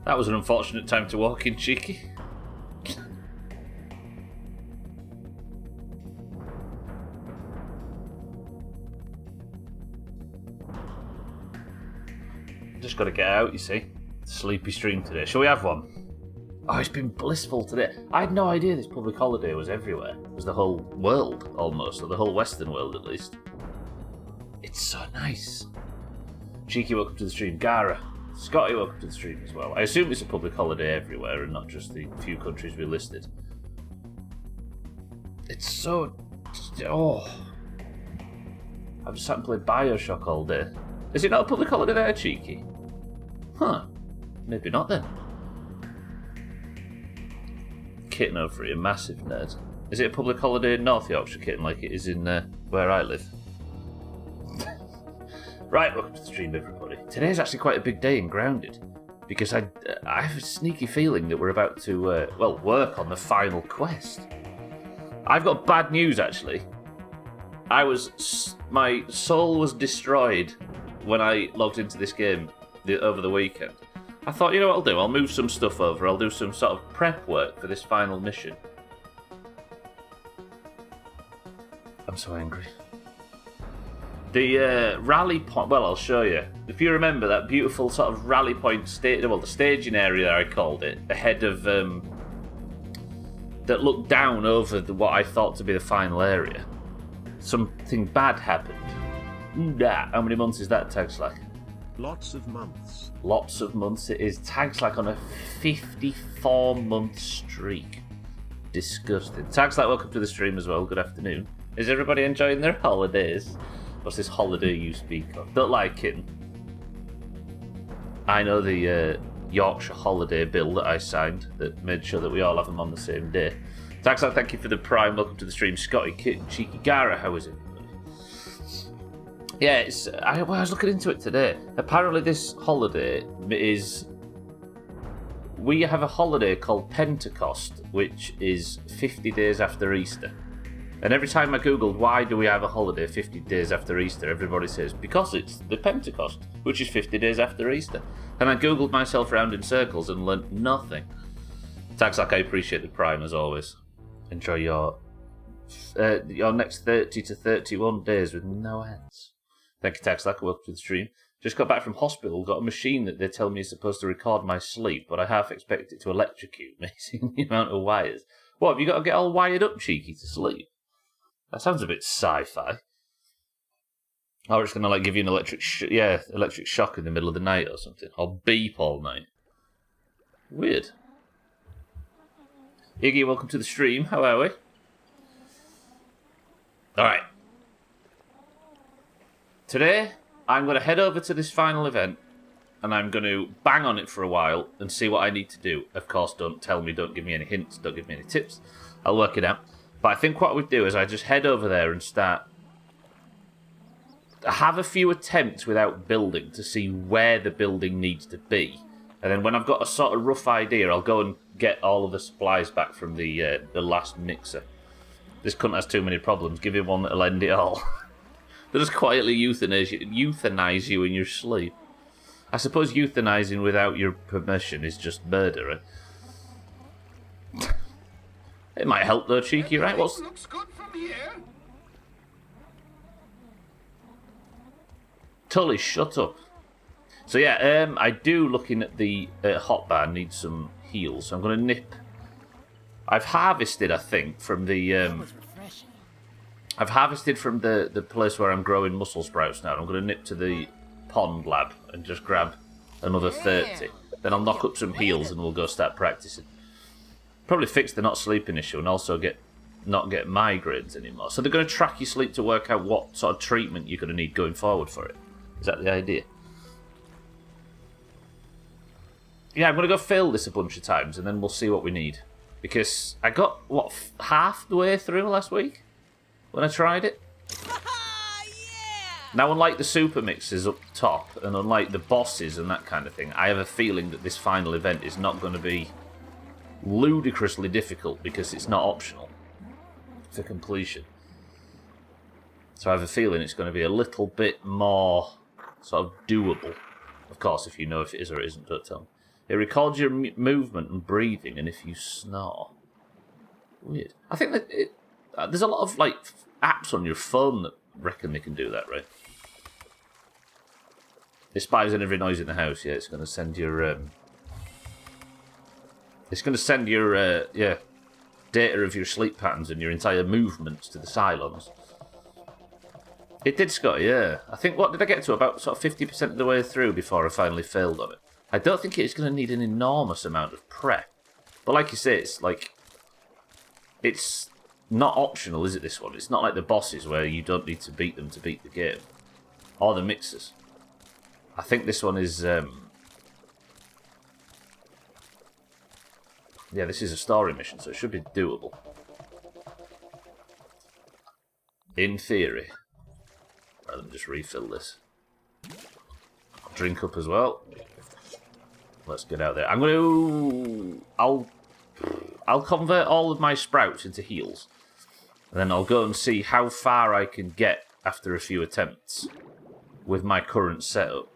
That was an unfortunate time to walk in, Cheeky. Just got to get out, you see. Sleepy stream today. Shall we have one? Oh, it's been blissful today. I had no idea this public holiday was everywhere. It was the whole world, almost, or the whole Western world, at least. It's so nice. Cheeky, welcome to the stream. Gara. Scotty, welcome to the stream as well. I assume it's a public holiday everywhere and not just the few countries we listed. It's so... Oh. I've just sat and played Bioshock all day. Is it not a public holiday there, Cheeky? Huh. Maybe not then. Kitten over here, massive nerd. Is it a public holiday in North Yorkshire, Kitten, like it is in where I live? Right, welcome to the stream, everybody. Today's actually quite a big day in Grounded, because I have a sneaky feeling that we're about to, work on the final quest. I've got bad news, actually. My soul was destroyed when I logged into this game over the weekend. I thought, you know what I'll do? I'll move some stuff over. I'll do some sort of prep work for this final mission. I'm so angry. The rally point... Well, I'll show you. If you remember that beautiful sort of rally point... the staging area, I called it, ahead of... that looked down over what I thought to be the final area. Something bad happened. How many months is that, Tag Slack? Lots of months. Lots of months it is. Tag Slack on a 54-month streak. Disgusting. Tag Slack, welcome to the stream as well. Good afternoon. Is everybody enjoying their holidays? What's this holiday you speak of? Don't like it. I know the Yorkshire holiday bill that I signed that made sure that we all have them on the same day. Tag Slack, thank you for the prime. Welcome to the stream. Scotty, Kitten, Cheeky, Gara, how is it? Yeah, I was looking into it today. Apparently this holiday is... We have a holiday called Pentecost, which is 50 days after Easter. And every time I googled, why do we have a holiday 50 days after Easter, everybody says, because it's the Pentecost, which is 50 days after Easter. And I googled myself around in circles and learnt nothing. Tags like I appreciate the prime, as always. Enjoy your next 30 to 31 days with no ads. Thank you, Taxlack. Welcome to the stream. Just got back from hospital, got a machine that they tell me is supposed to record my sleep, but I half expect it to electrocute me, seeing the amount of wires. What, have you got to get all wired up, Cheeky, to sleep? That sounds a bit sci-fi. Or it's going to give you an electric shock in the middle of the night or something. Or beep all night. Weird. Iggy, welcome to the stream. How are we? Alright. Today, I'm going to head over to this final event, and I'm going to bang on it for a while and see what I need to do. Of course, don't tell me, don't give me any hints, don't give me any tips. I'll work it out. But I think what I would do is I just head over there and have a few attempts without building to see where the building needs to be. And then when I've got a sort of rough idea, I'll go and get all of the supplies back from the last mixer. This cunt has too many problems. Give him one that'll end it all. They'll just quietly euthanize you in your sleep. I suppose euthanizing without your permission is just murder. It might help though, Cheeky, right? Looks good from here. Tully, shut up. So yeah, I do, looking at the hotbar, need some heals. So I'm going to nip. I've harvested, I think, from the... I've harvested from the place where I'm growing mussel sprouts now. I'm going to nip to the pond lab and just grab another 30. Then I'll knock up some heals and we'll go start practicing. Probably fix the not sleeping issue and also not get migraines anymore. So they're going to track your sleep to work out what sort of treatment you're going to need going forward for it. Is that the idea? Yeah, I'm going to go fail this a bunch of times and then we'll see what we need. Because I got, half the way through last week when I tried it. Now, unlike the super mixes up top and unlike the bosses and that kind of thing, I have a feeling that this final event is not going to be ludicrously difficult because it's not optional for completion. So I have a feeling it's going to be a little bit more sort of doable. Of course, if you know if it is or it isn't, don't tell me. It records your movement and breathing, and if you snore. Weird. I think that there's a lot of like apps on your phone that reckon they can do that, right? It spies on every noise in the house. Yeah, it's going to send your data of your sleep patterns and your entire movements to the Cylons. It did, Scott. Yeah, I think what did I get to about sort of 50% of the way through before I finally failed on it. I don't think it's going to need an enormous amount of prep, but like you say, it's like it's not optional, is it? This one, it's not like the bosses where you don't need to beat them to beat the game, or the mixers. I think this one is, yeah, this is a story mission, so it should be doable. In theory. Right, let me just refill this. Drink up as well. Let's get out there. I'm going to... I'll convert all of my sprouts into heals. And then I'll go and see how far I can get after a few attempts with my current setup.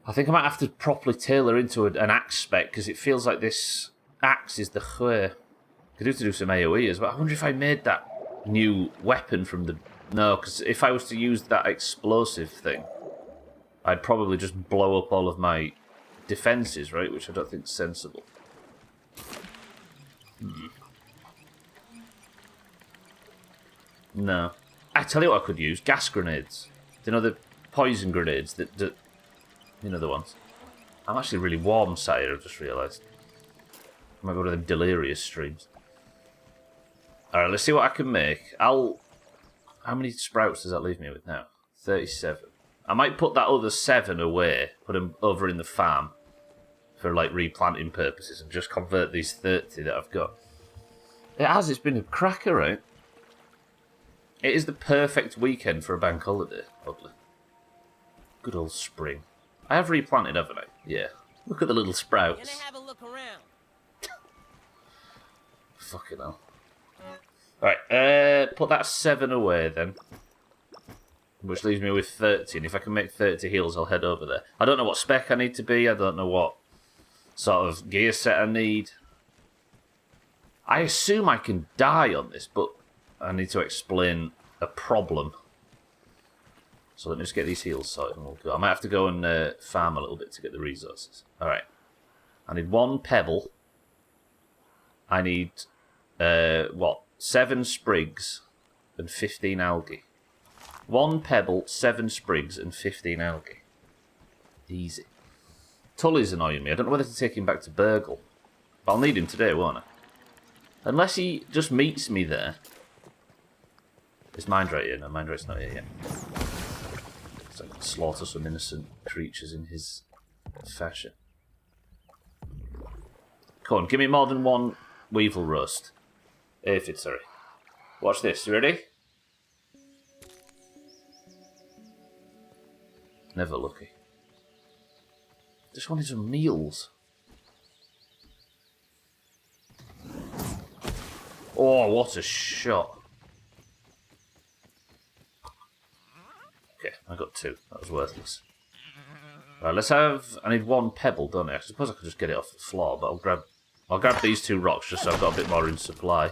I think I might have to properly tailor into an axe spec, because it feels like this axe is the way. I could do some AoE as well. I wonder if I made that new weapon from the... No, because if I was to use that explosive thing, I'd probably just blow up all of my defences, right? Which I don't think is sensible. No. I tell you what I could use. Gas grenades. Do you know the poison grenades that you know the ones? I'm actually really warm sat here, I've just realised. I might go to them delirious streams. Alright, let's see what I can make. How many sprouts does that leave me with now? 37. I might put that other 7 away, put them over in the farm for like replanting purposes, and just convert these 30 that I've got. It's been a cracker, right? It is the perfect weekend for a bank holiday, probably. Good old spring. I have replanted, haven't I? Yeah. Look at the little sprouts. Gonna have a look around. Fucking hell. Alright, put that 7 away then. Which leaves me with 30, and if I can make 30 heals, I'll head over there. I don't know what spec I need to be, I don't know what sort of gear set I need. I assume I can die on this, but I need to explain a problem. So let me just get these heals sorted and we'll go. I might have to go and farm a little bit to get the resources. Alright. I need 1 pebble. I need, 7 sprigs and 15 algae. 1 pebble, 7 sprigs, and 15 algae. Easy. Tully's annoying me. I don't know whether to take him back to Burgle. But I'll need him today, won't I? Unless he just meets me there. Is Mindrate here? No, Mindrate's not here yet. So I can slaughter some innocent creatures in his fashion. Come on, give me more than 1 weevil roast. Aphid, sorry. Watch this. You ready? Never lucky. Just wanted some meals. Oh, what a shot. Okay, I got 2. That was worthless. Right, let's have... I need 1 pebble, don't I? I suppose I could just get it off the floor, but I'll grab these 2 rocks just so I've got a bit more in supply.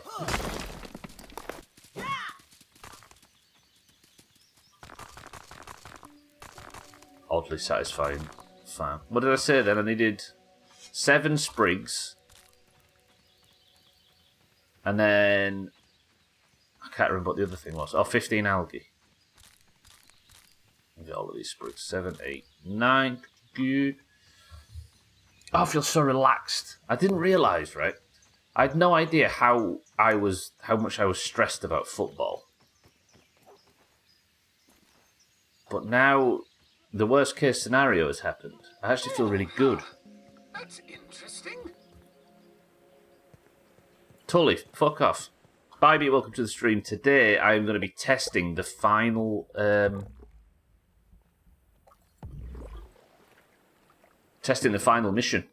Oddly satisfying farm. What did I say then? I needed 7 sprigs. And then... I can't remember what the other thing was. Oh, 15 algae. I'll get all of these sprigs. 7, 8, 9. Good. Oh, I feel so relaxed. I didn't realise, right? I had no idea how much I was stressed about football. But now... the worst case scenario has happened. I actually feel really good. That's interesting. Tully, fuck off. Bybee, welcome to the stream. Today I am going to be testing the final... testing the final mission.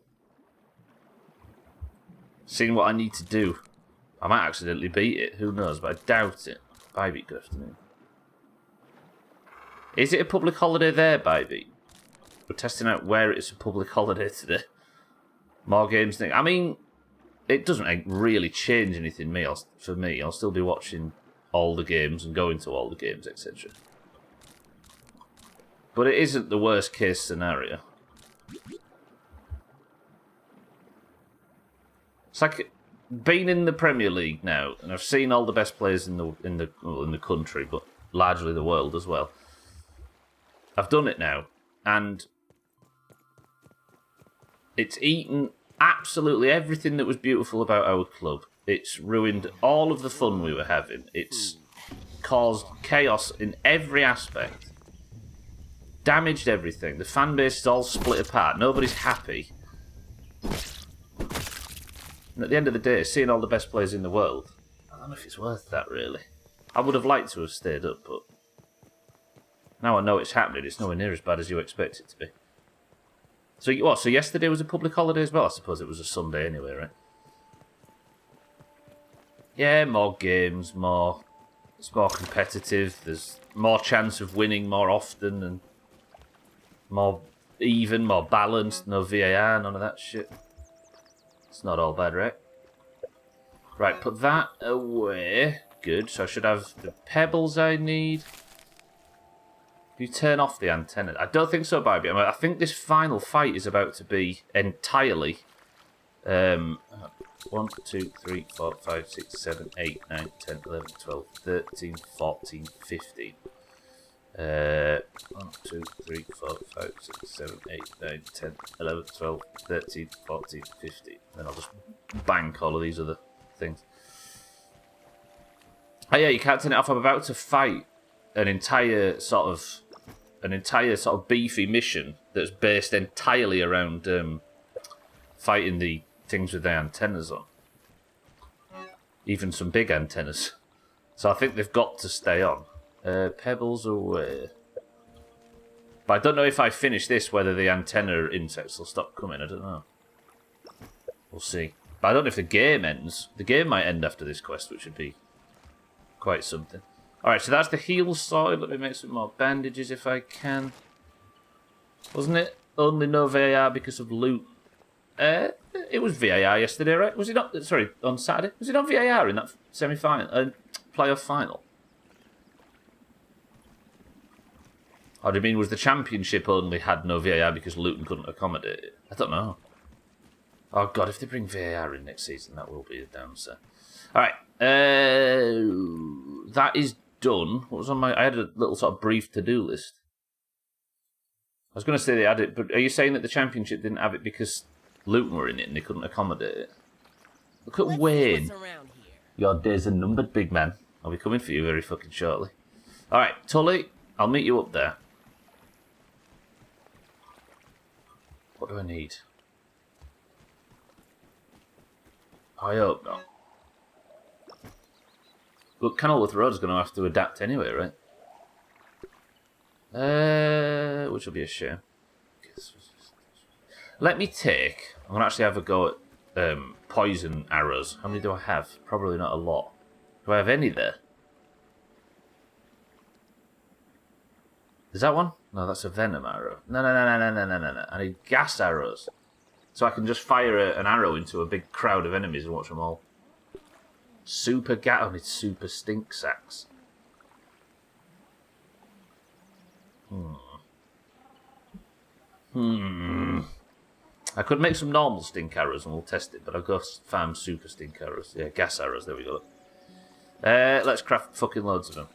Seeing what I need to do. I might accidentally beat it, who knows, but I doubt it. Bybee, good afternoon. Is it a public holiday there, Bybee? We're testing out where it's a public holiday today. More games. I mean, it doesn't really change anything for me. I'll still be watching all the games and going to all the games, etc. But it isn't the worst case scenario. It's like being in the Premier League now, and I've seen all the best players in the country, but largely the world as well. I've done it now, and it's eaten absolutely everything that was beautiful about our club. It's ruined all of the fun we were having. It's caused chaos in every aspect. Damaged everything. The fan base is all split apart. Nobody's happy. And at the end of the day, seeing all the best players in the world, I don't know if it's worth that, really. I would have liked to have stayed up, but now I know it's happening. It's nowhere near as bad as you expect it to be. So what? So yesterday was a public holiday as well? I suppose it was a Sunday anyway, right? Yeah, more games, it's more competitive. There's more chance of winning more often and more even, more balanced. No VAR, none of that shit. It's not all bad, right? Right, put that away. Good. So I should have the pebbles I need. You turn off the antenna. I don't think so, Barbie. I think this final fight is about to be entirely 1, 2, 3, 4, 5, 6, 7, 8, 9, 10, 11, 12, 13, 14, 15. 1, 2, 3, 4, 5, 6, 7, 8, 9, 10, 11, 12, 13, 14, 15. Then I'll just bank all of these other things. Oh yeah, you can't turn it off. I'm about to fight an entire sort of beefy mission that's based entirely around fighting the things with their antennas on. Even some big antennas. So I think they've got to stay on. Pebbles away. But I don't know if I finish this, whether the antenna insects will stop coming. I don't know. We'll see. But I don't know if the game ends. The game might end after this quest, which would be quite something. Alright, so that's the heals sorted. Let me make some more bandages if I can. Wasn't it only no VAR because of loot? It was VAR yesterday, right? Was it not? Sorry, on Saturday. Was it not VAR in that semi-final, playoff final? Or do you mean was the championship only had no VAR because Luton couldn't accommodate it? I don't know. Oh god, if they bring VAR in next season, that will be a downside. Alright, that is done. What was on my... I had a little sort of brief to-do list. I was going to say they had it, but are you saying that the championship didn't have it because Luton were in it and they couldn't accommodate it? Look at Wayne. Your days are numbered, big man. I'll be coming for you very fucking shortly. Alright, Tully, I'll meet you up there. What do I need? I hope not. But Kenilworth Road's going to have to adapt anyway, right? Which will be a shame. Let me take... I'm going to actually have a go at poison arrows. How many do I have? Probably not a lot. Do I have any there? Is that one? No, that's a venom arrow. No. I need gas arrows. So I can just fire an arrow into a big crowd of enemies and watch them all. Super gas. I need super stink sacks. I could make some normal stink arrows and we'll test it, but I'll go farm super stink arrows. Yeah, gas arrows. There we go. Let's craft fucking loads of them.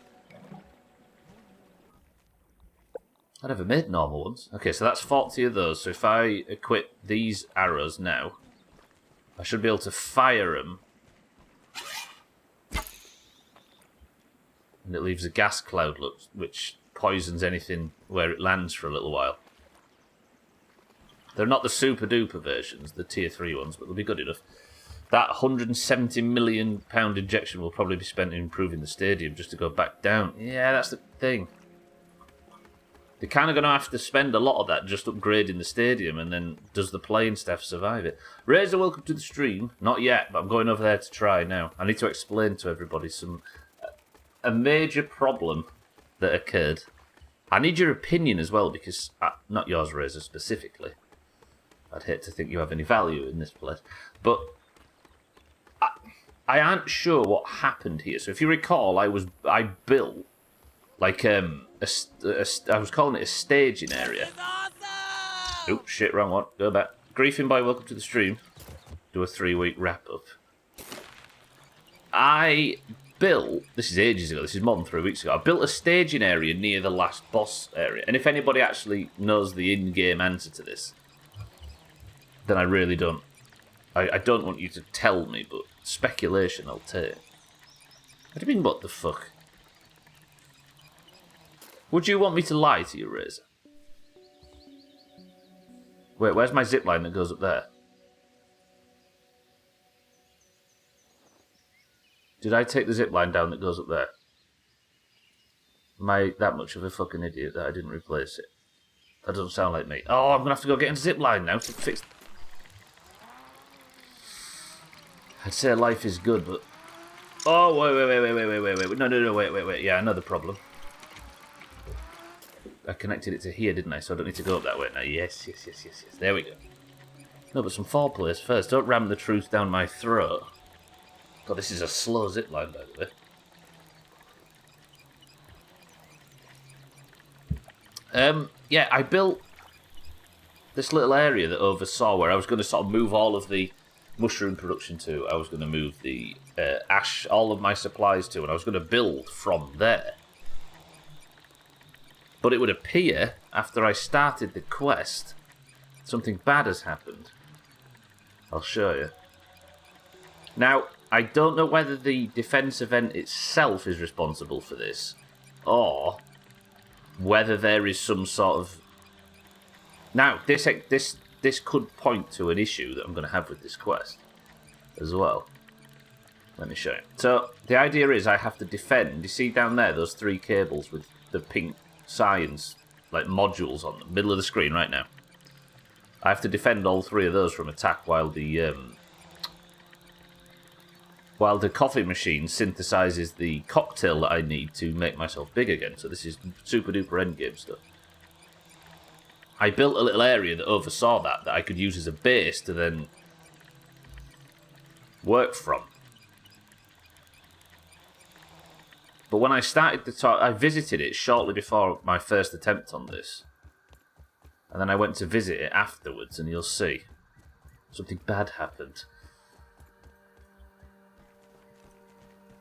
I never made normal ones. Okay, so that's 40 of those. So if I equip these arrows now, I should be able to fire them. And it leaves a gas cloud, which poisons anything where it lands for a little while. They're not the super duper versions, the tier 3 ones, but they'll be good enough. That £170 million injection will probably be spent in improving the stadium just to go back down. Yeah, that's the thing. They're kind of going to have to spend a lot of that just upgrading the stadium, and then does the playing staff survive it? Razor, welcome to the stream. Not yet, but I'm going over there to try now. I need to explain to everybody a major problem that occurred I need your opinion as well, because... not yours, Razor, specifically. I'd hate to think you have any value in this place. But I aren't sure what happened here. So if you recall, I built, like, I was calling it a staging area. Awesome! Oops, shit, wrong one. Go back. Griefing Boy, welcome to the stream. Do a 3-week wrap-up. I built, this is ages ago, this is more than 3 weeks ago, I built a staging area near the last boss area. And if anybody actually knows the in-game answer to this, then I really don't. I don't want you to tell me, but speculation I'll take. What do you mean, what the fuck? Would you want me to lie to you, Razor? Wait, where's my zipline that goes up there? Did I take the zipline down that goes up there? Am I that much of a fucking idiot that I didn't replace it? That doesn't sound like me. Oh, I'm going to have to go get into zipline now to fix... I'd say life is good, but... Oh, wait. No, wait. Yeah, I know the problem. I connected it to here, didn't I? So I don't need to go up that way now. Yes. There we go. No, but some foreplays first. Don't ram the truth down my throat. God, this is a slow zipline, by the way. Yeah, I built this little area that oversaw where I was going to sort of move all of the mushroom production to. I was going to move the ash, all of my supplies to, and I was going to build from there. But it would appear, after I started the quest, something bad has happened. I'll show you. Now, I don't know whether the defense event itself is responsible for this, or whether there is some sort of... Now, this could point to an issue that I'm going to have with this quest as well. Let me show you. So, the idea is I have to defend. You see down there, those 3 cables with the pink science, like, modules on the middle of the screen right now. I have to defend all 3 of those from attack while the coffee machine synthesizes the cocktail that I need to make myself big again. So this is super duper endgame stuff. I built a little area that oversaw that I could use as a base to then work from. But when I started the talk, I visited it shortly before my first attempt on this. And then I went to visit it afterwards, and you'll see. Something bad happened.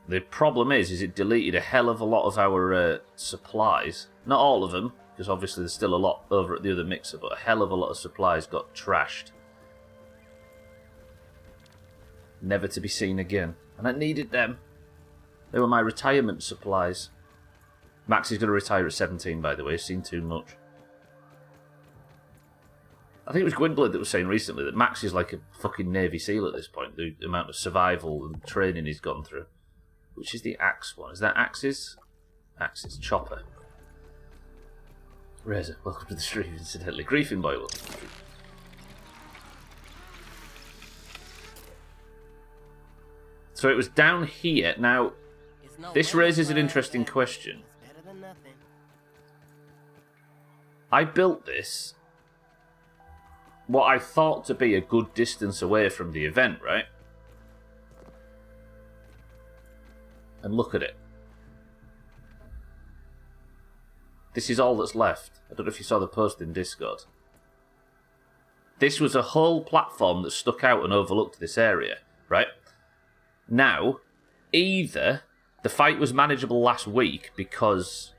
The problem is it deleted a hell of a lot of our supplies. Not all of them, because obviously there's still a lot over at the other mixer, but a hell of a lot of supplies got trashed. Never to be seen again. And I needed them. They were my retirement supplies. Max is going to retire at 17, by the way. He's seen too much. I think it was Gwynblood that was saying recently that Max is like a fucking Navy SEAL at this point. The amount of survival and training he's gone through. Which is the axe one? Is that axes? Axes. Chopper. Razor, welcome to the stream, incidentally. Griefing Boy, welcome to the stream. So it was down here. Now, this raises an interesting question. I built this what I thought to be a good distance away from the event, right? And look at it. This is all that's left. I don't know if you saw the post in Discord. This was a whole platform that stuck out and overlooked this area, right? Now, either the fight was manageable last week because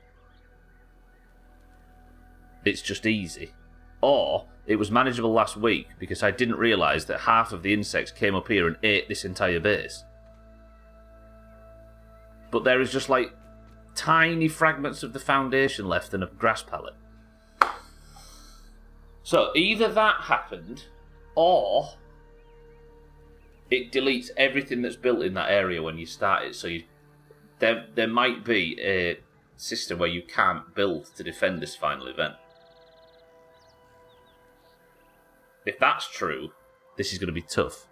it's just easy, or it was manageable last week because I didn't realise that half of the insects came up here and ate this entire base. But there is just like tiny fragments of the foundation left and a grass pallet. So either that happened, or it deletes everything that's built in that area when you start it. So there might be a system where you can't build to defend this final event. If that's true, this is going to be tough.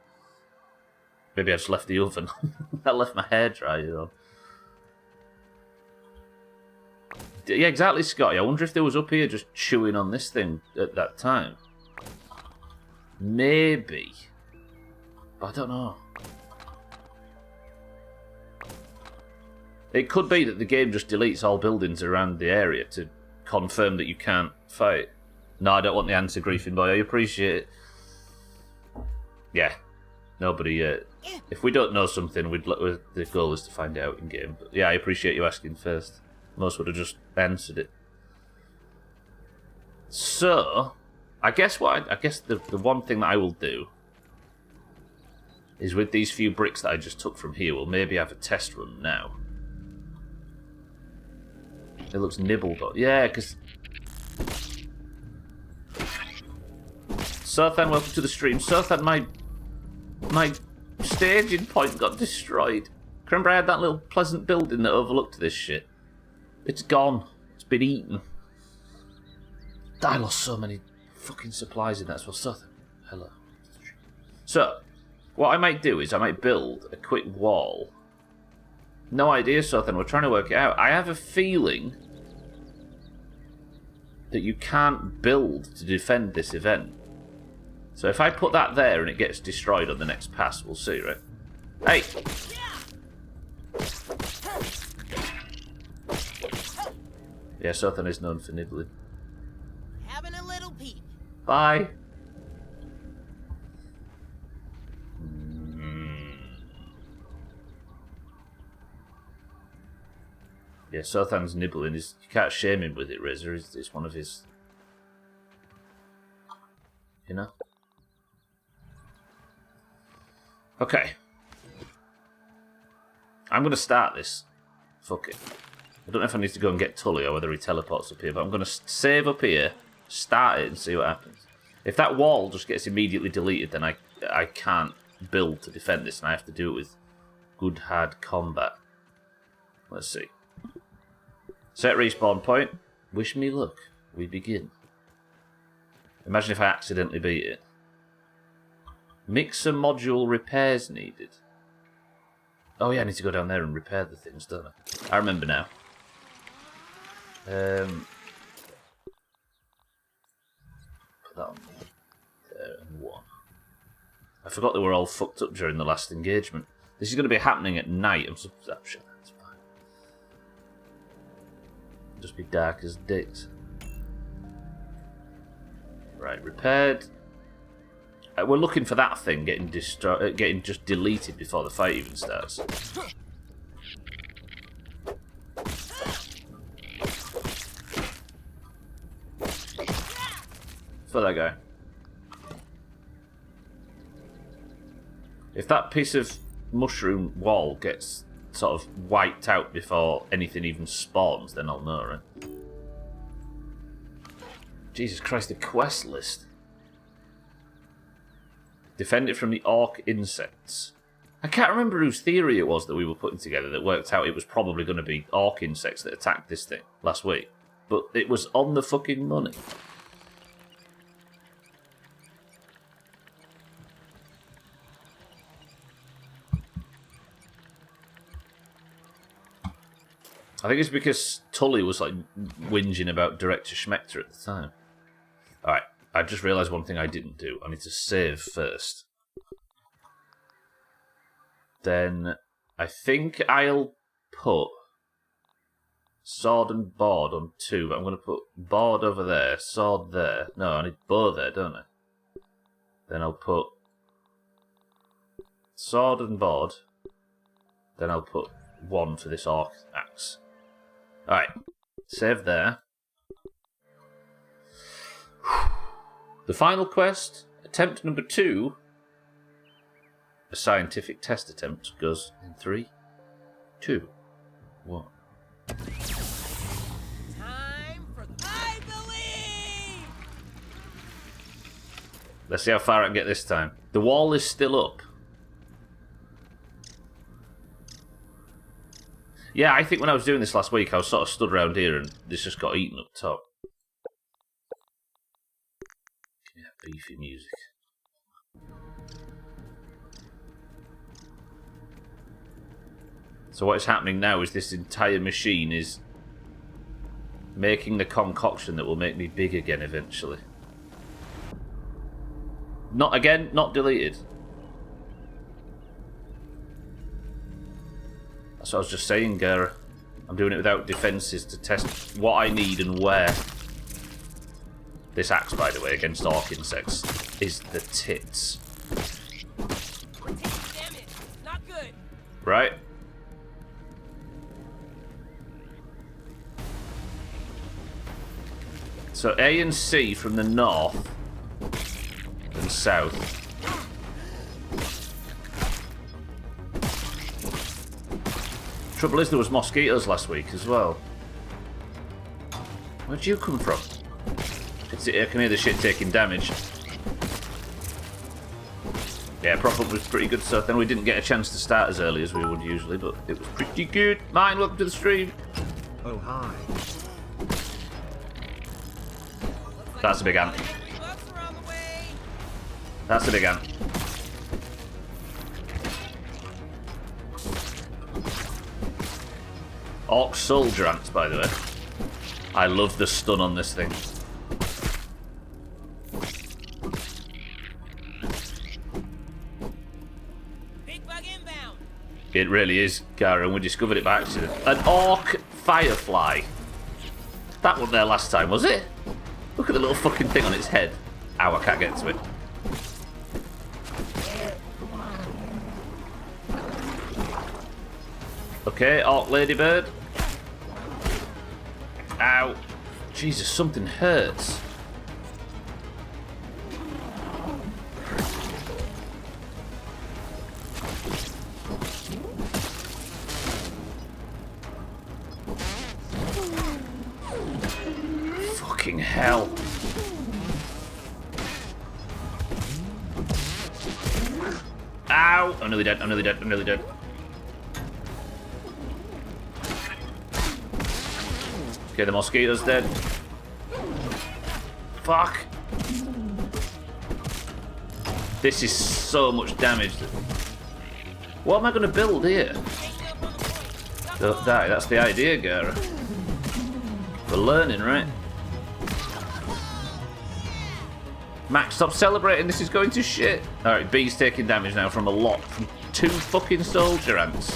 Maybe I just left the oven. I left my hair dry, you know. Yeah, exactly, Scotty. I wonder if they was up here just chewing on this thing at that time. Maybe. But I don't know. It could be that the game just deletes all buildings around the area to confirm that you can't fight. No, I don't want the answer, Griefing Boy. I appreciate it. Yeah. Nobody... if we don't know something, the goal is to find out in-game. But yeah, I appreciate you asking first. Most would have just answered it. So, I guess the one thing that I will do is with these few bricks that I just took from here, we'll maybe have a test run now. It looks nibbled, but yeah, because... Sothan, welcome to the stream. Sothan, my staging point got destroyed. Remember I had that little pleasant building that overlooked this shit? It's gone. It's been eaten. I lost so many fucking supplies in that as well. Sothan, hello. So, what I might do is I might build a quick wall. No idea, Sothan. We're trying to work it out. I have a feeling that you can't build to defend this event. So if I put that there and it gets destroyed on the next pass, we'll see, right? Hey! Yeah, Sothan is known for nibbling. Having a little peep. Bye! Yeah, Sothan's nibbling. You can't shame him with it, Razor. It's one of his... You know? Okay. I'm going to start this. Fuck it. I don't know if I need to go and get Tully or whether he teleports up here, but I'm going to save up here, start it, and see what happens. If that wall just gets immediately deleted, then I can't build to defend this, and I have to do it with good hard combat. Let's see. Set respawn point. Wish me luck. We begin. Imagine if I accidentally beat it. Mixer module repairs needed. Oh yeah, I need to go down there and repair the things, don't I? I remember now. Put that on there and one. I forgot they were all fucked up during the last engagement. This is going to be happening at night. I'm sure that's fine. Just be dark as dicks. Right, repaired. We're looking for that thing getting just deleted before the fight even starts. For that guy. If that piece of mushroom wall gets sort of wiped out before anything even spawns, then I'll know, right? Jesus Christ, the quest list. Defend it from the orc insects. I can't remember whose theory it was that we were putting together that worked out it was probably going to be orc insects that attacked this thing last week. But it was on the fucking money. I think it's because Tully was like whinging about Director Schmechter at the time. Alright, I just realised one thing I didn't do. I need to save first. Then I think I'll put sword and board on 2, but I'm going to put board over there, sword there. No, I need bow there, don't I? Then I'll put sword and board. Then I'll put 1 for this orc axe. Alright, save there. The final quest, attempt number 2, a scientific test attempt, goes in 3, 2, 1. Time for I believe. Let's see how far I can get this time. The wall is still up. Yeah, I think when I was doing this last week, I was sort of stood around here and this just got eaten up top. Yeah, beefy music. So what is happening now is this entire machine is Making the concoction that will make me big again eventually. Not again, not deleted. That's what I was just saying, Gara. I'm doing it without defences to test what I need and where. This axe, by the way, against orc insects, is the tits. We're taking damage. Not good. Right? So A and C from the north and south. Trouble is, there was mosquitoes last week as well. Where'd you come from? I can hear the shit taking damage. Yeah, prop up was pretty good stuff. Then we didn't get a chance to start as early as we would usually, but it was pretty good. Mine, welcome to the stream. Oh, hi. That's a big ant. That's a big ant. Orc soldier ants, by the way. I love the stun on this thing. Big bug inbound. It really is, Gara, and we discovered it by accident. An orc firefly. That wasn't there last time, was it? Look at the little fucking thing on its head. Ow, I can't get to it. Okay, orc ladybird. Ow. Jesus, something hurts. Fucking hell. Ow! I'm nearly dead, I'm nearly dead, I'm nearly dead. Okay, the mosquito's dead. Fuck. This is so much damage. What am I going to build here? Don't die, that's the idea, Gara. We're learning, right? Max, stop celebrating, this is going to shit. Alright, B's taking damage now from a lot. From 2 fucking soldier ants.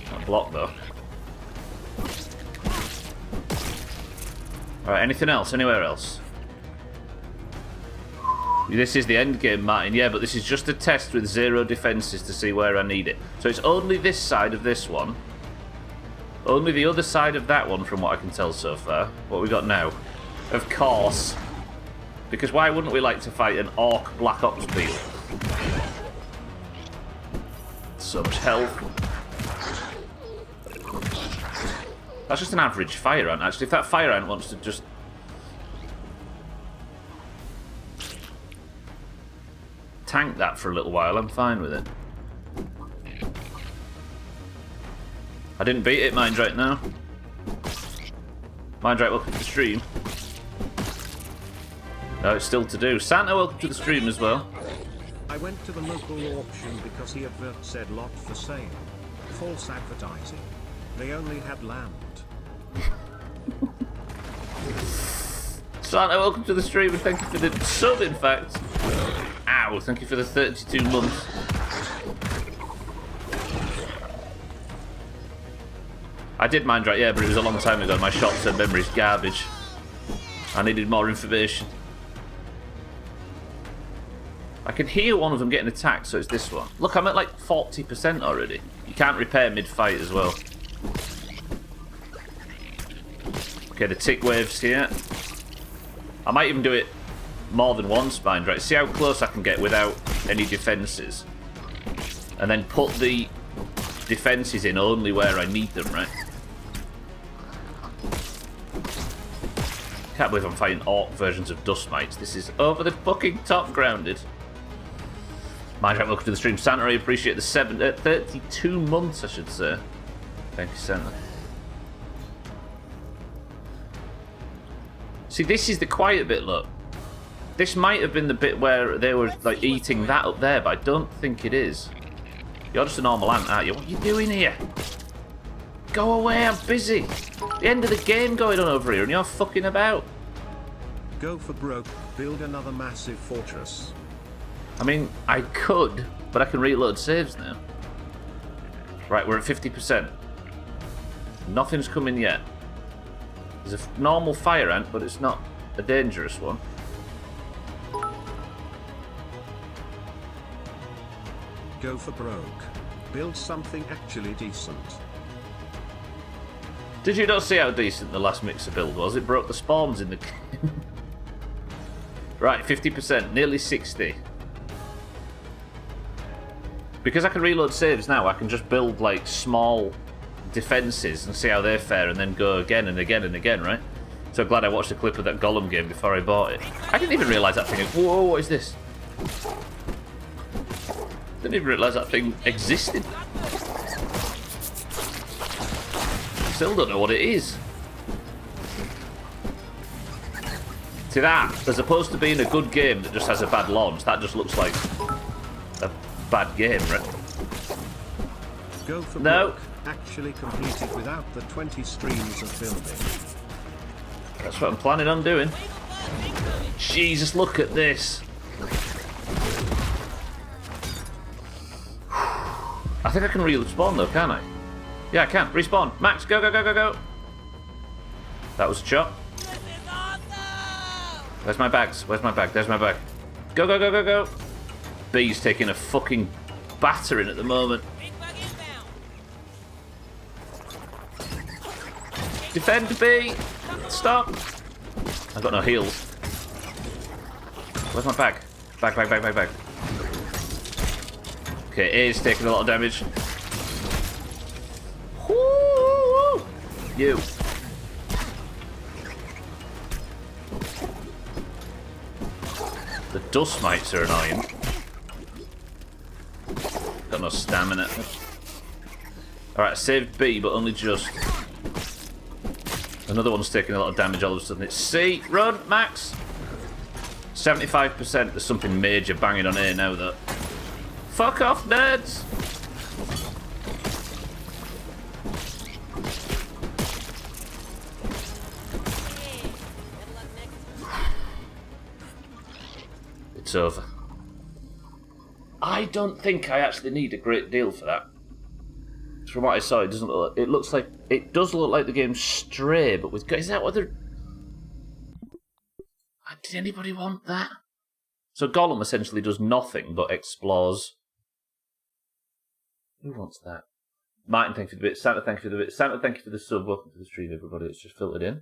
Not blocked though. Alright, anything else? Anywhere else? This is the end game, Martin. Yeah, but this is just a test with 0 defences to see where I need it. So it's only this side of this one. Only the other side of that one, from what I can tell so far. What we got now? Of course. Because why wouldn't we like to fight an orc Black Ops beetle? So much health. That's just an average fire ant, actually. If that fire ant wants to just... tank that for a little while, I'm fine with it. I didn't beat it, Mindrite, now. Mindrite, welcome to the stream. No, it's still to do. Santa, welcome to the stream as well. I went to the local auction because the advert said lot for sale. False advertising. They only had land. Santa, welcome to the stream, and thank you for the sub, in fact. Ow, thank you for the 32 months. I did mind right, yeah, but it was a long time ago. My short-term memory's garbage. I needed more information. I can hear one of them getting attacked, so it's this one. Look, I'm at like 40% already. You can't repair mid-fight as well. Okay, the tick wave's here. I might even do it more than one spine, right? See how close I can get without any defences. And then put the defences in only where I need them, right? Can't believe I'm fighting orc versions of dust mites. This is over the fucking top grounded. Mindrat, welcome to the stream. Santa, I appreciate the 32 months, I should say. Thank you, Santa. See, this is the quiet bit, look. This might have been the bit where they were like eating that up there, but I don't think it is. You're just a normal ant, aren't you? What are you doing here? Go away, I'm busy. The end of the game going on over here and you're fucking about. Go for broke, build another massive fortress. I mean, I could, but I can reload saves now. Right, we're at 50%. Nothing's coming yet. There's a normal fire ant, but it's not a dangerous one. Go for broke. Build something actually decent. Did you not see how decent the last mixer build was? It broke the spawns in the game. Right, 50%, nearly 60. Because I can reload saves now, I can just build like small defences and see how they fare and then go again and again and again, right? So glad I watched a clip of that Gollum game before I bought it. I didn't even realise that thing... Whoa, what is this? Didn't even realise that thing existed. Still don't know what it is. See that? As opposed to being a good game that just has a bad launch, that just looks like a bad game, right? Go for no. broke. Actually completed without the 20 streams of building. That's what I'm planning on doing. Jesus, look at this. I think I can respawn though, can't I? Yeah, I can. Respawn. Max, go, go, go, go, go. That was a shot. This is awesome! Where's my bags? Where's my bag? There's my bag. Go, go, go, go, go. B's taking a fucking battering at the moment. Big bug inbound. Defend B. Stop. I've got no heals. Where's my bag? Bag, bag, bag, bag, bag. Okay, A's taking a lot of damage. Woo! You. The dust mites are annoying. Got no stamina. Alright, I saved B, but only just. Another one's taking a lot of damage all of a sudden. It's C. Run, Max. 75%. There's something major banging on A now, though. Fuck off, nerds! It's over. I don't think I actually need a great deal for that. From what I saw, it doesn't look. It looks like it does look like the game's Stray, but with is that what they're? Did anybody want that? So Gollum essentially does nothing but explores. Who wants that? Martin, thank you for the bit. Santa, thank you for the bit. Santa, thank you for the sub. Welcome to the stream, everybody. It's just filtered in.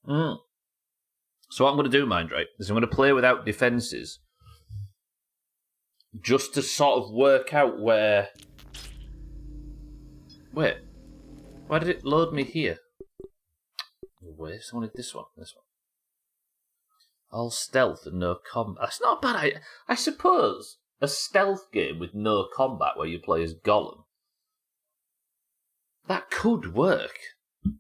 So what I'm going to do, mind, right, is I'm going to play without defences. Just to sort of work out where... Wait. Why did it load me here? Wait, I wanted this one. This one. All stealth and no combat. That's not bad. I suppose a stealth game with no combat where you play as Gollum. That could work.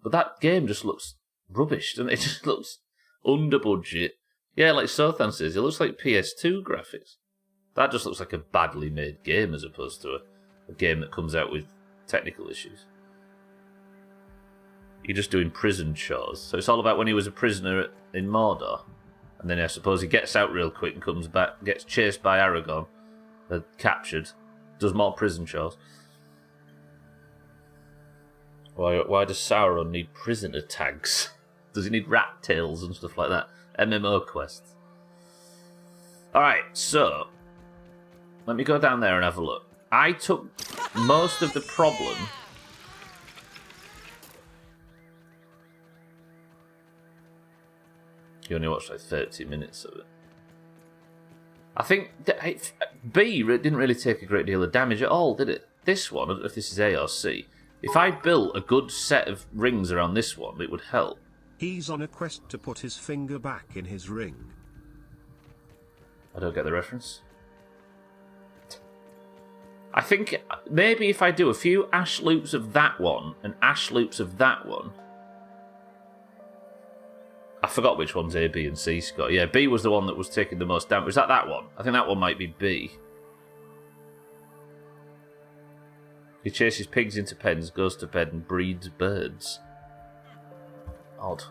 But that game just looks rubbish, doesn't it? It just looks under budget. Yeah, like Sothan says, it looks like PS2 graphics. That just looks like a badly made game as opposed to a game that comes out with technical issues. You're just doing prison chores. So it's all about when he was a prisoner in Mordor. And then I suppose he gets out real quick and comes back, gets chased by Aragorn, captured, does more prison chores. Why does Sauron need prisoner tags? Does he need rat tails and stuff like that? MMO quests. Alright, so let me go down there and have a look. I took most of the problem. You only watched like 30 minutes of it. I think B didn't really take a great deal of damage at all, did it? This one, I don't know if this is A or C. If I built a good set of rings around this one, it would help. He's on a quest to put his finger back in his ring. I don't get the reference. I think maybe if I do a few ash loops of that one and ash loops of that one, I forgot which one's A, B, and C, Scott. Yeah, B was the one that was taking the most damage. Was that one? I think that one might be B. He chases pigs into pens, goes to bed, and breeds birds. Odd.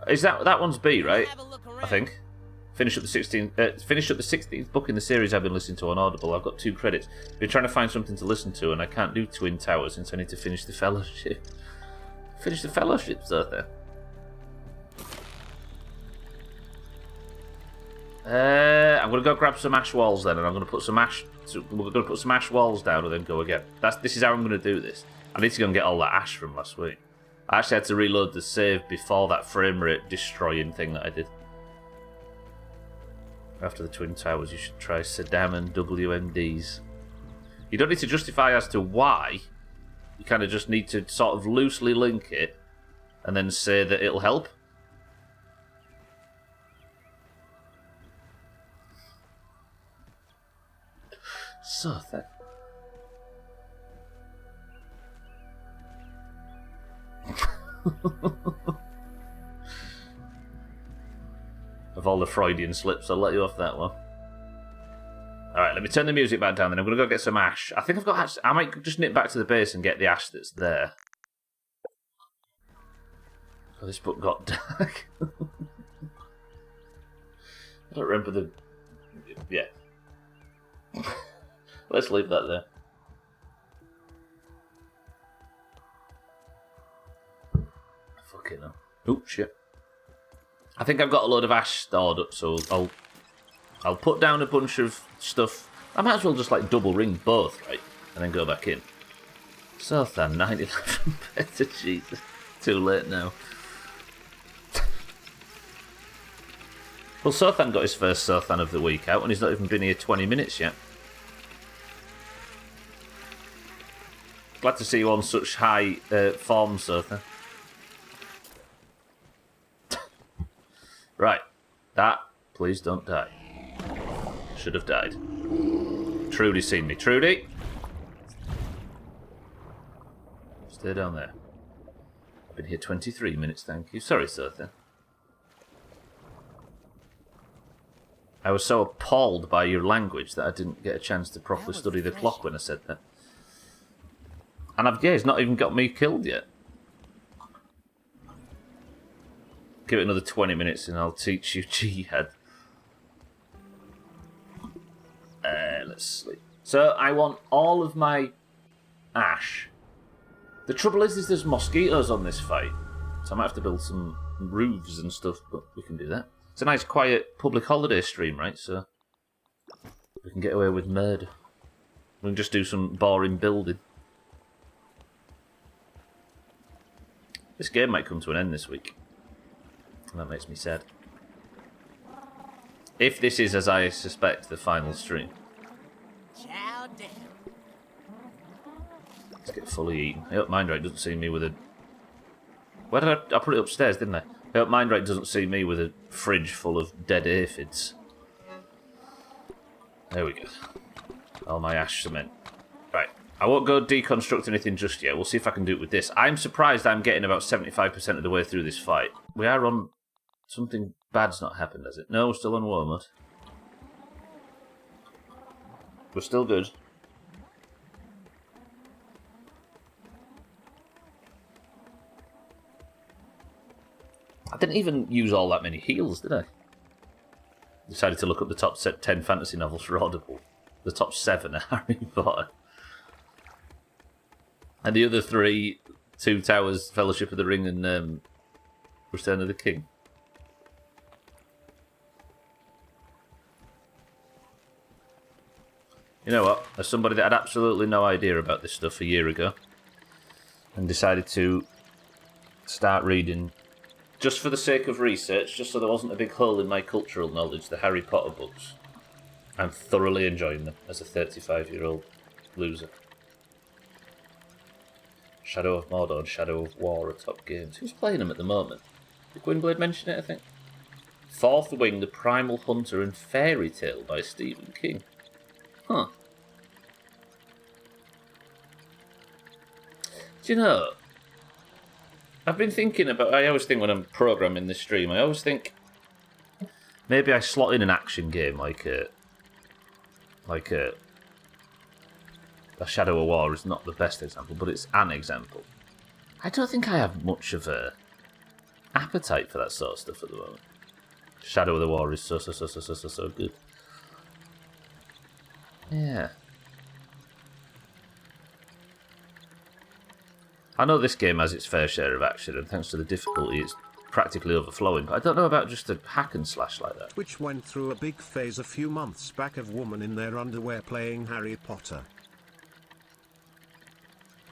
Is that one's B, right? Have a look I around. think. Finish up the 16th book in the series I've been listening to on Audible. I've got 2 credits. Been trying to find something to listen to, and I can't do Twin Towers since I need to finish the Fellowship. Finish the Fellowship, Zertha. I'm gonna go grab some ash walls then, and I'm gonna put some ash. We're gonna put some ash walls down and then go again. This is how I'm gonna do this. I need to go and get all that ash from last week. I actually had to reload the save before that frame rate destroying thing that I did. After the Twin Towers, you should try Saddam and WMDs. You don't need to justify as to why. You kind of just need to sort of loosely link it and then say that it'll help. So that. Of all the Freudian slips, I'll let you off that one. Alright, let me turn the music back down then. I'm going to go get some ash. I think I've got ash. I might just nip back to the base and get the ash that's there. Oh, this book got dark. I don't remember the... Yeah. Let's leave that there. Fucking hell. Oh, shit. I think I've got a load of ash stored up, so I'll put down a bunch of stuff. I might as well just like double ring both, right? And then go back in. Sothan, 911 better, Jesus. Too late now. Well, Sothan got his first Sothan of the week out, and he's not even been here 20 minutes yet. Glad to see you on such high form, Sothan. Right. That, please don't die. Should have died. Trudy's seen me. Trudy! Stay down there. I've been here 23 minutes, thank you. Sorry, Sothan. I was so appalled by your language that I didn't get a chance to properly study the clock when I said that. And he's not even got me killed yet. Give it another 20 minutes and I'll teach you jihad. Let's sleep. So I want all of my ash. The trouble is there's mosquitoes on this fight. So I might have to build some roofs and stuff, but we can do that. It's a nice quiet public holiday stream, right? So we can get away with murder. We can just do some boring building. This game might come to an end this week. And that makes me sad. If this is, as I suspect, the final stream. Chow down. Let's get fully eaten. I hope Mindright doesn't see me with a... Where did I put it upstairs, didn't I? I hope Mindright doesn't see me with a fridge full of dead aphids. There we go. All my ash cement. Right. I won't go deconstruct anything just yet. We'll see if I can do it with this. I'm surprised I'm getting about 75% of the way through this fight. We are on... Something bad's not happened, has it? No, we're still on war mode. We're still good. I didn't even use all that many heals, did I? Decided to look up the top 10 fantasy novels for Audible. The top 7 are Harry Potter. And the other 3, Two Towers, Fellowship of the Ring, and Return of the King. You know what? As somebody that had absolutely no idea about this stuff a year ago, and decided to start reading, just for the sake of research, just so there wasn't a big hole in my cultural knowledge, the Harry Potter books. I'm thoroughly enjoying them as a 35-year-old loser. Shadow of Mordor and Shadow of War are top games. Who's playing them at the moment? Did Gwynblade mention it, I think? Fourth Wing, The Primal Hunter and Fairy Tale by Stephen King. Huh. Do you know, I've been thinking about... I always think when I'm programming this stream, I always think... Maybe I slot in an action game like a Shadow of War is not the best example, but it's an example. I don't think I have much of a appetite for that sort of stuff at the moment. Shadow of the War is so good. Yeah. I know this game has its fair share of action, and thanks to the difficulty, it's practically overflowing. But I don't know about just a hack and slash like that. Which went through a big phase a few months back of woman in their underwear playing Harry Potter.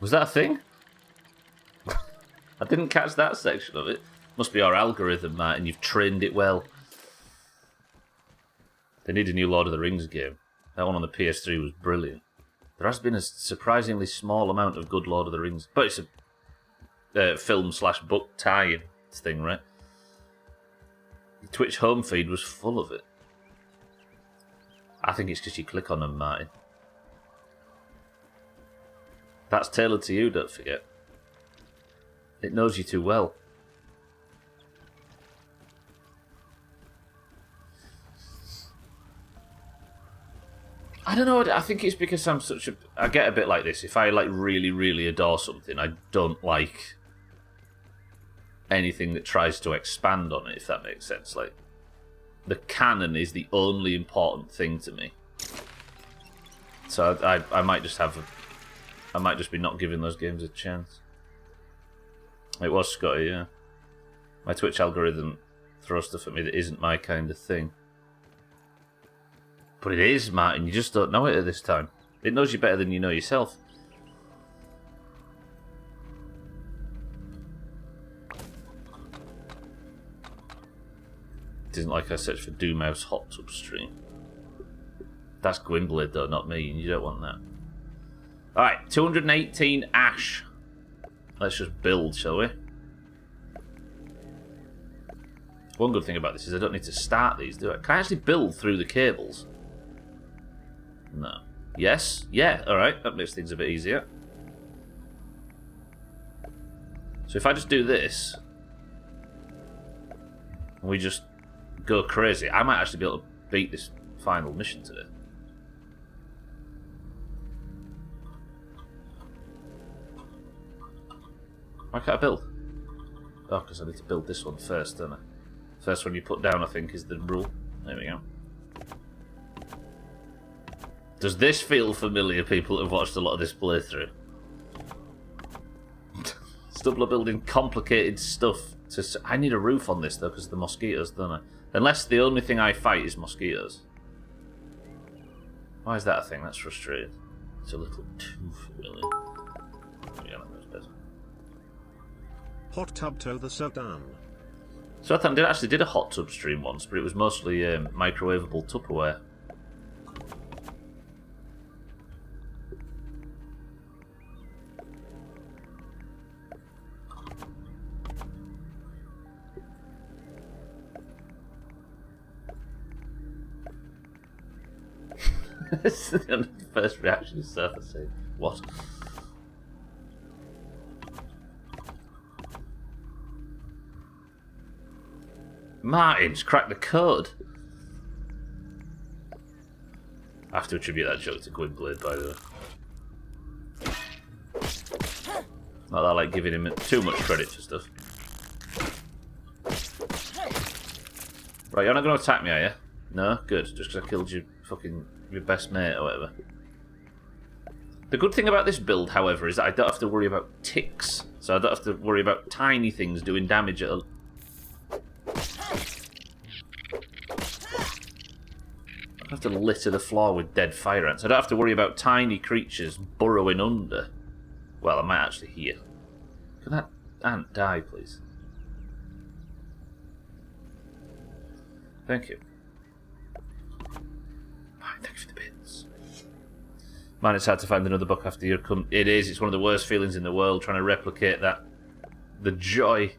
Was that a thing? I didn't catch that section of it. Must be our algorithm, Matt, and you've trained it well. They need a new Lord of the Rings game. That one on the PS3 was brilliant. There has been a surprisingly small amount of good Lord of the Rings, but it's a film/book tie-in thing, right? The Twitch home feed was full of it. I think it's because you click on them, Martin. That's tailored to you, don't forget. It knows you too well. I don't know, I think it's because I'm such a... I get a bit like this. If I like really, really adore something, I don't like anything that tries to expand on it, if that makes sense. Like, the canon is the only important thing to me. So I might just have I might just be not giving those games a chance. It was Scotty, yeah. My Twitch algorithm throws stuff at me that isn't my kind of thing. But it is, Martin. You just don't know it at this time. It knows you better than you know yourself. It isn't like I searched for Doomhaus hot tub stream. That's Gwynblade though, not me, and you don't want that. Alright, 218 ash. Let's just build, shall we? One good thing about this is I don't need to start these, do I? Can I actually build through the cables? No. Yes? Yeah, alright, that makes things a bit easier. So if I just do this, and we just go crazy, I might actually be able to beat this final mission today. Why can't I build? Oh, because I need to build this one first, don't I? First one you put down, I think, is the rule. There we go. Does this feel familiar, people that have watched a lot of this playthrough? Stubbler building complicated stuff. I need a roof on this, though, because of the mosquitoes, don't I? Unless the only thing I fight is mosquitoes. Why is that a thing? That's frustrating. It's a little too familiar. Yeah, that goes better. Hot tub to the Sudan. So I actually did a hot tub stream once, but it was mostly microwavable Tupperware. The first reaction is surfacing. What? Martin's cracked the code. I have to attribute that joke to Gwynblade, by the way. Not that I like giving him too much credit for stuff. Right, you're not going to attack me, are you? No? Good. Just because I killed your best mate or whatever. The good thing about this build, however, is that I don't have to worry about ticks. So I don't have to worry about tiny things doing damage at a... I have to litter the floor with dead fire ants. I don't have to worry about tiny creatures burrowing under. Well, I might actually hear. Can that ant die, please? Thank you. Thank you for the bits. Man, it's hard to find another book after your come. It is. It's one of the worst feelings in the world, trying to replicate that. The joy.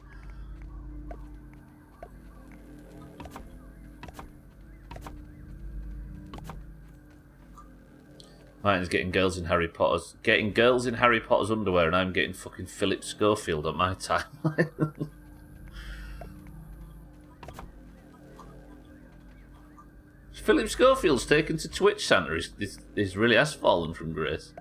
Martin's getting girls in Harry Potter's underwear, and I'm getting fucking Philip Schofield on my timeline. Philip Schofield's taken to Twitch, Santa. He's really has fallen from grace.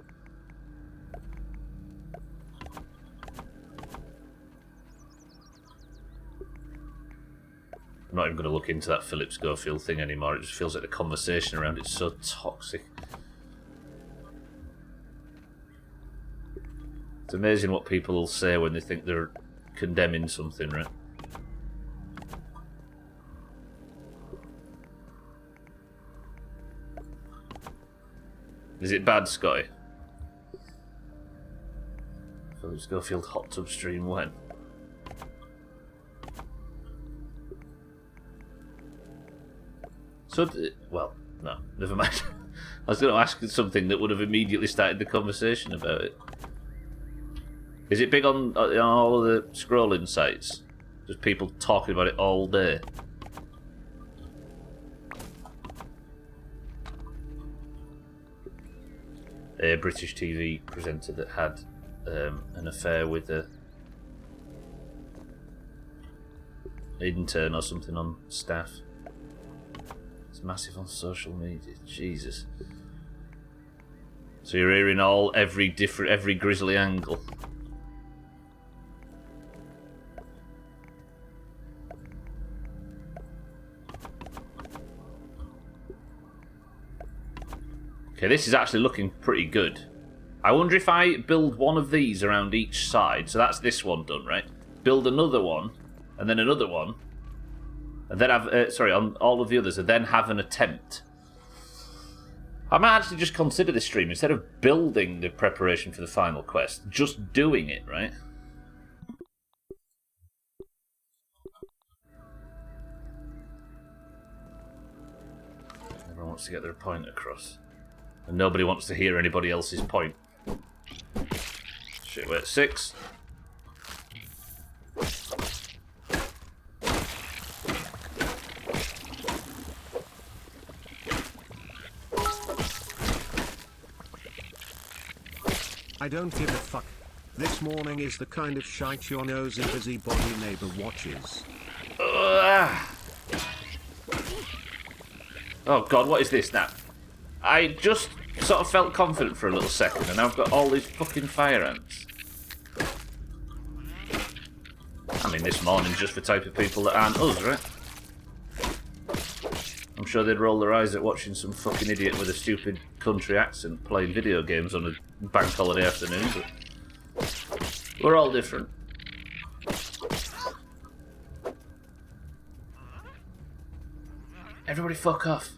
I'm not even going to look into that Philip Schofield thing anymore. It just feels like the conversation around it's so toxic. It's amazing what people will say when they think they're condemning something, right? Is it bad, Scotty? Philip Schofield hot tub stream when? So, well, no, never mind. I was going to ask something that would have immediately started the conversation about it. Is it big on all of the scrolling sites? Just people talking about it all day? A British TV presenter that had an affair with a intern or something on staff. It's massive on social media. Jesus. So you're hearing every grisly angle. Okay, this is actually looking pretty good. I wonder if I build one of these around each side. So that's this one done, right? Build another one, and then another one, and then have on all of the others, and then have an attempt. I might actually just consider this stream instead of building the preparation for the final quest, just doing it, right? Everyone wants to get their point across. And nobody wants to hear anybody else's point. Shit, we're at 6. I don't give a fuck. This morning is the kind of shite your nosy busybody neighbor watches. Oh god, what is this now? I just sort of felt confident for a little second, and now I've got all these fucking fire ants. I mean, this morning's just the type of people that aren't us, right? I'm sure they'd roll their eyes at watching some fucking idiot with a stupid country accent playing video games on a bank holiday afternoon, but we're all different. Everybody fuck off.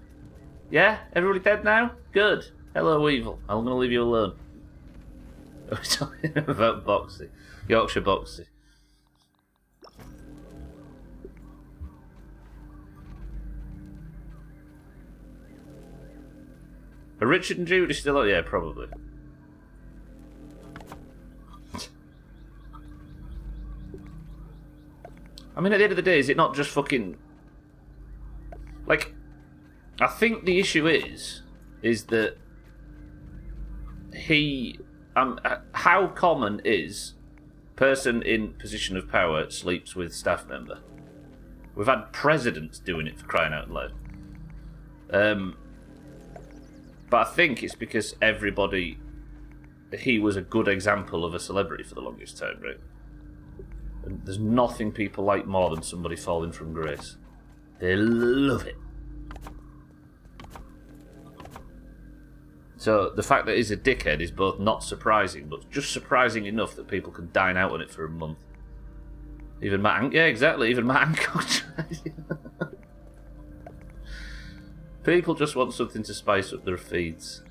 Yeah? Everybody dead now? Good. Hello, Weevil. I'm going to leave you alone. We're talking about Boxy. Yorkshire Boxy. Are Richard and Judy still on? Yeah, probably. I mean, at the end of the day, is it not just fucking... Like, I think the issue is that he... how common is person in position of power sleeps with staff member? We've had presidents doing it, for crying out loud. But I think it's because he was a good example of a celebrity for the longest time, right? And there's nothing people like more than somebody falling from grace. They love it. So the fact that he's a dickhead is both not surprising, but just surprising enough that people can dine out on it for a month. Even Matt, yeah, exactly. Even Matt Hancock tried. People just want something to spice up their feeds.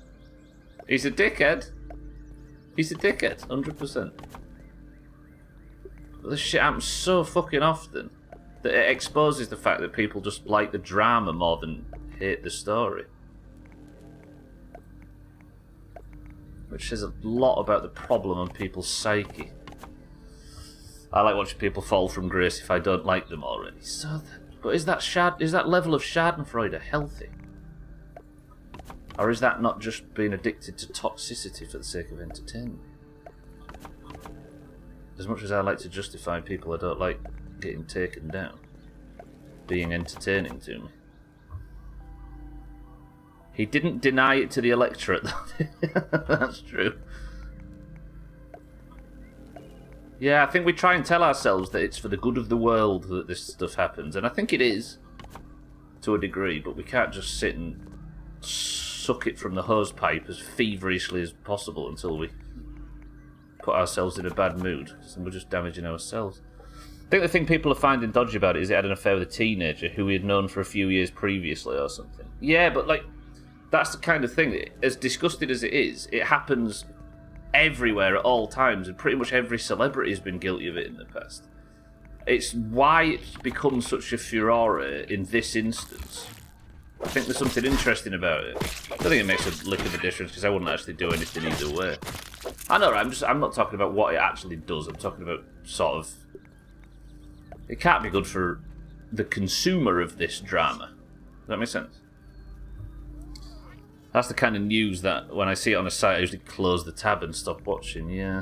He's a dickhead. He's a dickhead, 100%. But this shit happens so fucking often that it exposes the fact that people just like the drama more than hate the story. Which says a lot about the problem on people's psyche. I like watching people fall from grace if I don't like them already. But is that level of schadenfreude healthy? Or is that not just being addicted to toxicity for the sake of entertainment? As much as I like to justify people I don't like getting taken down, being entertaining to me. He didn't deny it to the electorate, though. That's true. Yeah, I think we try and tell ourselves that it's for the good of the world that this stuff happens, and I think it is, to a degree, but we can't just sit and suck it from the hose pipe as feverishly as possible until we put ourselves in a bad mood, because we're just damaging ourselves. I think the thing people are finding dodgy about it is it had an affair with a teenager who he had known for a few years previously or something. Yeah, but like, that's the kind of thing, as disgusting as it is, it happens everywhere at all times, and pretty much every celebrity has been guilty of it in the past. It's why it's become such a furore in this instance. I think there's something interesting about it. I don't think it makes a lick of a difference, because I wouldn't actually do anything either way. I know, I'm not talking about what it actually does, I'm talking about sort of... It can't be good for the consumer of this drama. Does that make sense? That's the kind of news that, when I see it on a site, I usually close the tab and stop watching, yeah.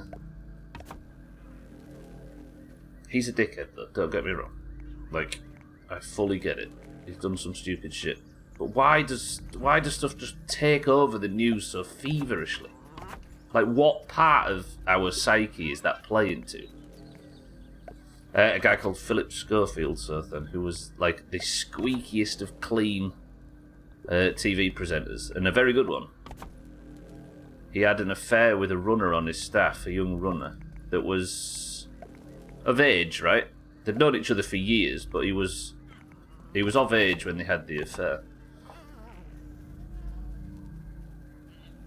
He's a dickhead, though, don't get me wrong. Like, I fully get it. He's done some stupid shit. But why does stuff just take over the news so feverishly? Like, what part of our psyche is that playing to? A guy called Philip Schofield, who was, like, the squeakiest of clean TV presenters, and a very good one. He had an affair with a runner on his staff, a young runner, that was of age, right? They'd known each other for years, but he was of age when they had the affair.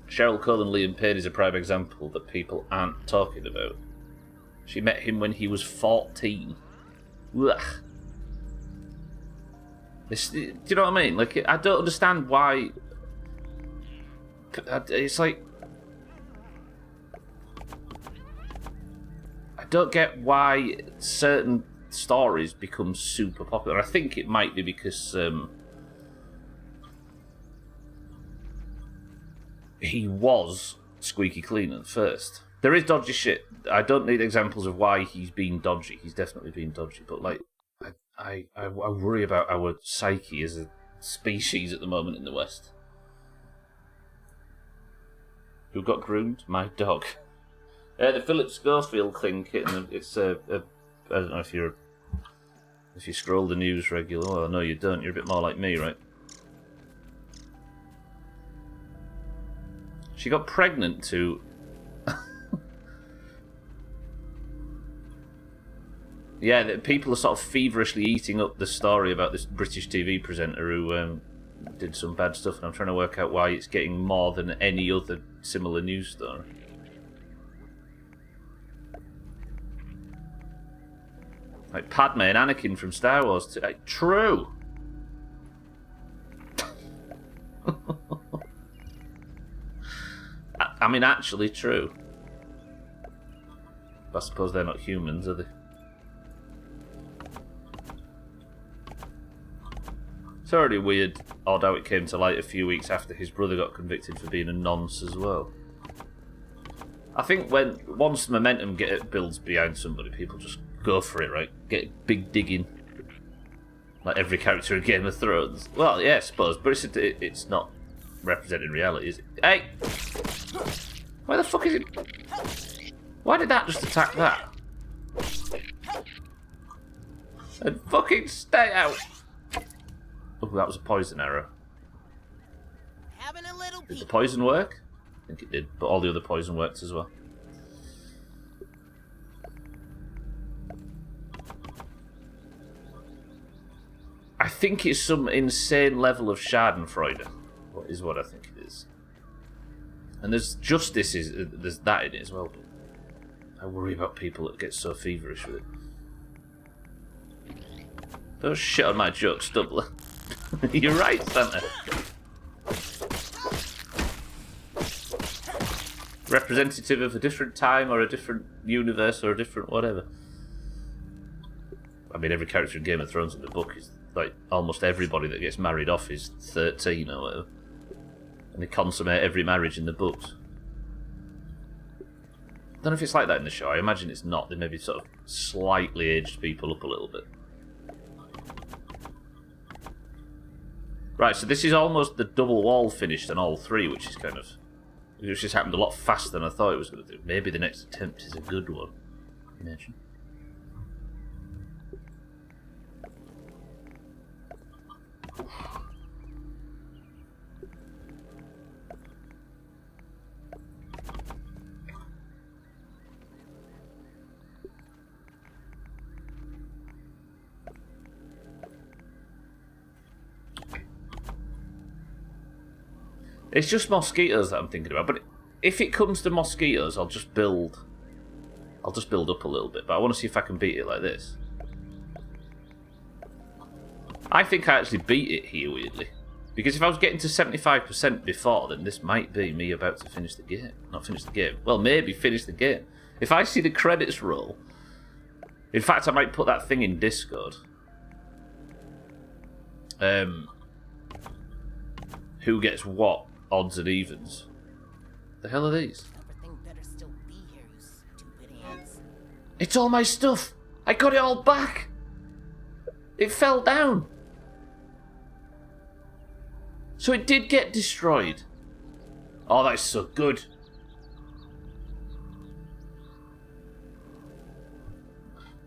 Cheryl Cole and Liam Payne is a prime example that people aren't talking about. She met him when he was 14. Ugh. Do you know what I mean? Like, I don't understand why... It's like... I don't get why certain stories become super popular. I think it might be because he was squeaky clean at first. There is dodgy shit. I don't need examples of why he's been dodgy. He's definitely been dodgy, but like, I worry about our psyche as a species at the moment in the West. Who got groomed? My dog. The Philip Schofield thing, it's I don't know if you scroll the news regularly. Well, no, you don't. You're a bit more like me, right? She got pregnant to... Yeah, people are sort of feverishly eating up the story about this British TV presenter who did some bad stuff, and I'm trying to work out why it's getting more than any other similar news story. Like Padme and Anakin from Star Wars. True! I mean, actually true. But I suppose they're not humans, are they? It's already weird, odd how it came to light a few weeks after his brother got convicted for being a nonce as well. I think once momentum builds behind somebody, people just go for it, right? Get big digging. Like every character in Game of Thrones. Well, yeah, I suppose, but it's not representing reality, is it? Hey! Why the fuck is it? Why did that just attack that? And fucking stay out! Oh, that was a poison arrow. Having a little Did the poison work? I think it did, but all the other poison worked as well. I think it's some insane level of schadenfreude, is what I think it is. And there's justice, there's that in it as well, but I worry about people that get so feverish with it. Don't shit on my joke, Stubbler. You're right, Santa. Representative of a different time or a different universe or a different whatever. I mean, every character in Game of Thrones in the book is like almost everybody that gets married off is 13 or whatever. And they consummate every marriage in the books. I don't know if it's like that in the show. I imagine it's not. They maybe sort of slightly aged people up a little bit. Right, so this is almost the double wall finished on all three, which is kind of... Which has happened a lot faster than I thought it was going to do. Maybe the next attempt is a good one. Imagine. It's just mosquitoes that I'm thinking about, but if it comes to mosquitoes, I'll just build up a little bit, but I want to see if I can beat it like this. I think I actually beat it here, weirdly. Because if I was getting to 75% before, then this might be me about to finish the game. Not finish the game. Well, maybe finish the game. If I see the credits roll... In fact, I might put that thing in Discord. Who gets what? Odds and evens. The hell are these? Everything better still be here, you stupid ants. It's all my stuff! I got it all back! It fell down! So it did get destroyed. Oh, that's so good.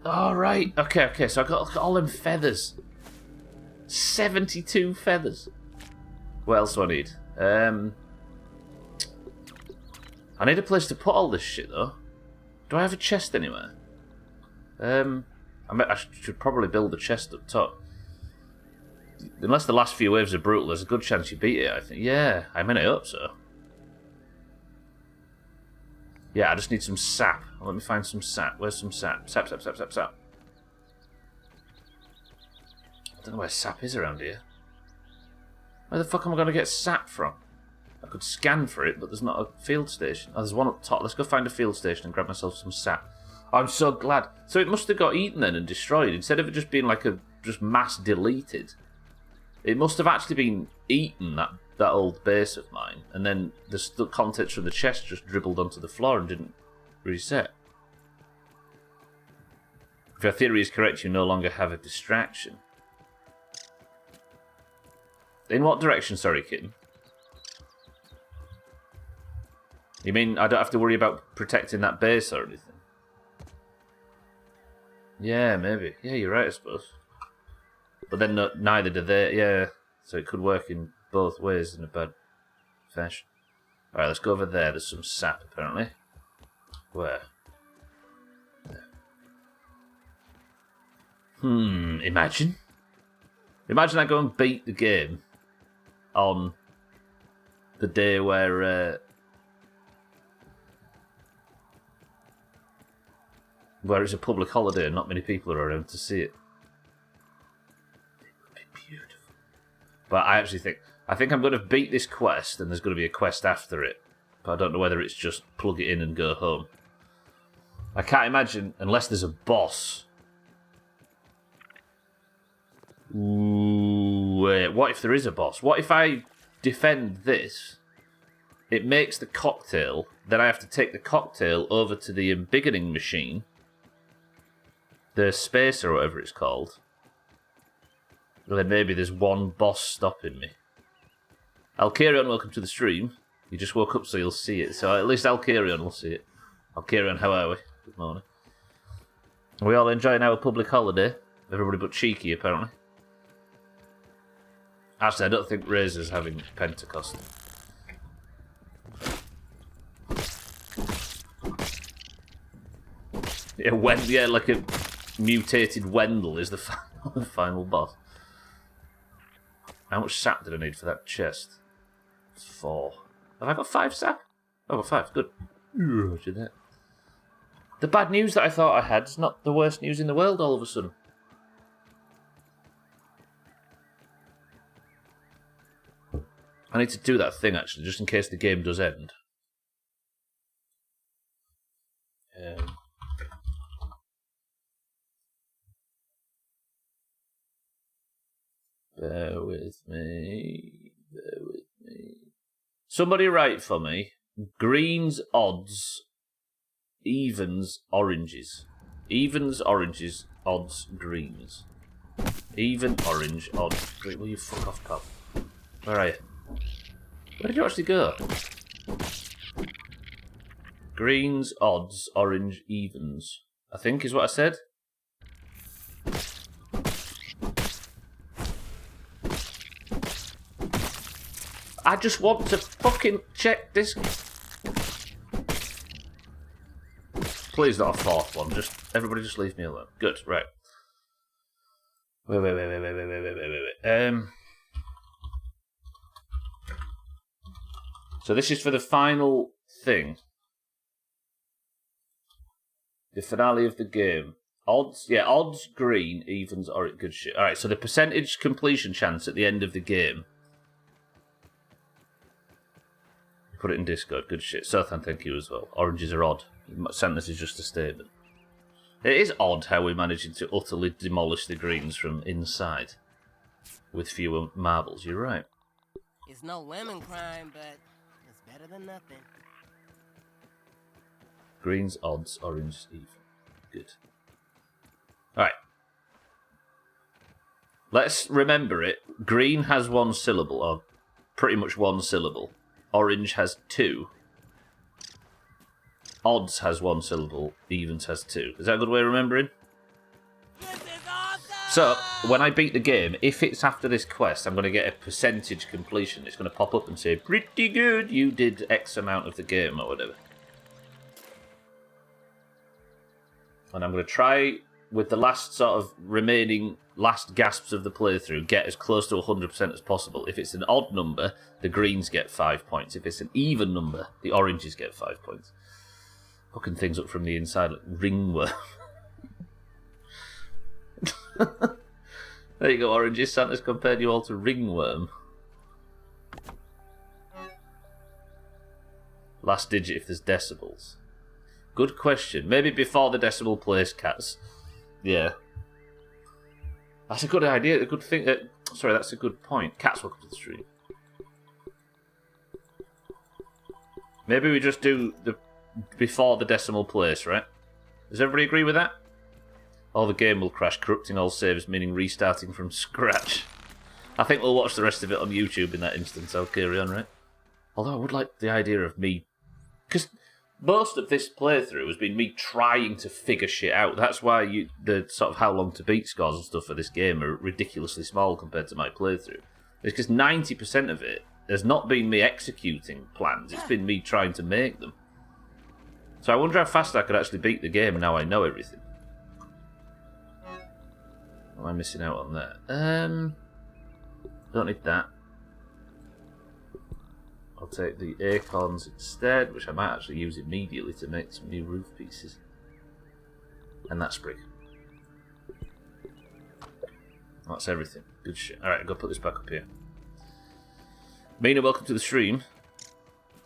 Alright, okay, so I got all them feathers. 72 feathers. What else do I need? I need a place to put all this shit, though. Do I have a chest anywhere? I should probably build a chest up top. Unless the last few waves are brutal, there's a good chance you beat it, I think. Yeah, I hope so. Yeah, I just need some sap. Let me find some sap. Where's some sap? Sap. I don't know where sap is around here. Where the fuck am I going to get sap from? I could scan for it, but there's not a field station. Oh, there's one up top. Let's go find a field station and grab myself some sap. Oh, I'm so glad. So it must have got eaten then and destroyed. Instead of it just being like just mass deleted. It must have actually been eaten, that old base of mine. And then the contents from the chest just dribbled onto the floor and didn't reset. If your theory is correct, you no longer have a distraction. In what direction, sorry, kitten? You mean I don't have to worry about protecting that base or anything? Yeah, maybe. Yeah, you're right, I suppose. But then neither do they. Yeah, so it could work in both ways in a bad fashion. Alright, let's go over there. There's some sap, apparently. Where? There. Imagine. Imagine I go and beat the game on the day where it's a public holiday and not many people are around to see it. It would be beautiful. But I think I'm going to beat this quest, and there's going to be a quest after it. But I don't know whether it's just plug it in and go home. I can't imagine, unless there's a boss. Ooh, wait, what if there is a boss? What if I defend this? It makes the cocktail, then I have to take the cocktail over to the embiggening machine. The spacer or whatever it's called. And then maybe there's one boss stopping me. Alkarion, welcome to the stream. You just woke up so you'll see it. So at least Alkarion will see it. Alkarion, how are we? Good morning. Are we all enjoying our public holiday? Everybody but Cheeky, apparently. Actually, I don't think Razor's having Pentecost. Yeah, like a mutated Wendell is the final boss. How much sap did I need for that chest? 4. Have I got 5 sap? Oh, 5. Good. Roger that. The bad news that I thought I had is not the worst news in the world all of a sudden. I need to do that thing, actually, just in case the game does end. Bear with me. Somebody write for me. Greens, odds, evens, oranges. Evens, oranges, odds, greens. Even, orange, odds, green. Will you fuck off, pal? Where are you? Where did you actually go? Greens, odds, orange, evens. I think is what I said. I just want to fucking check this. Please not a fourth one. Just everybody just leave me alone. Good, right. Wait. So this is for the final thing. The finale of the game. Odds, yeah, odds, green, evens, orange, good shit. Alright, so the percentage completion chance at the end of the game. Put it in Discord, good shit. Sothan, thank you as well. Oranges are odd. Sentence is just a statement. It is odd how we're managing to utterly demolish the greens from inside. With fewer marbles, you're right. It's no lemon crime, but it's better than nothing. Greens, odds, orange, even. Good. Alright. Let's remember it. Green has one syllable, or pretty much one syllable. Orange has two. Odds has one syllable. Evens has two. Is that a good way of remembering? This is awesome! So, when I beat the game, if it's after this quest, I'm going to get a percentage completion. It's going to pop up and say, pretty good, you did X amount of the game, or whatever. And I'm going to try, with the last sort of remaining last gasps of the playthrough, get as close to 100% as possible. If it's an odd number, the greens get 5 points. If it's an even number, the oranges get 5 points. Hooking things up from the inside like ringworm. There you go, oranges. Santa's compared you all to ringworm. Last digit if there's decibels. Good question. Maybe before the decimal place, cats. Yeah. That's a good idea. A good thing. Sorry, that's a good point. Cats, welcome to the stream. Maybe we just do the before the decimal place, right? Does everybody agree with that? Or the game will crash, corrupting all saves, meaning restarting from scratch. I think we'll watch the rest of it on YouTube in that instance. I'll carry on, right? Although I would like the idea of me... Because most of this playthrough has been me trying to figure shit out. That's why the sort of how long to beat scores and stuff for this game are ridiculously small compared to my playthrough. It's because 90% of it has not been me executing plans. It's been me trying to make them. So I wonder how fast I could actually beat the game now I know everything. What am I missing out on there? Don't need that. I'll take the acorns instead, which I might actually use immediately to make some new roof pieces. And that sprig. That's everything. Good shit. Alright, I'll go put this back up here. Mina, welcome to the stream.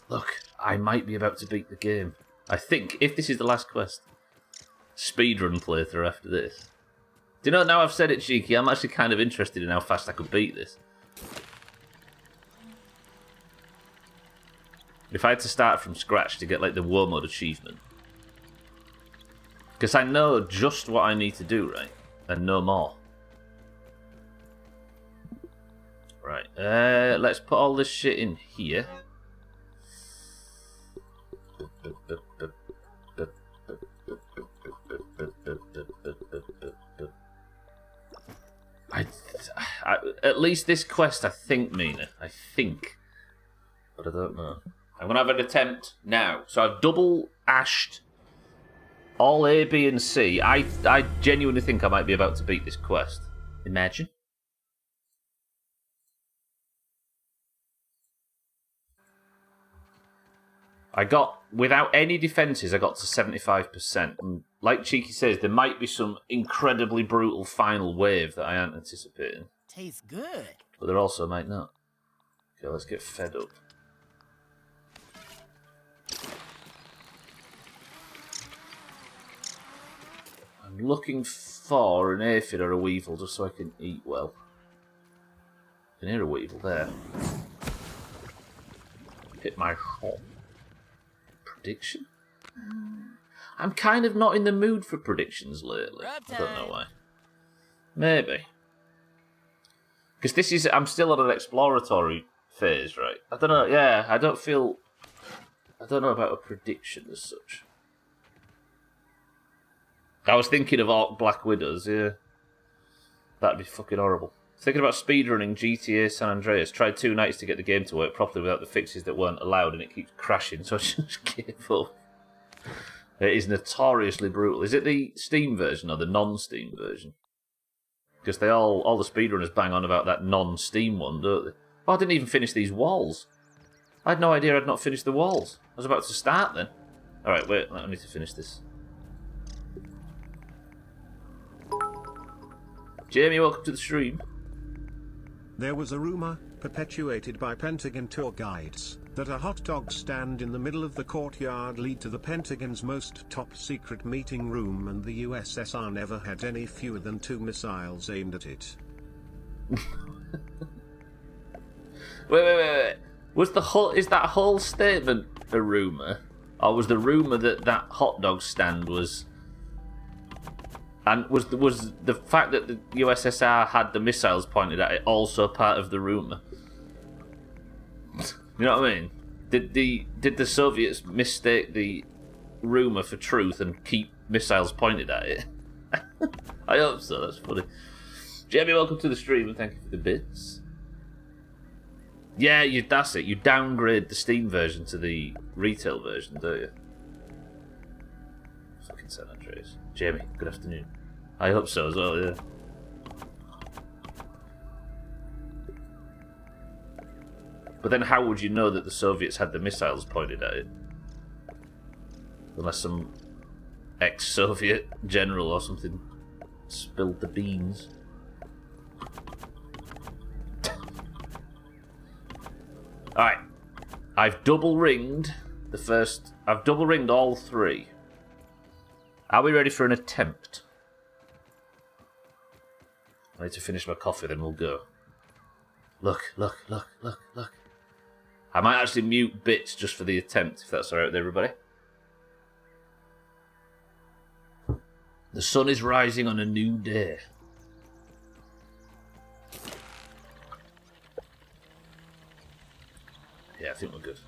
Look, I might be about to beat the game. I think, if this is the last quest. Speedrun playthrough after this. Do you know, now I've said it, Cheeky, I'm actually kind of interested in how fast I could beat this. If I had to start from scratch to get, like, the war mode achievement. Because I know just what I need to do, right? And no more. Right, let's put all this shit in here. At least this quest, I think, Mina. I think. But I don't know. I'm going to have an attempt now. So I've double ashed all A, B, and C. I genuinely think I might be about to beat this quest. Imagine. I got, without any defences, I got to 75%. And like Cheeky says, there might be some incredibly brutal final wave that I aren't anticipating. Tastes good. But there also might not. Okay, let's get fed up. I'm looking for an aphid or a weevil just so I can eat well. I can hear a weevil there. hit my home. Prediction? I'm kind of not in the mood for predictions lately. I don't know why. Maybe. Because this is... I'm still on an exploratory phase, right? I don't know. Yeah, I don't feel... I don't know about a prediction as such. I was thinking of Orc Black Widows, yeah. That'd be fucking horrible. Thinking about speedrunning GTA San Andreas. Tried 2 nights to get the game to work properly without the fixes that weren't allowed, and it keeps crashing, so I just gave up. It is notoriously brutal. Is it the Steam version or the non-Steam version? Because they all the speedrunners bang on about that non-Steam one, don't they? Oh, I didn't even finish these walls. I had no idea I'd not finished the walls. I was about to start then. Alright, wait, I need to finish this. Jamie, welcome to the stream. There was a rumor, perpetuated by Pentagon tour guides, that a hot dog stand in the middle of the courtyard lead to the Pentagon's most top-secret meeting room, and the USSR never had any fewer than 2 missiles aimed at it. Wait. Is that whole statement a rumour? Or was the rumour that hot dog stand was... And was the fact that the USSR had the missiles pointed at it also part of the rumour? You know what I mean? Did the Soviets mistake the rumour for truth and keep missiles pointed at it? I hope so, that's funny. Jamie, welcome to the stream and thank you for the bits. Yeah, that's it. You downgrade the Steam version to the retail version, don't you? Fucking San Andreas. Jamie, good afternoon. I hope so as well, yeah. But then how would you know that the Soviets had the missiles pointed at it? Unless some ex-Soviet general or something spilled the beans. Alright. I've double ringed all 3. Are we ready for an attempt? I need to finish my coffee, then we'll go. Look. I might actually mute bits just for the attempt, if that's alright with everybody. The sun is rising on a new day. Yeah, I think we're good.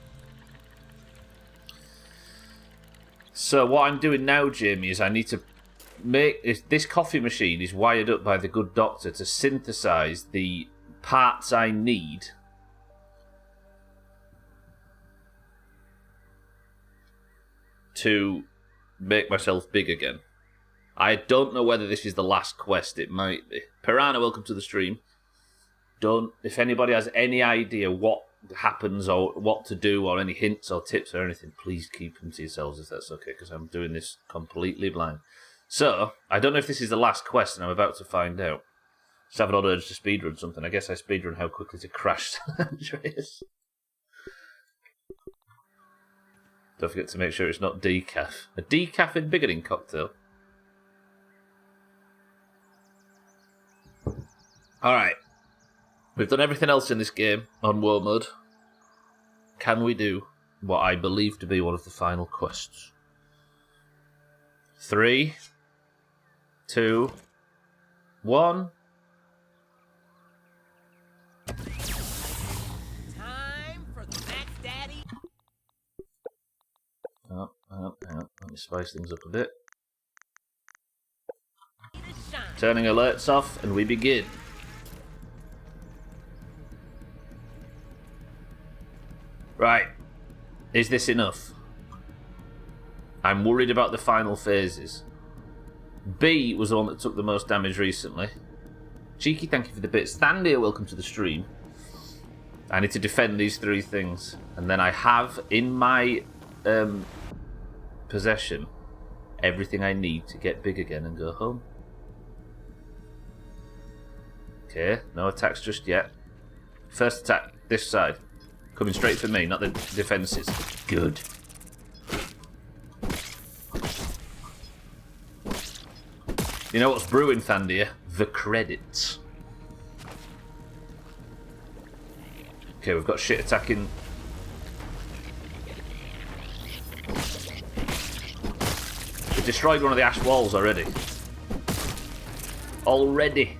So what I'm doing now, Jamie, is I need to make... This coffee machine is wired up by the good doctor to synthesize the parts I need to make myself big again. I don't know whether this is the last quest. It might be. Piranha, welcome to the stream. If anybody has any idea what happens or what to do or any hints or tips or anything, please keep them to yourselves if that's okay, because I'm doing this completely blind. So, I don't know if this is the last quest, and I'm about to find out. Just have an odd urge to speedrun something. I guess I speedrun how quickly to crash San Andreas. Don't forget to make sure it's not decaf. A decaf in bigoting cocktail. Alright. We've done everything else in this game on war mode. Can we do what I believe to be one of the final quests? 3, 2, 1. Time for the Max Daddy. Oh, hang on. Let me spice things up a bit. Turning alerts off, and we begin. Right. Is this enough? I'm worried about the final phases. B was the one that took the most damage recently. Cheeky, thank you for the bits. Thandia, welcome to the stream. I need to defend these 3 things. And then I have in my possession everything I need to get big again and go home. Okay, no attacks just yet. First attack, this side. Coming straight for me, not the defences. Good. You know what's brewing, Thandia? The credits. Okay, we've got shit attacking destroyed one of the ash walls already. Already.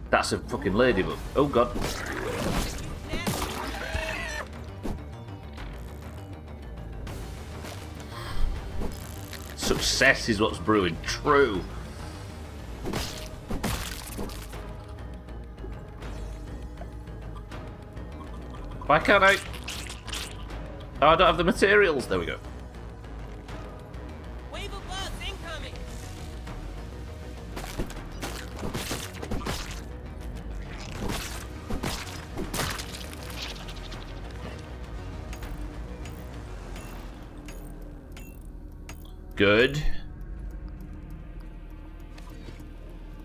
That's a fucking ladybug. Oh god. Success is what's brewing. True. Why can't I? Oh, I don't have the materials. There we go. Wave of bugs incoming. Good.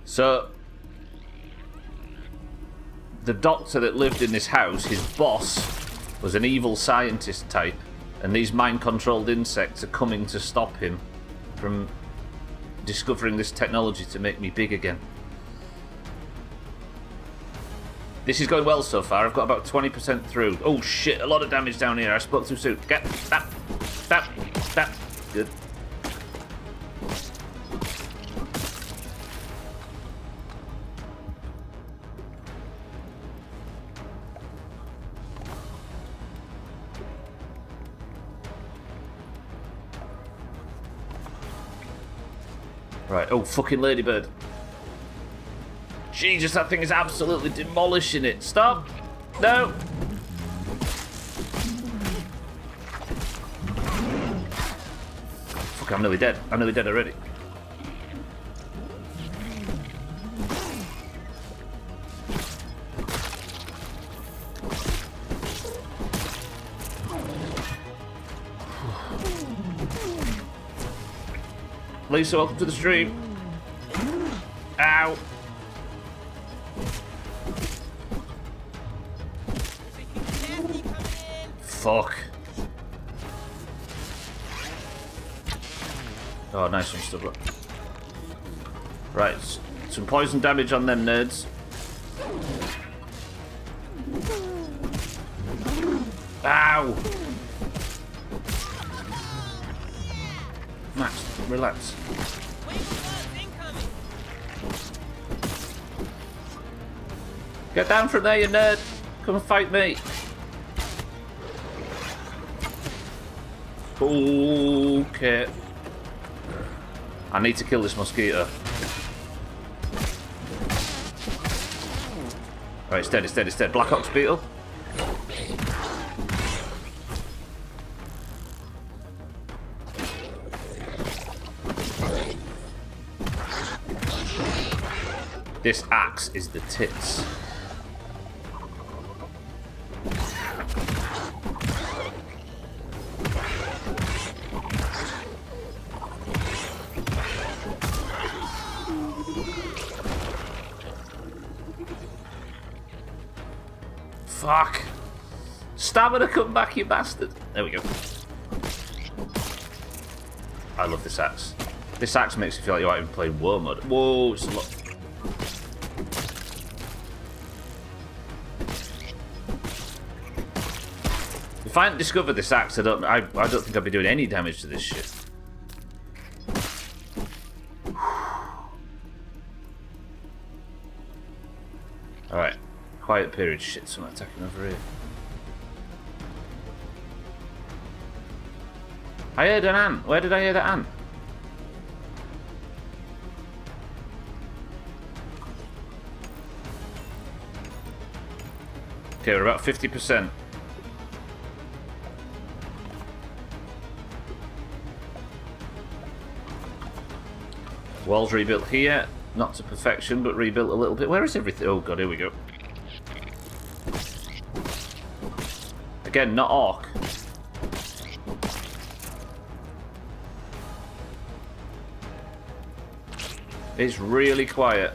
So, the doctor that lived in this house, his boss, was an evil scientist type, and these mind-controlled insects are coming to stop him from discovering this technology to make me big again. This is going well so far. I've got about 20% through. Oh shit, a lot of damage down here. I spoke too soon. Get that. Good. Right, oh, fucking ladybird. Jesus, that thing is absolutely demolishing it. Stop! No! Fuck, I'm nearly dead. I'm nearly dead already. Lisa, welcome to the stream. Ow. Fuck. Oh, nice one, Stubbler. Right, some poison damage on them nerds. Ow. Max, relax. Get down from there, you nerd. Come and fight me. Okay. I need to kill this mosquito. Alright, it's dead, it's dead, it's dead. Black Ox beetle. This axe is the tits. Fuck. Stamina, come back, you bastard. There we go. I love this axe. This axe makes you feel like you're not even playing war mode. Whoa, it's a lot. If I hadn't discovered this axe, I don't think I'd be doing any damage to this shit. Alright. Quiet period. Shit, someone attacking over here. I heard an ant. Where did I hear that ant? Okay, we're about 50%. Walls rebuilt here. Not to perfection, but rebuilt a little bit. Where is everything? Oh god, here we go. Again, not orc. It's really quiet.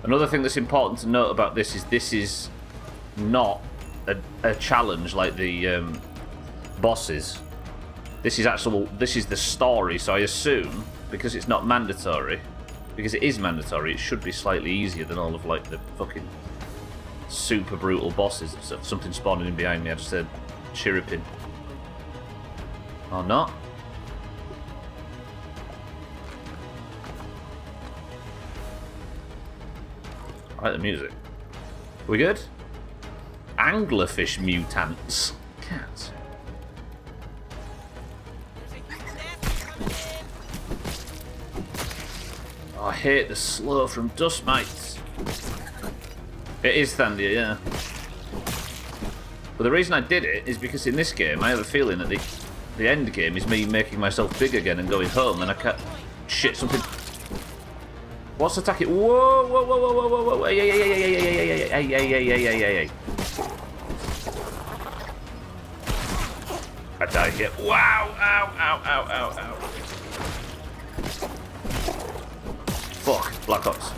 Another thing that's important to note about this is not a challenge like the bosses. This is the story, so I assume, because it's not mandatory, because it is mandatory, it should be slightly easier than all of like the fucking super brutal bosses and stuff. Something spawning in behind me, I just heard chirruping. Or not? I like the music. We good? Anglerfish mutants. Cats. Oh, I hate the slow from dust mites. It is Thandia, yeah. But the reason I did it is because in this game I have a feeling that the end game is me making myself big again and going home, and I can't... Shit, something... What's attacking? Whoa, whoa, whoa, whoa, whoa, whoa, whoa, hey, hey, hey, hey, hey, hey, hey, hey, hey, hey, hey, hey, hey. I died here. Wow, ow, ow, ow, ow, ow. Fuck, Black Ops.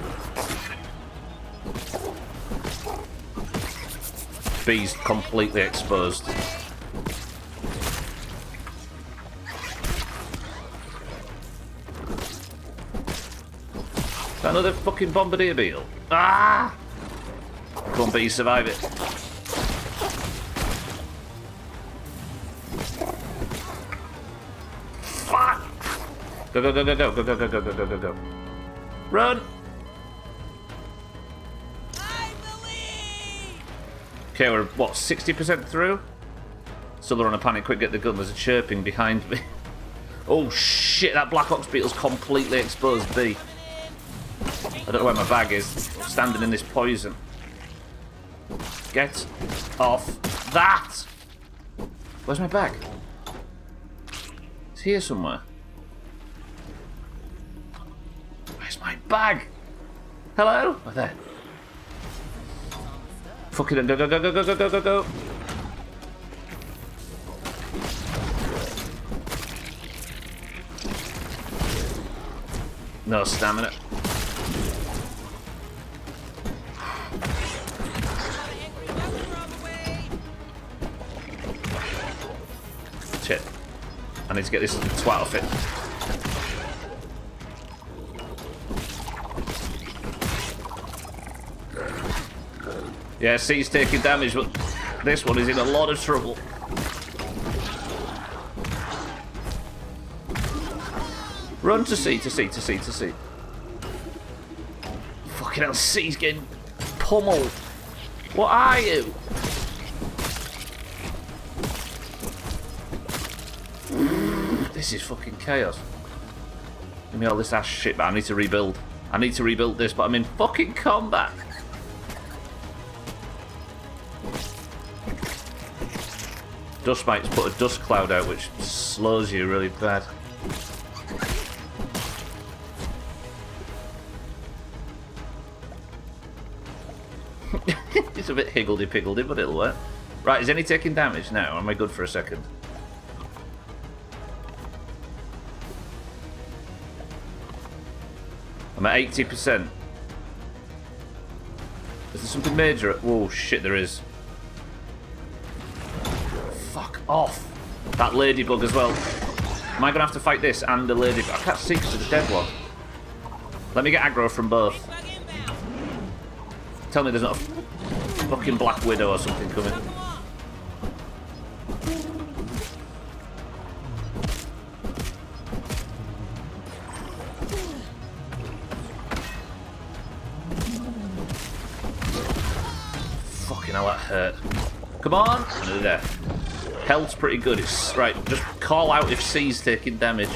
B's completely exposed. Another fucking bombardier beetle. Ah! Come on, B, survive it. Fuck! Go, go, go, go, go, go, go, go, go, go, go, go, go. Run! Okay, we're, what, 60% through? Stubbler on a panic, quick, get the gun. There's a chirping behind me. Oh, shit, that Black Ops beetle's completely exposed B. I don't know where my bag is. I'm standing in this poison. Get off that! Where's my bag? It's here somewhere. Where's my bag? Hello? Oh, there. Fucking go, go, go, go, go, go, go, go, go. No stamina. Shit. I need to get this twat off it. Yeah, C's taking damage, but this one is in a lot of trouble. Run to C, to C, to C, to C. Fucking hell, C's getting pummeled. What are you? This is fucking chaos. Give me all this ass shit, but I need to rebuild. I need to rebuild this, but I'm in fucking combat. Dust mites put a dust cloud out, which slows you really bad. It's a bit higgledy-piggledy, but it'll work. Right, is any taking damage now? Am I good for a second? I'm at 80%. Is there something major? Whoa, shit, there is. Fuck off. That ladybug as well. Am I going to have to fight this and the ladybug? I can't see because of the dead one. Let me get aggro from both. Tell me there's not a fucking Black Widow or something coming. Fucking hell, that hurt. Come on! There. Health's pretty good. It's right. Just call out if C's taking damage.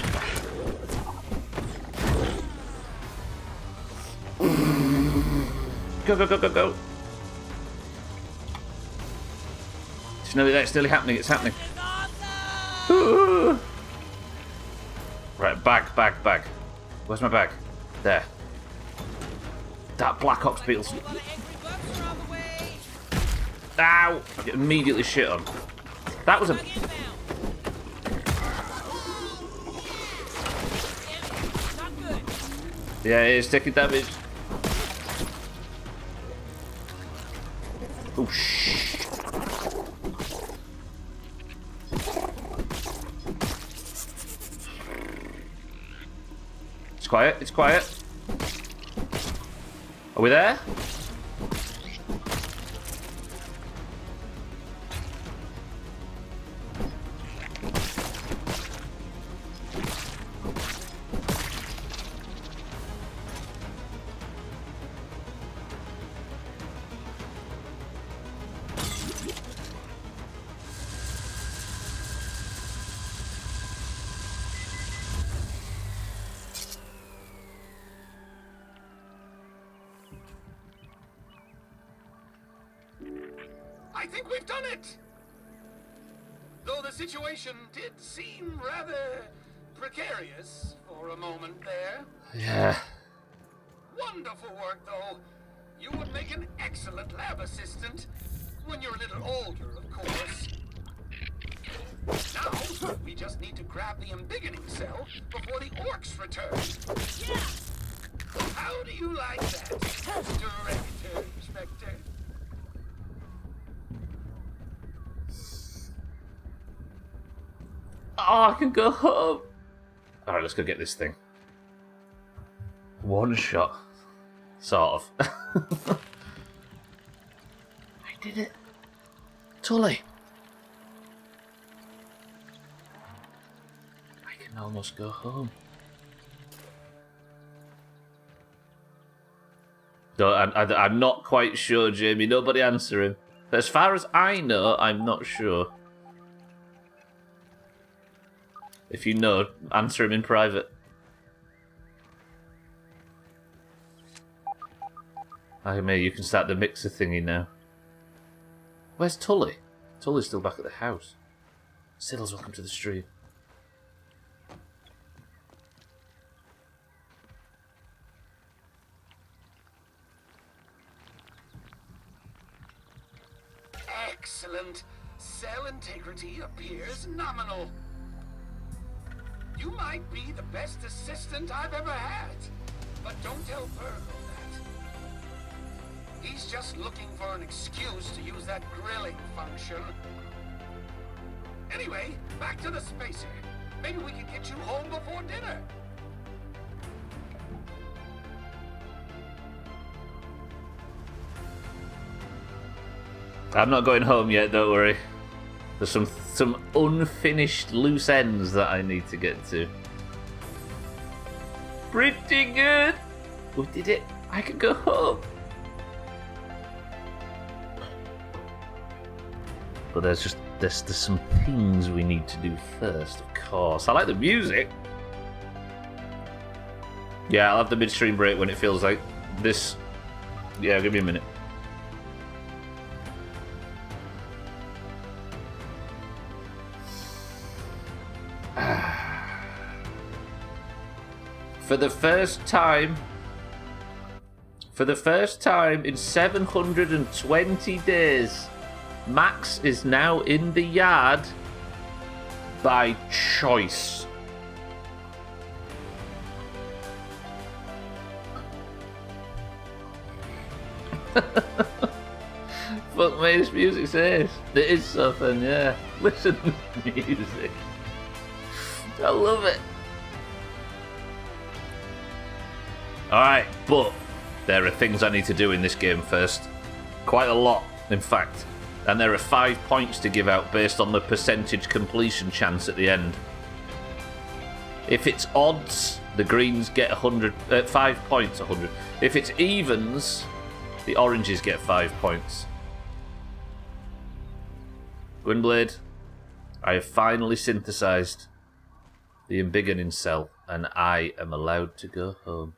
Go, go, go, go, go. It's nearly there. It's nearly happening. It's happening. Right, bag, bag, bag. Where's my bag? There. That Black Ops beetle's... Ow! I get immediately shit on. That was a... Yeah, it is taking damage. Oh, shh. It's quiet, it's quiet. Are we there? I think we've done it. Though the situation did seem rather precarious for a moment there. Yeah. Wonderful work, though. You would make an excellent lab assistant when you're a little older, of course. Now, we just need to grab the embiggening cell before the orcs return. Yeah. How do you like that, Director Inspector? Oh, I can go home. Alright, let's go get this thing. One shot. Sort of. I did it. Tully. I can almost go home. No, I'm not quite sure, Jamie. Nobody answer him. But as far as I know, I'm not sure. If you know, answer him in private. I mean, you can start the mixer thingy now. Where's Tully? Tully's still back at the house. Siddles, welcome to the stream. Excellent. Cell integrity appears nominal. You might be the best assistant I've ever had, but don't tell Virgo that. He's just looking for an excuse to use that grilling function. Anyway, back to the spacer. Maybe we can get you home before dinner. I'm not going home yet, don't worry. There's some unfinished loose ends that I need to get to. Pretty good! We did it! I can go home! But there's some things we need to do first, of course. I like the music! Yeah, I'll have the midstream break when it feels like this. Yeah, give me a minute. For the first time in 720 days, Max is now in the yard by choice. Fuck me, this music says. It is something, yeah. Listen to the music. I love it. Alright, but there are things I need to do in this game first. Quite a lot, in fact. And there are 5 points to give out based on the percentage completion chance at the end. If it's odds, the greens get 5 points, 100. If it's evens, the oranges get 5 points. Gwynblade, I have finally synthesized the embiggening cell, and I am allowed to go home.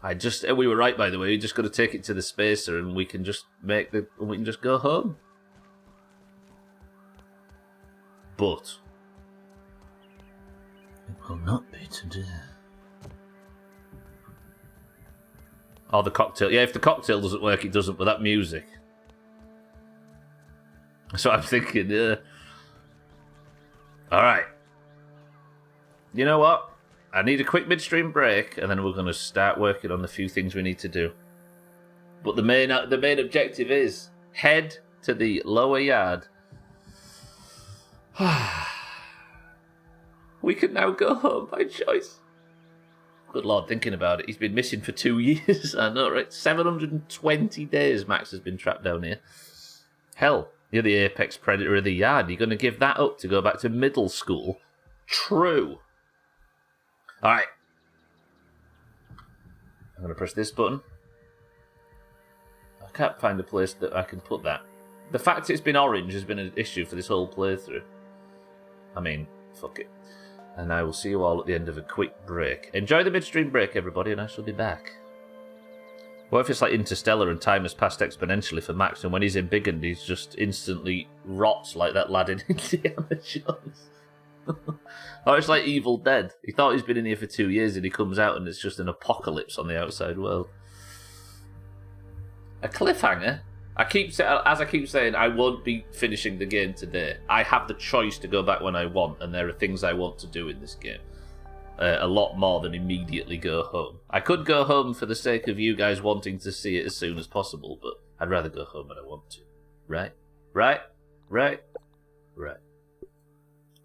We were right, by the way. We just got to take it to the spacer, and we can just go home. But it will not be today. Oh, the cocktail. Yeah, if the cocktail doesn't work, it doesn't. But that music. That's what I'm thinking. Yeah. All right. You know what? I need a quick midstream break, and then we're going to start working on the few things we need to do. But the main objective is head to the lower yard. We can now go home by choice. Good Lord, thinking about it, he's been missing for 2 years. I know, right? 720 days Max has been trapped down here. Hell, you're the apex predator of the yard. You're going to give that up to go back to middle school? True. Alright. I'm going to press this button. I can't find a place that I can put that. The fact it's been orange has been an issue for this whole playthrough. I mean, fuck it. And I will see you all at the end of a quick break. Enjoy the midstream break, everybody, and I shall be back. What if it's like Interstellar and time has passed exponentially for Max, and when he's in Big End, he's just instantly rots like that lad in Indiana Jones? Or it's like Evil Dead. He thought he's been in here for 2 years, and he comes out and it's just an apocalypse on the outside world. A cliffhanger? As I keep saying, I won't be finishing the game today. I have the choice to go back when I want, and there are things I want to do in this game. A lot more than immediately go home. I could go home for the sake of you guys wanting to see it as soon as possible, but I'd rather go home when I want to. Right? Right? Right? Right.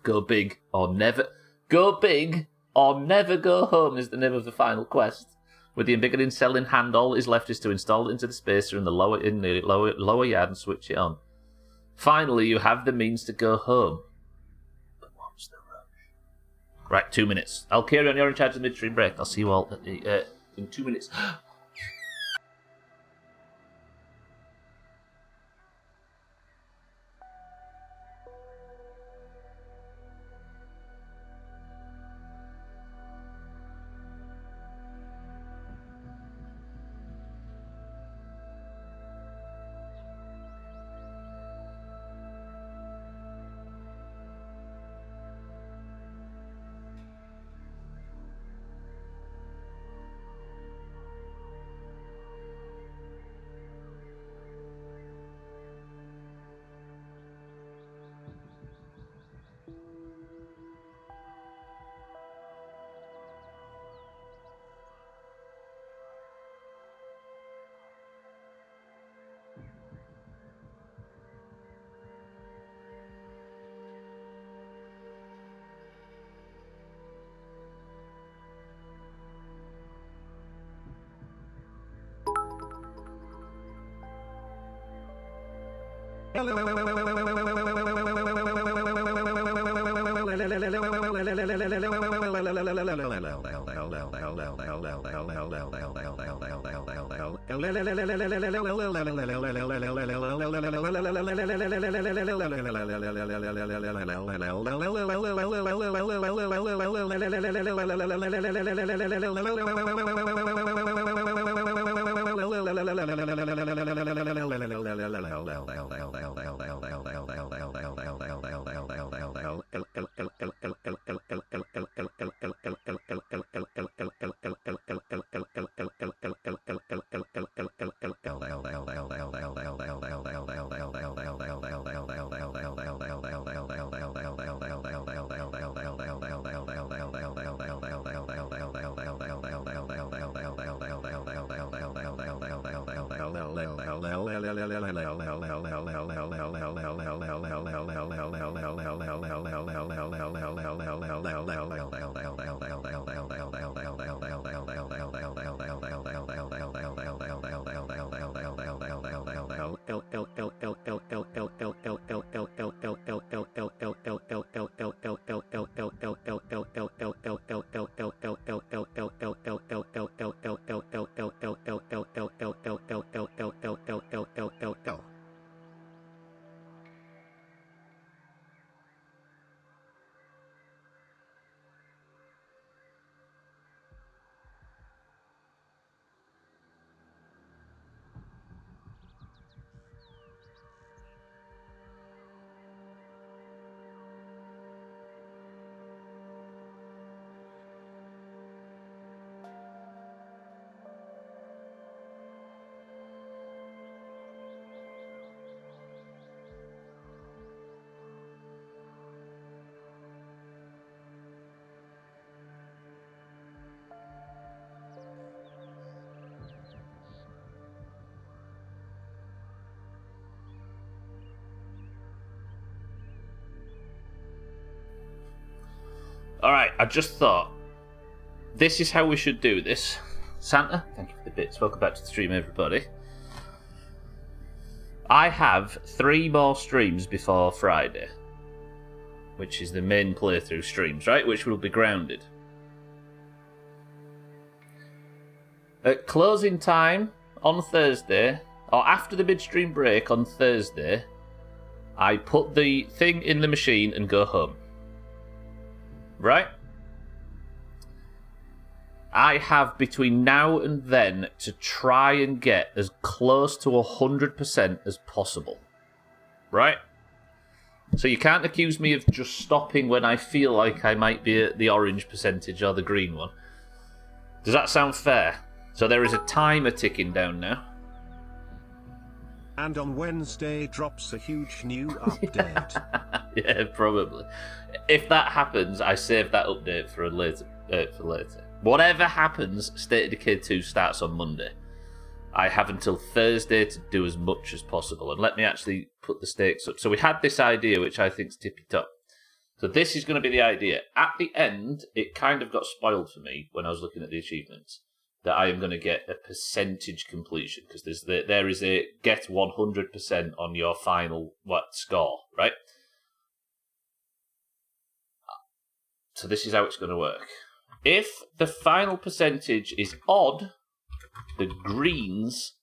Go big or never... Go big or never go home is the name of the final quest. With the embiggening cell in hand, all that is left is to install it into the spacer in the lower yard and switch it on. Finally, you have the means to go home. But what's the rush? Right, 2 minutes. I'll carry on. You're in charge of the midstream break. I'll see you all in 2 minutes. Alright, I just thought, this is how we should do this. Santa, thank you for the bits. Welcome back to the stream, everybody. I have 3 more streams before Friday, which is the main playthrough streams, right? Which will be grounded. At closing time on Thursday, or after the midstream break on Thursday, I put the thing in the machine and go home. Right? I have between now and then to try and get as close to 100% as possible. Right? So you can't accuse me of just stopping when I feel like I might be at the orange percentage or the green one. Does that sound fair? So there is a timer ticking down now. And on Wednesday drops a huge new update. Yeah, probably. If that happens, I save that update for later. Whatever happens, State of Decay 2 starts on Monday. I have until Thursday to do as much as possible. And let me actually put the stakes up. So we had this idea, which I think is tippy top. So this is going to be the idea. At the end, it kind of got spoiled for me when I was looking at the achievements, that I am going to get a percentage completion, because there is a get 100% on your final score, right? So this is how it's going to work. If the final percentage is odd, the greens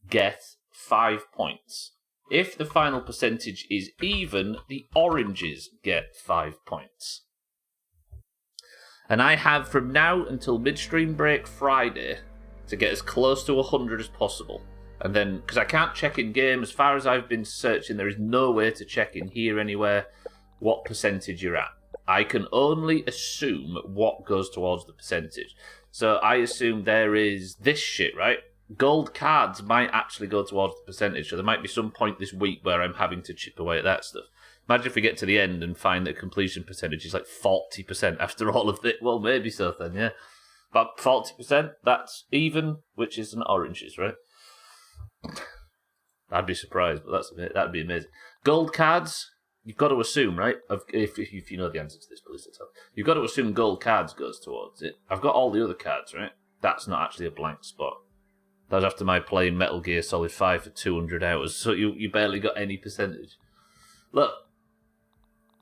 get 5 points. If the final percentage is even, the oranges get 5 points. And I have from now until midstream break Friday to get as close to 100 as possible. And then, because I can't check in game, as far as I've been searching, there is no way to check in here anywhere what percentage you're at. I can only assume what goes towards the percentage. So I assume there is this shit, right? Gold cards might actually go towards the percentage. So there might be some point this week where I'm having to chip away at that stuff. Imagine if we get to the end and find that completion percentage is like 40% after all of it. Well, maybe so then, yeah. But 40%, that's even, which is an oranges, right? I'd be surprised, but that'd be amazing. Gold cards, you've got to assume, right? If you know the answer to this, please tell me. You've got to assume gold cards goes towards it. I've got all the other cards, right? That's not actually a blank spot. That was after my playing Metal Gear Solid 5 for 200 hours, so you barely got any percentage. Look,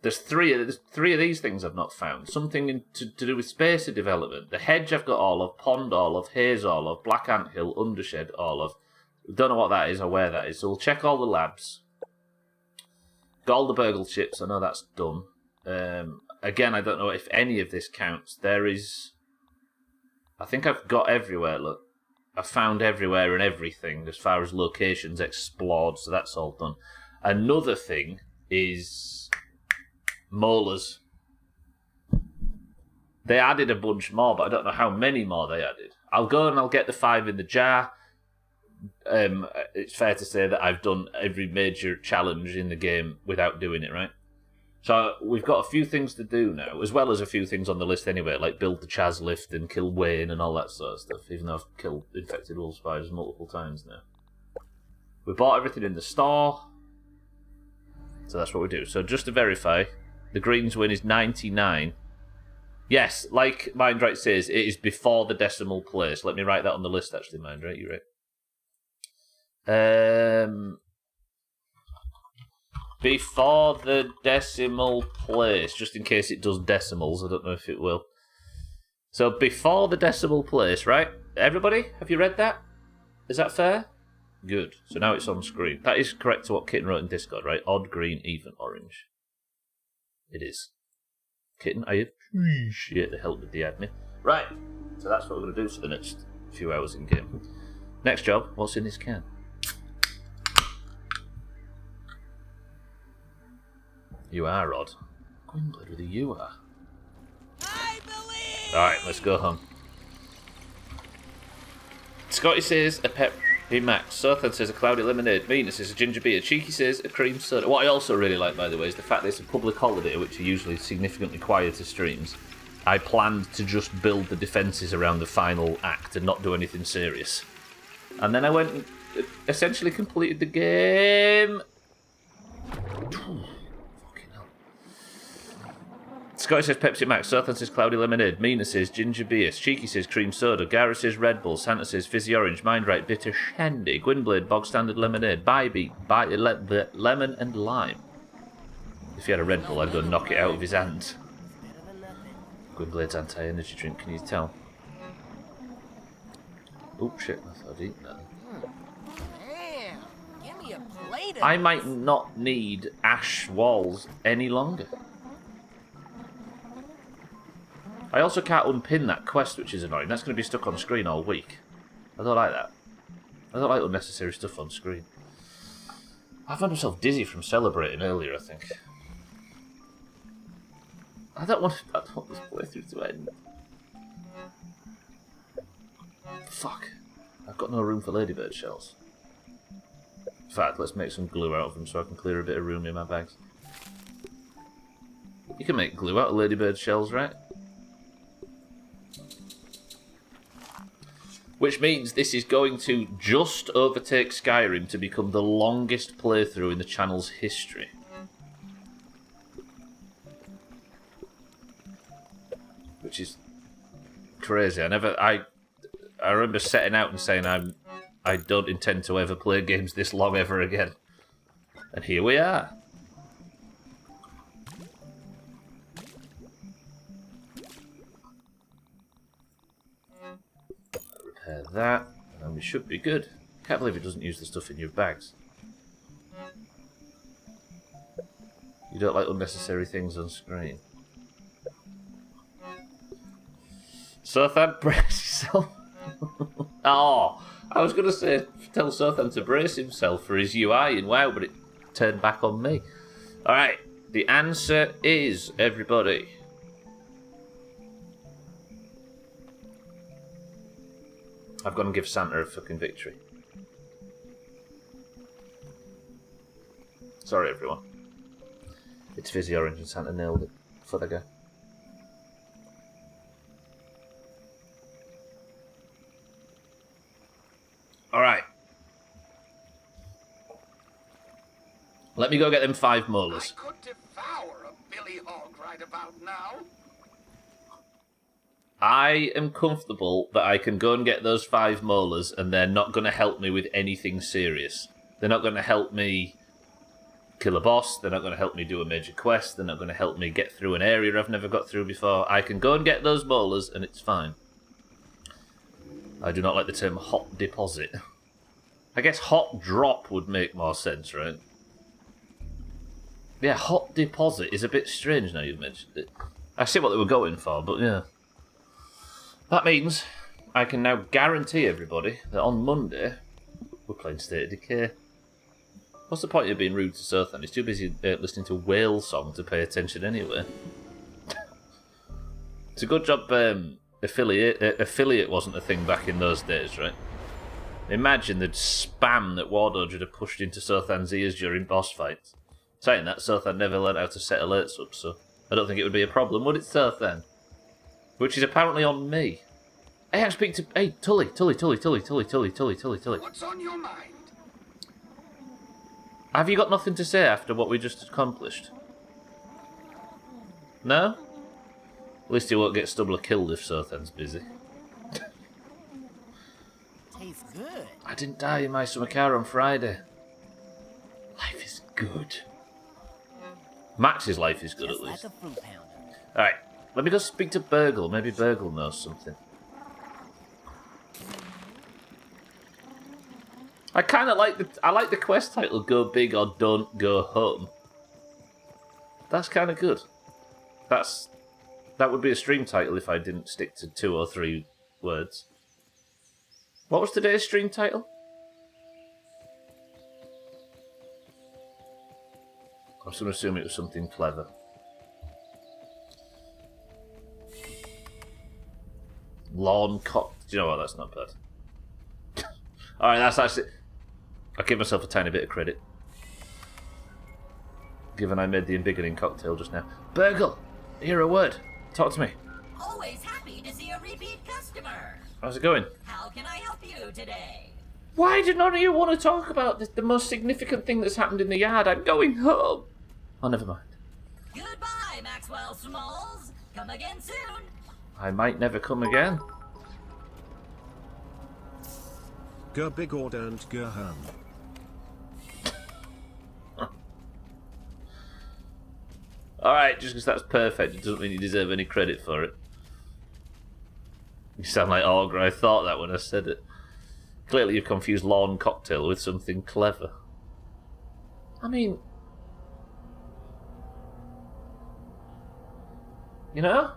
there's three of these things I've not found. Something to do with spacer development. The hedge I've got all of, pond all of, haze all of, black anthill, undershed all of. Don't know what that is or where that is, so we'll check all the labs. Got all the burgle chips, I know that's done. Again, I don't know if any of this counts. There is... I think I've got everywhere, look. I've found everywhere and everything as far as locations explored, so that's all done. Another thing is molars. They added a bunch more, but I don't know how many more they added. I'll go and I'll get the 5 in the jar. It's fair to say that I've done every major challenge in the game without doing it, right? So we've got a few things to do now, as well as a few things on the list anyway, like build the Chaz lift and kill Wayne and all that sort of stuff, even though I've killed infected wolf spiders multiple times now. We bought everything in the store, so that's what we do. So just to verify, the greens win is 99. Yes, like Mindright says, it is before the decimal place. Let me write that on the list, actually, Mindright, you right? Before the decimal place, just in case it does decimals, I don't know if it will. So before the decimal place, right? Everybody, have you read that? Is that fair? Good. So now it's on screen. That is correct to what Kitten wrote in Discord, right? Odd, green, even, orange. It is. Kitten, I appreciate the help with the admin. Right. So that's what we're going to do for the next few hours in game. Next job, what's in this can? You are odd. Gwynblade with a you are. I believe! Alright, let's go home. Scotty says a Pepsi Max. Sothan says a cloudy lemonade. Mina says a ginger beer. Cheeky says a cream soda. What I also really like, by the way, is the fact that it's a public holiday, which are usually significantly quieter streams. I planned to just build the defences around the final act and not do anything serious. And then I went and essentially completed the game. Scotty says Pepsi Max, Sothan says cloudy lemonade, Mina says ginger beer, Cheeky says cream soda, Gara says Red Bull, Santa says fizzy orange, Mindright bitter shandy, Gwynblade bog standard lemonade, lemon and lime. If he had a Red Bull, I'd go knock it out of his hand. Gwynblade's anti-energy drink, can you tell? Oh shit, I thought I'd eaten that. Damn, give me a plate of I might not need ash walls any longer. I also can't unpin that quest, which is annoying. That's going to be stuck on screen all week. I don't like that. I don't like unnecessary stuff on screen. I found myself dizzy from celebrating earlier, I think. I don't want this playthrough to end. Fuck. I've got no room for ladybird shells. In fact, let's make some glue out of them so I can clear a bit of room in my bags. You can make glue out of ladybird shells, right? Which means this is going to just overtake Skyrim to become the longest playthrough in the channel's history. Which is crazy. I remember setting out and saying I don't intend to ever play games this long ever again. And here we are. Repair that, and we should be good. Can't believe it doesn't use the stuff in your bags. You don't like unnecessary things on screen. Sothan, brace yourself. Oh, I was going to say, tell Sothan to brace himself for his UI in WoW, but it turned back on me. Alright, the answer is, everybody. I've got to give Santa a fucking victory. Sorry, everyone. It's Fizzy Orange and Santa nailed it for the guy. Alright. Let me go get them 5 molars. I could devour a billy hog right about now. I am comfortable that I can go and get those 5 molars and they're not going to help me with anything serious. They're not going to help me kill a boss, they're not going to help me do a major quest, they're not going to help me get through an area I've never got through before. I can go and get those molars and it's fine. I do not like the term hot deposit. I guess hot drop would make more sense, right? Yeah, hot deposit is a bit strange now you've mentioned it. I see what they were going for, but yeah. That means I can now guarantee everybody that on Monday we're playing State of Decay. What's the point of being rude to Sothan? He's too busy listening to whale song to pay attention anyway. It's a good job affiliate wasn't a thing back in those days, right? Imagine the spam that Wardoge would have pushed into Sothan's ears during boss fights. Saying that, Sothan never learned how to set alerts up, so I don't think it would be a problem, would it, Sothan? Which is apparently on me. Hey, I speak to... Hey, Tully. What's on your mind? Have you got nothing to say after what we just accomplished? No? At least he won't get Stubbler killed if Sothan's busy. Tastes good. I didn't die in my summer car on Friday. Life is good. Max's life is good, Just at least. like a fruit pounder. Alright, let me go speak to Burgle. Maybe Burgle knows something. I kind of like the quest title, Go Big or Don't Go Home. That's kind of good. That would be a stream title if I didn't stick to 2 or 3 words. What was today's stream title? I was going to assume it was something clever. Lawn cock. Do you know what? That's not bad. Alright, that's actually... I'll give myself a tiny bit of credit. Given I made the embiggening cocktail just now. Burgle! Hear a word. Talk to me. Always happy to see a repeat customer. How's it going? How can I help you today? Why did none of you want to talk about the most significant thing that's happened in the yard? I'm going home. Oh, never mind. Goodbye, Maxwell Smalls. Come again soon. I might never come again. Go big or don't go home. Alright, just because that's perfect, it doesn't mean you deserve any credit for it. You sound like Augur. I thought that when I said it. Clearly you've confused lawn cocktail with something clever. I mean... You know?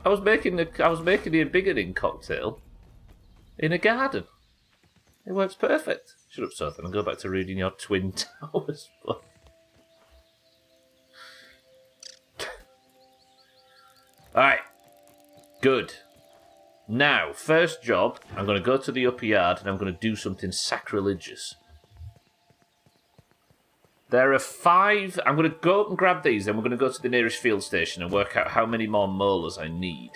I was making the embiggening cocktail in a garden. It works perfect. Shut up, Southern, and go back to reading your Twin Towers book. Alright. Good. Now, first job, I'm going to go to the upper yard and I'm going to do something sacrilegious. There are 5... I'm going to go up and grab these, then we're going to go to the nearest field station and work out how many more molars I need.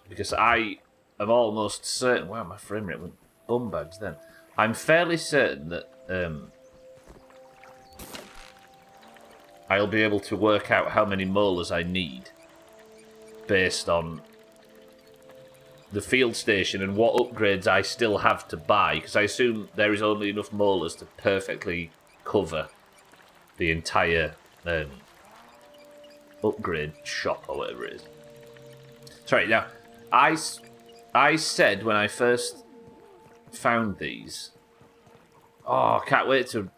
Because I am almost certain... Wow, my frame rate went bumbags then. I'm fairly certain that I'll be able to work out how many molars I need based on the field station and what upgrades I still have to buy, because I assume there is only enough molars to perfectly cover the entire upgrade shop or whatever it is. Sorry, now, I said when I first found these, oh, I can't wait to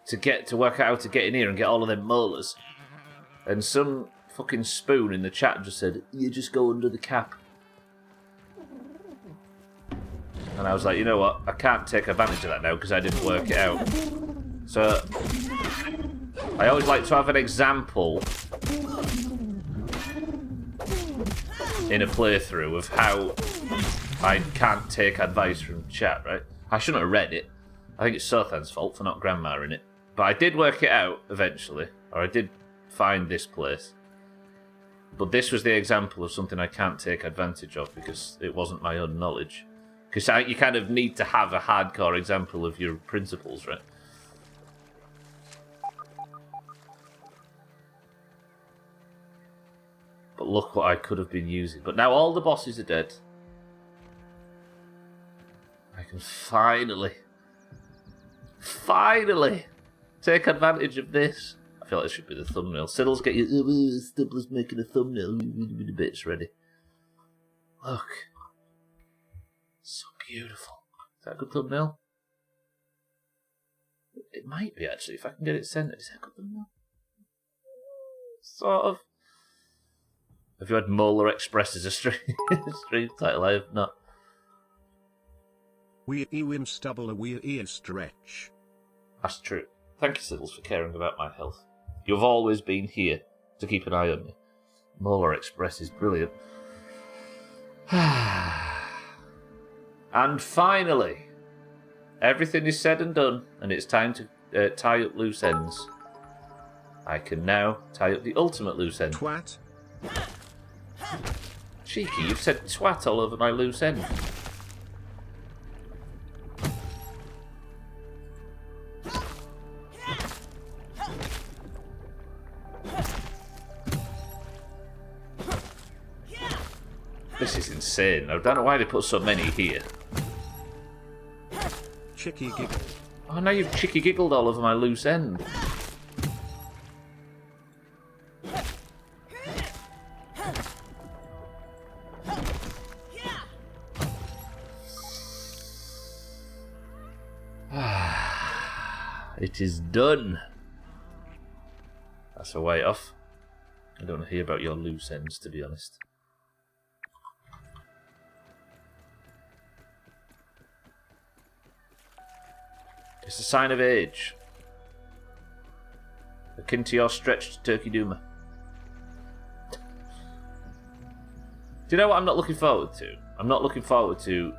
work out how to get in here and get all of them molars. And some fucking spoon in the chat just said, you just go under the cap. And I was like, you know what? I can't take advantage of that now because I didn't work it out. So, I always like to have an example in a playthrough of how I can't take advice from chat, right? I shouldn't have read it. I think it's Sothan's fault for not grandma in it. But I did work it out eventually. Or I did find this place. But this was the example of something I can't take advantage of because it wasn't my own knowledge. Because you kind of need to have a hardcore example of your principles, right? But look what I could have been using. But now all the bosses are dead. I can finally take advantage of this. I feel like this should be the thumbnail. Siddle's getting... Stubbler's making a thumbnail. The bits ready. Look. So beautiful. Is that a good thumbnail? It might be, actually, if I can get it centered. Is that a good thumbnail? Sort of. Have you had Molar Express as a stream title? I have not. We win Stubbler, we ear stretch. That's true. Thank you, Siddles, for caring about my health. You've always been here to keep an eye on me. Molar Express is brilliant. And finally, everything is said and done, and it's time to tie up loose ends. I can now tie up the ultimate loose end. Twat. Cheeky, you've said twat all over my loose end. This is insane. I don't know why they put so many here. Chicky giggle. Oh, now you've chicky giggled all over my loose end. It is done. That's a way off. I don't want to hear about your loose ends, to be honest. It's a sign of age. Akin to your stretched turkey doomer. Do you know what I'm not looking forward to? I'm not looking forward to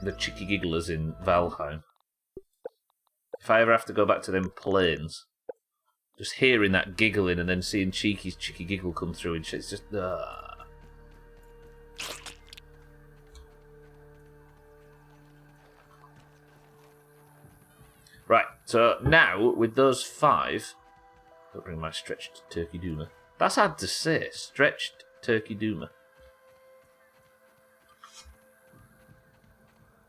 the chicky gigglers in Valheim. If I ever have to go back to them plains, just hearing that giggling and then seeing Cheeky's chicky giggle come through and shit, it's just... Right, so now, with those 5... I'll bring my stretched turkey doomer. That's hard to say, stretched turkey doomer.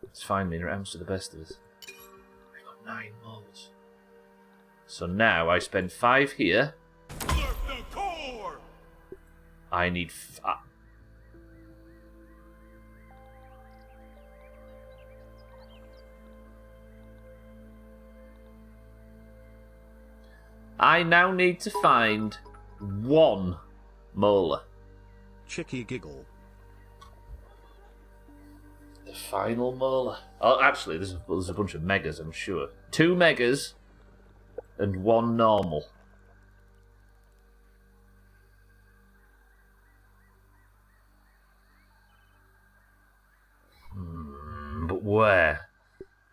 It's fine, Mina, it happens to the best of us. I've got 9 moles. So now I spend 5 here. I need... I now need to find 1 molar. Chicky giggle. The final molar. Oh, actually, there's a bunch of megas, I'm sure. 2 megas and 1 normal. But where?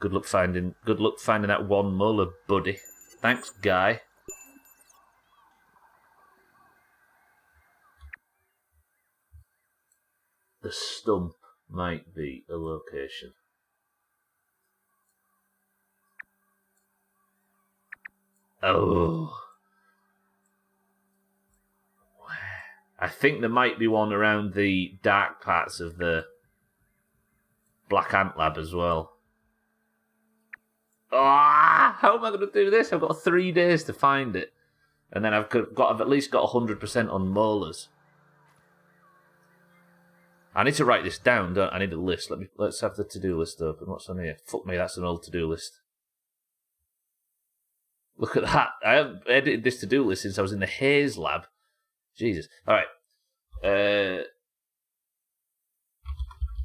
Good luck finding that 1 molar, buddy. Thanks, guy. The stump might be a location. Oh. I think there might be one around the dark parts of the Black Ant Lab as well. Ah! How am I going to do this? I've got 3 days to find it. And then I've at least got 100% on molars. I need to write this down, don't I? I need a list. Let's have the to-do list open. What's on here? Fuck me, that's an old to-do list. Look at that. I haven't edited this to-do list since I was in the Hayes lab. Jesus. Alright.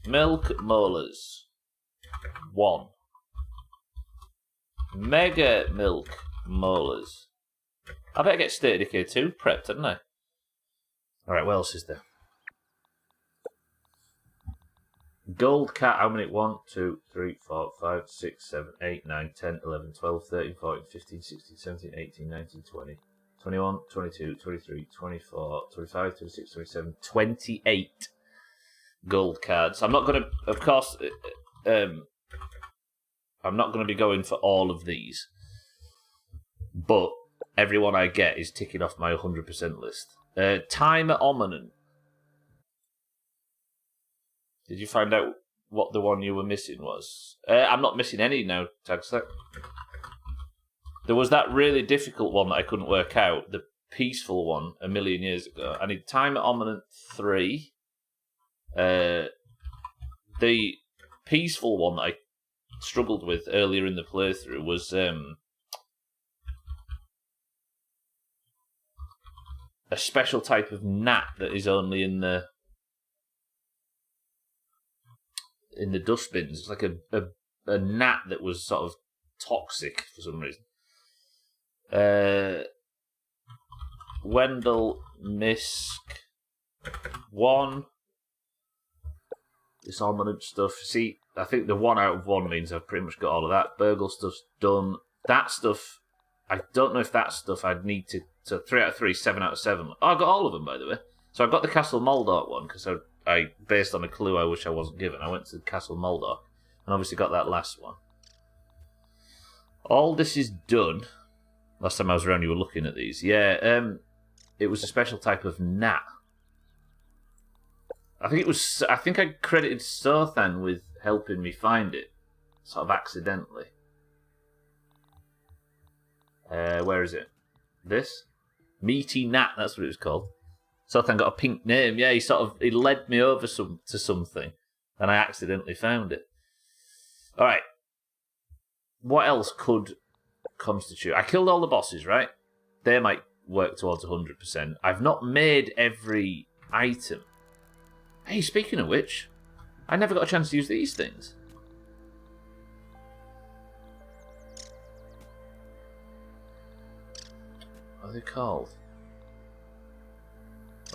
Milk molars. 1. Mega milk molars. I better get State of Decay 2 prepped, hadn't I? Alright, what else is there? Gold cat, how many? 1, 2, 3, 4, 5, 6, 7, 8, 9, 10, 11, 12, 13, 14, 15, 16, 17, 18, 19, 20, 21, 22, 23, 24, 25, 26, 27, 28 gold cards. I'm not going to, of course, I'm not going to be going for all of these, but everyone I get is ticking off my 100% list. Timer Ominent. Did you find out what the one you were missing was? I'm not missing any now, Tagstack. There was that really difficult one that I couldn't work out, the peaceful one, a million years ago. I need Timer Ominent 3. The peaceful one that I struggled with earlier in the playthrough was a special type of gnat that is only in the dustbins. It's like a gnat that was sort of toxic for some reason. Wendell Misk 1. This Ominent stuff. See, I think the 1 out of 1 means I've pretty much got all of that. Burgle stuff's done. That stuff, I don't know if that stuff I'd need to... So 3 out of 3, 7 out of 7. Oh, I got all of them, by the way. So I got the Castle Moldork one, because I based on a clue I wish I wasn't given. I went to Castle Moldork, and obviously got that last one. All this is done. Last time I was around, you were looking at these. Yeah, it was a special type of gnat. I think I credited Sothan with helping me find it, sort of accidentally. Where is it? This? Meaty Gnat, that's what it was called. Sothan got a pink name. Yeah, he led me over to something, and I accidentally found it. Alright. What else could constitute? I killed all the bosses, right? They might work towards 100%. I've not made every item. Hey, speaking of which, I never got a chance to use these things. What are they called?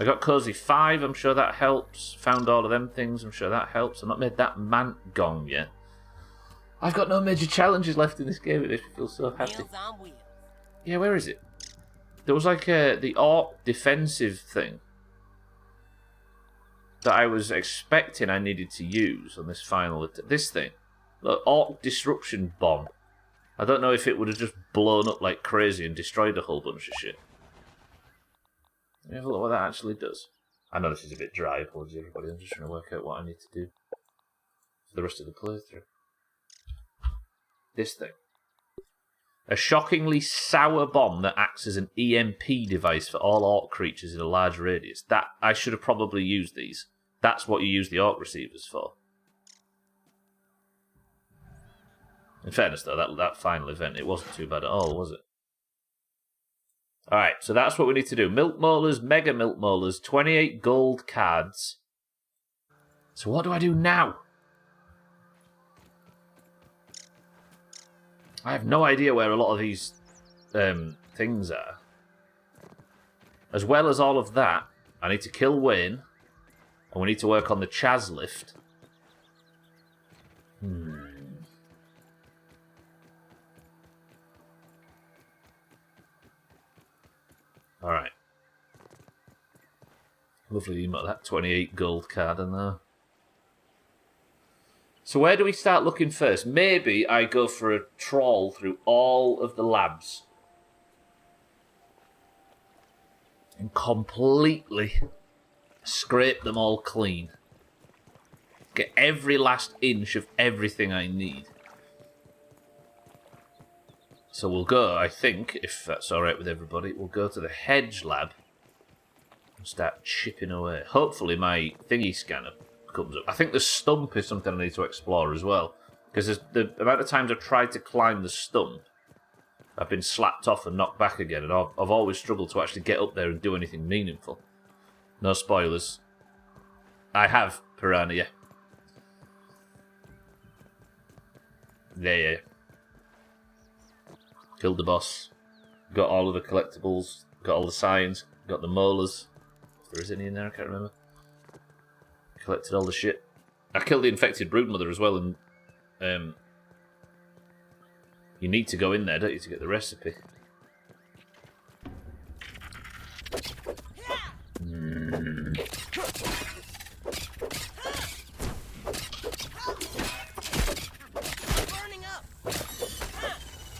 I got Cozy 5, I'm sure that helps. Found all of them things, I'm sure that helps. I've not made that Mant Gong yet. I've got no major challenges left in this game. It makes me feel so happy. Wheels on wheels. Yeah, where is it? There was like the Orc defensive thing that I was expecting I needed to use on this final... This thing. Look, Orc Disruption Bomb. I don't know if it would have just blown up like crazy and destroyed a whole bunch of shit. Let me have a look what that actually does. I know this is a bit dry, apologies everybody. I'm just trying to work out what I need to do for the rest of the playthrough. This thing. A shockingly sour bomb that acts as an EMP device for all Orc creatures in a large radius. That I should have probably used these. That's what you use the Orc receivers for. In fairness, though, that final event, it wasn't too bad at all, was it? Alright, so that's what we need to do. Milk molars, mega milk molars, 28 gold cards. So what do I do now? I have no idea where a lot of these things are. As well as all of that, I need to kill Wayne. And we need to work on the Chaz lift. Alright. Lovely email, that 28 gold card in there. So where do we start looking first? Maybe I go for a trawl through all of the labs. And completely scrape them all clean. Get every last inch of everything I need. So we'll go, I think, if that's alright with everybody, we'll go to the hedge lab and start chipping away. Hopefully my thingy scanner comes up. I think the stump is something I need to explore as well. Because the amount of times I've tried to climb the stump, I've been slapped off and knocked back again, and I've always struggled to actually get up there and do anything meaningful. No spoilers. I have, Piranha, yeah. Yeah. Killed the boss. Got all of the collectibles. Got all the signs. Got the molars. If there is any in there, I can't remember. Collected all the shit. I killed the infected broodmother as well, and you need to go in there, don't you, to get the recipe.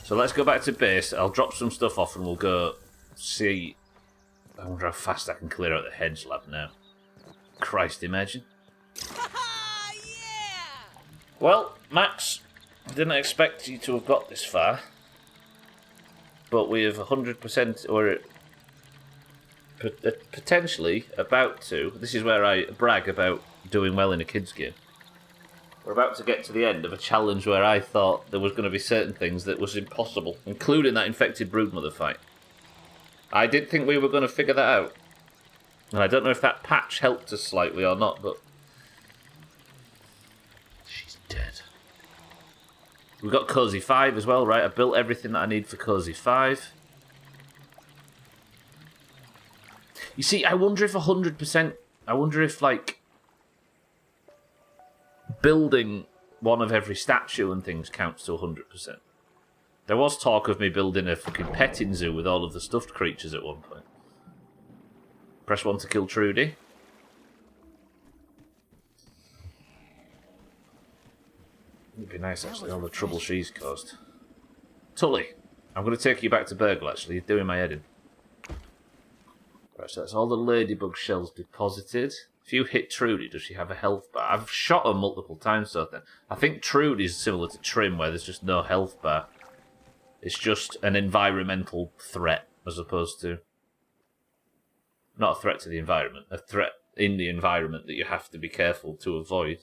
So let's go back to base. I'll drop some stuff off and we'll go see. I wonder how fast I can clear out the hedge lab now. Christ, imagine. Well, Max, I didn't expect you to have got this far. But we have 100%, or potentially about to. This is where I brag about doing well in a kids game. We're about to get to the end of a challenge where I thought there was going to be certain things that was impossible, including that infected broodmother fight. I did think we were going to figure that out. And I don't know if that patch helped us slightly or not, but she's dead. We've got Cozy 5 as well, right? I built everything that I need for Cozy 5. You see, I wonder if 100%... I wonder if, like, building one of every statue and things counts to 100%. There was talk of me building a fucking petting zoo with all of the stuffed creatures at one point. Press 1 to kill Trudy. It'd be nice, actually, all the trouble she's caused. Tully, I'm going to take you back to Burgle, actually. You're doing my head in. Right, so that's all the ladybug shells deposited. If you hit Trudy, does she have a health bar? I've shot her multiple times, so then. I think Trudy's similar to Trim, where there's just no health bar. It's just an environmental threat, as opposed to... Not a threat to the environment, a threat in the environment that you have to be careful to avoid.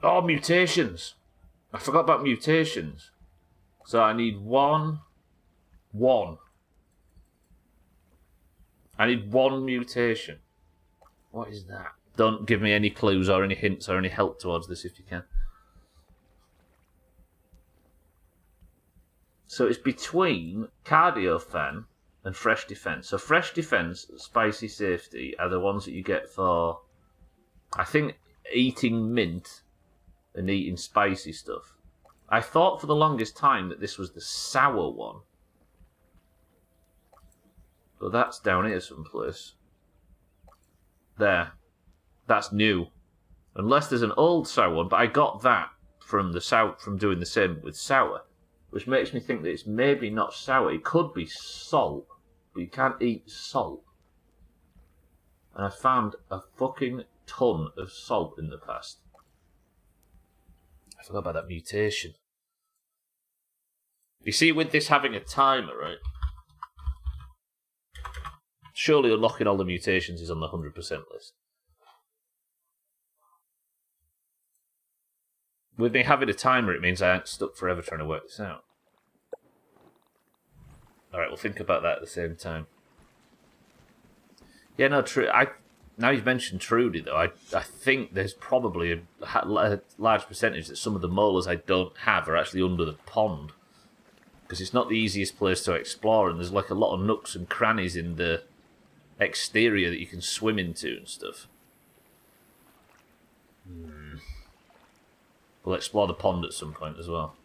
Oh, mutations! I forgot about mutations. So I need one. I need one mutation. What is that? Don't give me any clues or any hints or any help towards this if you can. So it's between Cardio Fan and Fresh Defense. So Fresh Defense, Spicy Safety are the ones that you get for, I think, eating mint and eating spicy stuff. I thought for the longest time that this was the sour one. But that's down here someplace. There. That's new. Unless there's an old sour one, but I got that from doing the same with sour. Which makes me think that it's maybe not sour. It could be salt. But you can't eat salt. And I found a fucking ton of salt in the past. I forgot about that mutation. You see, with this having a timer, right? Surely unlocking all the mutations is on the 100% list. With me having a timer, it means I ain't stuck forever trying to work this out. Alright, we'll think about that at the same time. Yeah, no, true. Now you've mentioned Trudy, though, I think there's probably a large percentage that some of the molars I don't have are actually under the pond. Because it's not the easiest place to explore, and there's like a lot of nooks and crannies in the exterior that you can swim into and stuff. We'll explore the pond at some point as well.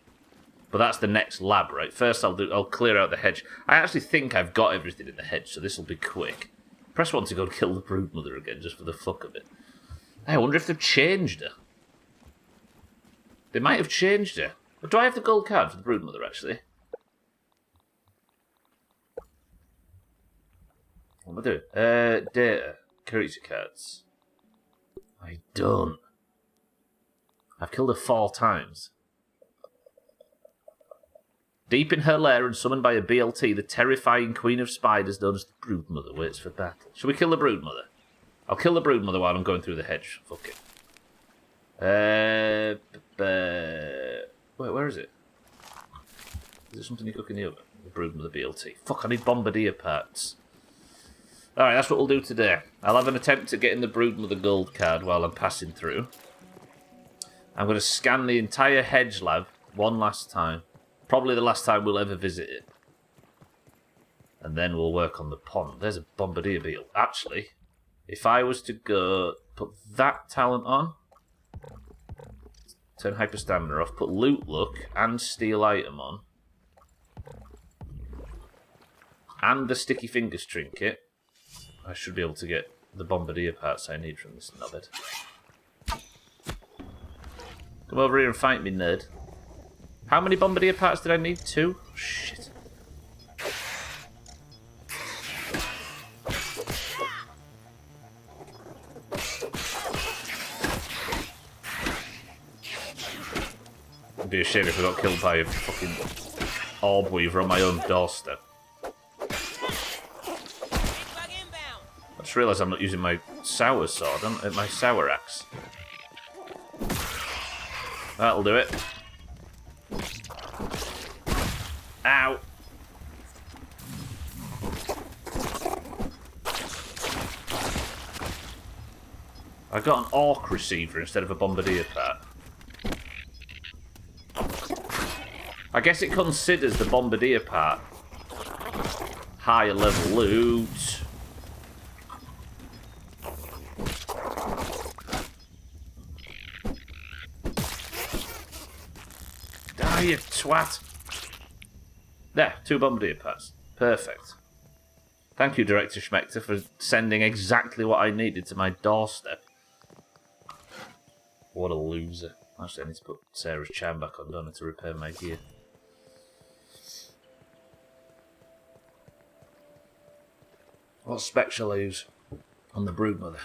But that's the next lab, right? First I'll clear out the hedge. I actually think I've got everything in the hedge, so this will be quick. Press 1 to go and kill the broodmother again, just for the fuck of it. I wonder if they've changed her. They might have changed her. But do I have the gold card for the broodmother, actually? What am I doing? Data. Creature cards. I don't. I've killed her 4 times. Deep in her lair and summoned by a BLT, the terrifying queen of spiders known as the broodmother waits for battle. Shall we kill the broodmother? I'll kill the broodmother while I'm going through the hedge. Fuck it. Wait, where is it? Is there something you cook in the oven? The broodmother BLT. Fuck, I need bombardier parts. Alright, that's what we'll do today. I'll have an attempt at getting the broodmother gold card while I'm passing through. I'm going to scan the entire hedge lab one last time. Probably the last time we'll ever visit it. And then we'll work on the pond. There's a bombardier beetle. Actually, if I was to go put that talent on, turn hyper stamina off, put loot look and steal item on, and the sticky fingers trinket, I should be able to get the bombardier parts I need from this knobhead. Come over here and fight me, nerd. How many bombardier parts did I need? 2? Shit. It'd be a shame if I got killed by a fucking orb weaver on my own doorstep. I just realised I'm not using my sour sword, my sour axe. That'll do it. Ow! I got an orc receiver instead of a bombardier part. I guess it considers the bombardier part higher level loot. Die, you twat! There, 2 bombardier parts. Perfect. Thank you, Director Schmechter, for sending exactly what I needed to my doorstep. What a loser. Actually, I need to put Sarah's charm back on, don't I, to repair my gear. What spec shall I use on the broodmother?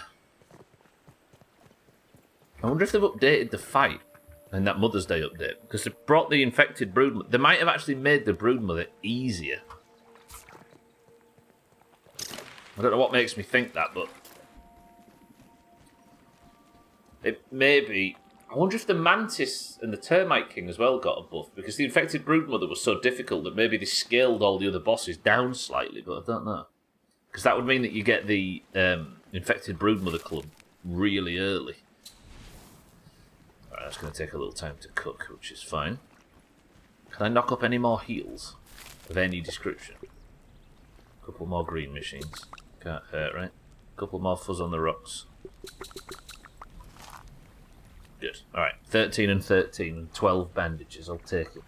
I wonder if they've updated the fight in that Mother's Day update, because they brought the infected broodmother. They might have actually made the broodmother easier. I don't know what makes me think that, but it may be. I wonder if the mantis and the termite king as well got a buff, because the infected broodmother was so difficult that maybe they scaled all the other bosses down slightly, but I don't know. Because that would mean that you get the infected broodmother club really early. Alright, that's going to take a little time to cook, which is fine. Can I knock up any more heals of any description? A couple more green machines. Can't hurt, right? A couple more fuzz on the rocks. Good. Alright, 13 and 13 and 12 bandages. I'll take it.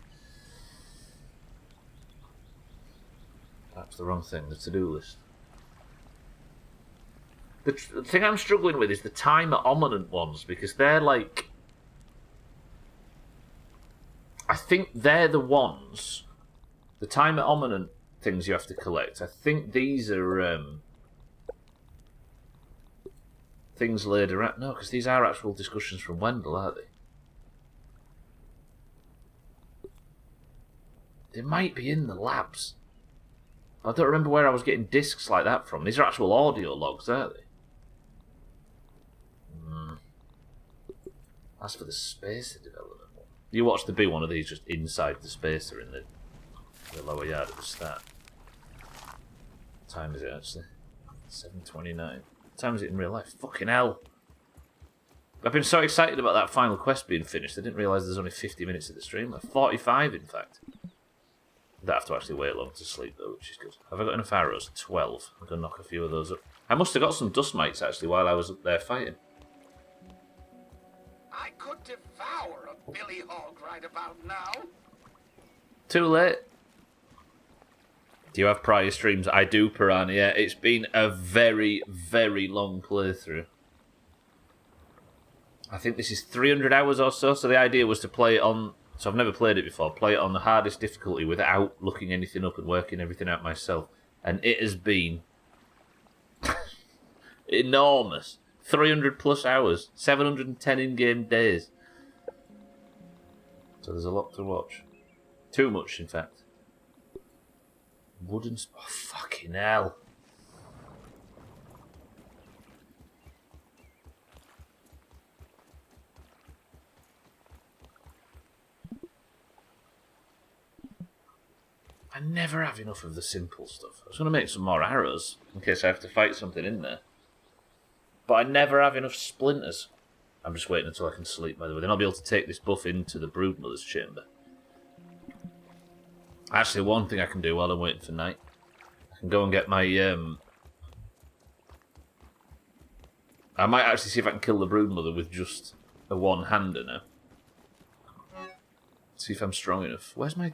That's the wrong thing, the to-do list. The thing I'm struggling with is the timer ominent ones, because they're like... I think they're the ones, the timer ominent things you have to collect. I think these are things laid around. No, because these are actual discussions from Wendell, aren't they? They might be in the labs. I don't remember where I was getting discs like that from. These are actual audio logs, aren't they? That's for the spacer development. You watch there be one of these just inside the spacer in the lower yard at the start. What time is it actually? 7:29. What time is it in real life? Fucking hell. I've been so excited about that final quest being finished, I didn't realise there's only 50 minutes of the stream. Like 45, in fact. I don't have to actually wait long to sleep, though, which is good. Have I got enough arrows? 12. I'm going to knock a few of those up. I must have got some dust mites, actually, while I was up there fighting. I could devour a billy hog right about now. Too late. Do you have prior streams? I do, Piranha. Yeah, it's been a very, very long playthrough. I think this is 300 hours or so, so the idea was to play it on... So I've never played it before. Play it on the hardest difficulty without looking anything up and working everything out myself. And it has been... enormous. 300 plus hours. 710 in-game days. So there's a lot to watch. Too much, in fact. Wooden... Oh, fucking hell. I never have enough of the simple stuff. I was going to make some more arrows in case I have to fight something in there. But I never have enough splinters. I'm just waiting until I can sleep, by the way. Then I'll be able to take this buff into the Broodmother's chamber. Actually, one thing I can do while I'm waiting for night. I can go and get my... I might actually see if I can kill the Broodmother with just a one-hander now. See if I'm strong enough. Where's my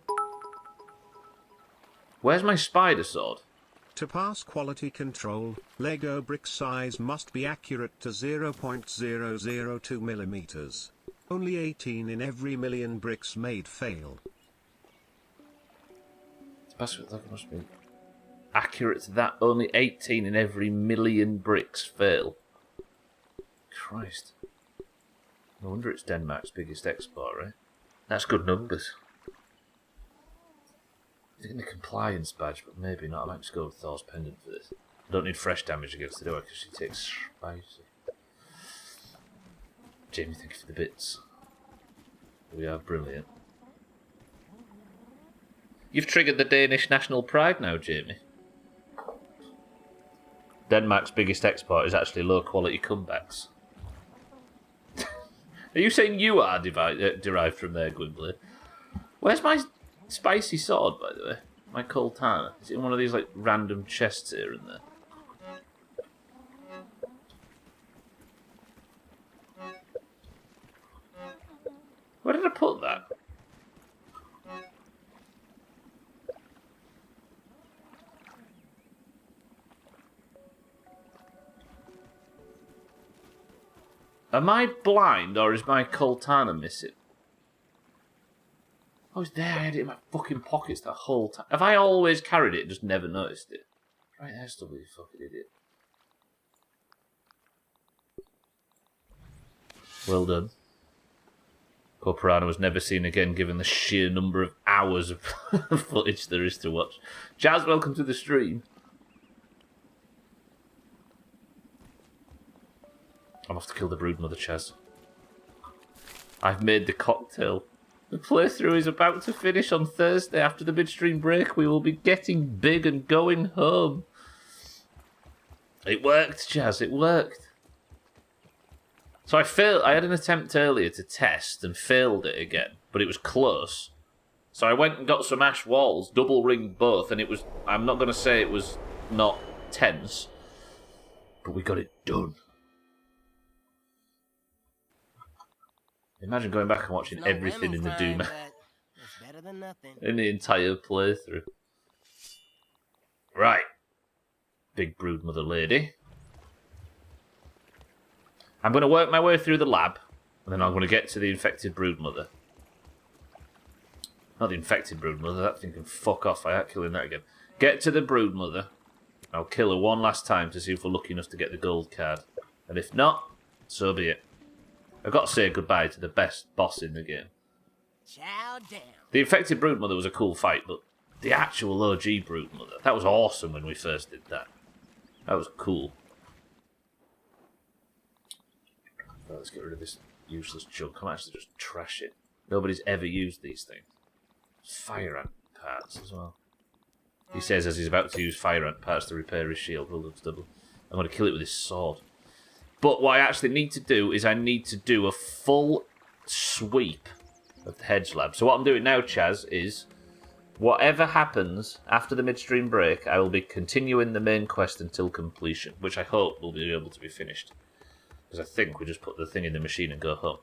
spider sword? To pass quality control, Lego brick size must be accurate to 0.002 millimeters. Only 18 in every million bricks made fail. To pass Lego must be accurate to that. Only 18 in every million bricks fail. Christ. No wonder it's Denmark's biggest export, right? That's good numbers. They're getting the compliance badge, but maybe not. I might just go with Thor's pendant for this. I don't need fresh damage against the door because she takes spicy. Jamie, thank you for the bits. We are brilliant. You've triggered the Danish national pride now, Jamie. Denmark's biggest export is actually low quality comebacks. Are you saying you are derived from there, Gwynblade? Where's my spicy sword, by the way? My Coltana. Is it in one of these like random chests here and there? Where did I put that? Am I blind or is my Coltana missing? Oh, it's there. I had it in my fucking pockets the whole time. Have I always carried it and just never noticed it? Right there, Stubbler, you fucking idiot. Well done. Poor Piranha was never seen again given the sheer number of hours of footage there is to watch. Jazz, welcome to the stream. I'm off to kill the Broodmother, Chaz. I've made the cocktail. The playthrough is about to finish on Thursday. After the midstream break, we will be getting big and going home. It worked, Chaz. It worked. So I failed. I had an attempt earlier to test and failed it again, but it was close. So I went and got some ash walls, double ringed both, and it was... I'm not going to say it was not tense, but we got it done. Imagine going back and watching everything in the Doomhaus. In the entire playthrough. Right. Big Broodmother lady. I'm going to work my way through the lab, and then I'm going to get to the infected Broodmother. Not the infected Broodmother, that thing can fuck off. I ain't killing that again. Get to the Broodmother. I'll kill her one last time to see if we're lucky enough to get the gold card. And if not, so be it. I've got to say goodbye to the best boss in the game. Chow down. The infected Broodmother was a cool fight, but the actual OG Broodmother, that was awesome when we first did that. That was cool. Right, let's get rid of this useless junk. I might actually just trash it. Nobody's ever used these things. Fire ant parts as well. He says as he's about to use fire ant parts to repair his shield. Well done, Stubbler. I'm going to kill it with his sword. But what I actually need to do is I need to do a full sweep of the hedge lab. So what I'm doing now, Chaz, is whatever happens after the midstream break, I will be continuing the main quest until completion, which I hope will be able to be finished. Because I think we just put the thing in the machine and go home.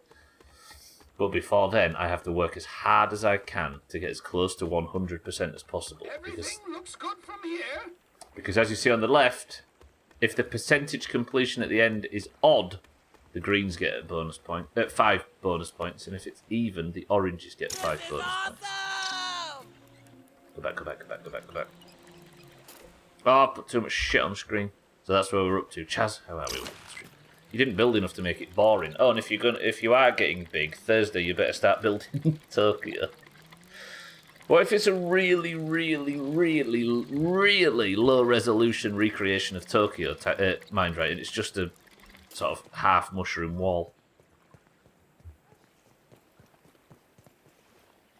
But before then, I have to work as hard as I can to get as close to 100% as possible. Everything looks good from here. Because as you see on the left, if the percentage completion at the end is odd, the greens get a bonus point, 5 bonus points, and if it's even, the oranges get 5 bonus points. Go back, go back, go back, go back, go back. Oh, I put too much shit on screen. So that's where we're up to. Chaz, how are we with the stream? You didn't build enough to make it boring. Oh, and if you are getting big, Thursday you better start building Tokyo. What if it's a really, really, really, really low resolution recreation of Tokyo, mind right, and it's just a sort of half mushroom wall?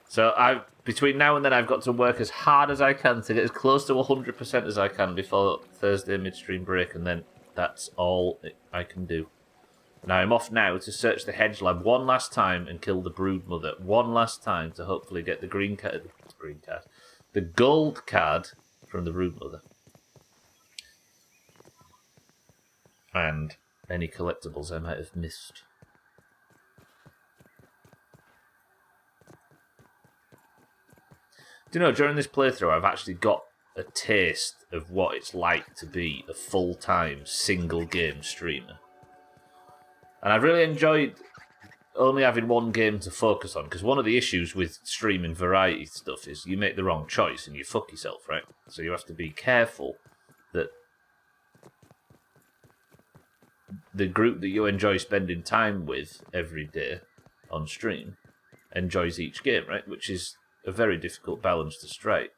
So between now and then I've got to work as hard as I can to get as close to 100% as I can before Thursday midstream break, and then that's all I can do. Now I'm off now to search the hedge lab one last time and kill the brood mother one last time to hopefully get the the gold card from the brood mother. And any collectibles I might have missed. Do you know, during this playthrough I've actually got a taste of what it's like to be a full-time single-game streamer. And I've really enjoyed only having one game to focus on, because one of the issues with streaming variety stuff is you make the wrong choice and you fuck yourself, right? So you have to be careful that the group that you enjoy spending time with every day on stream enjoys each game, right? Which is a very difficult balance to strike.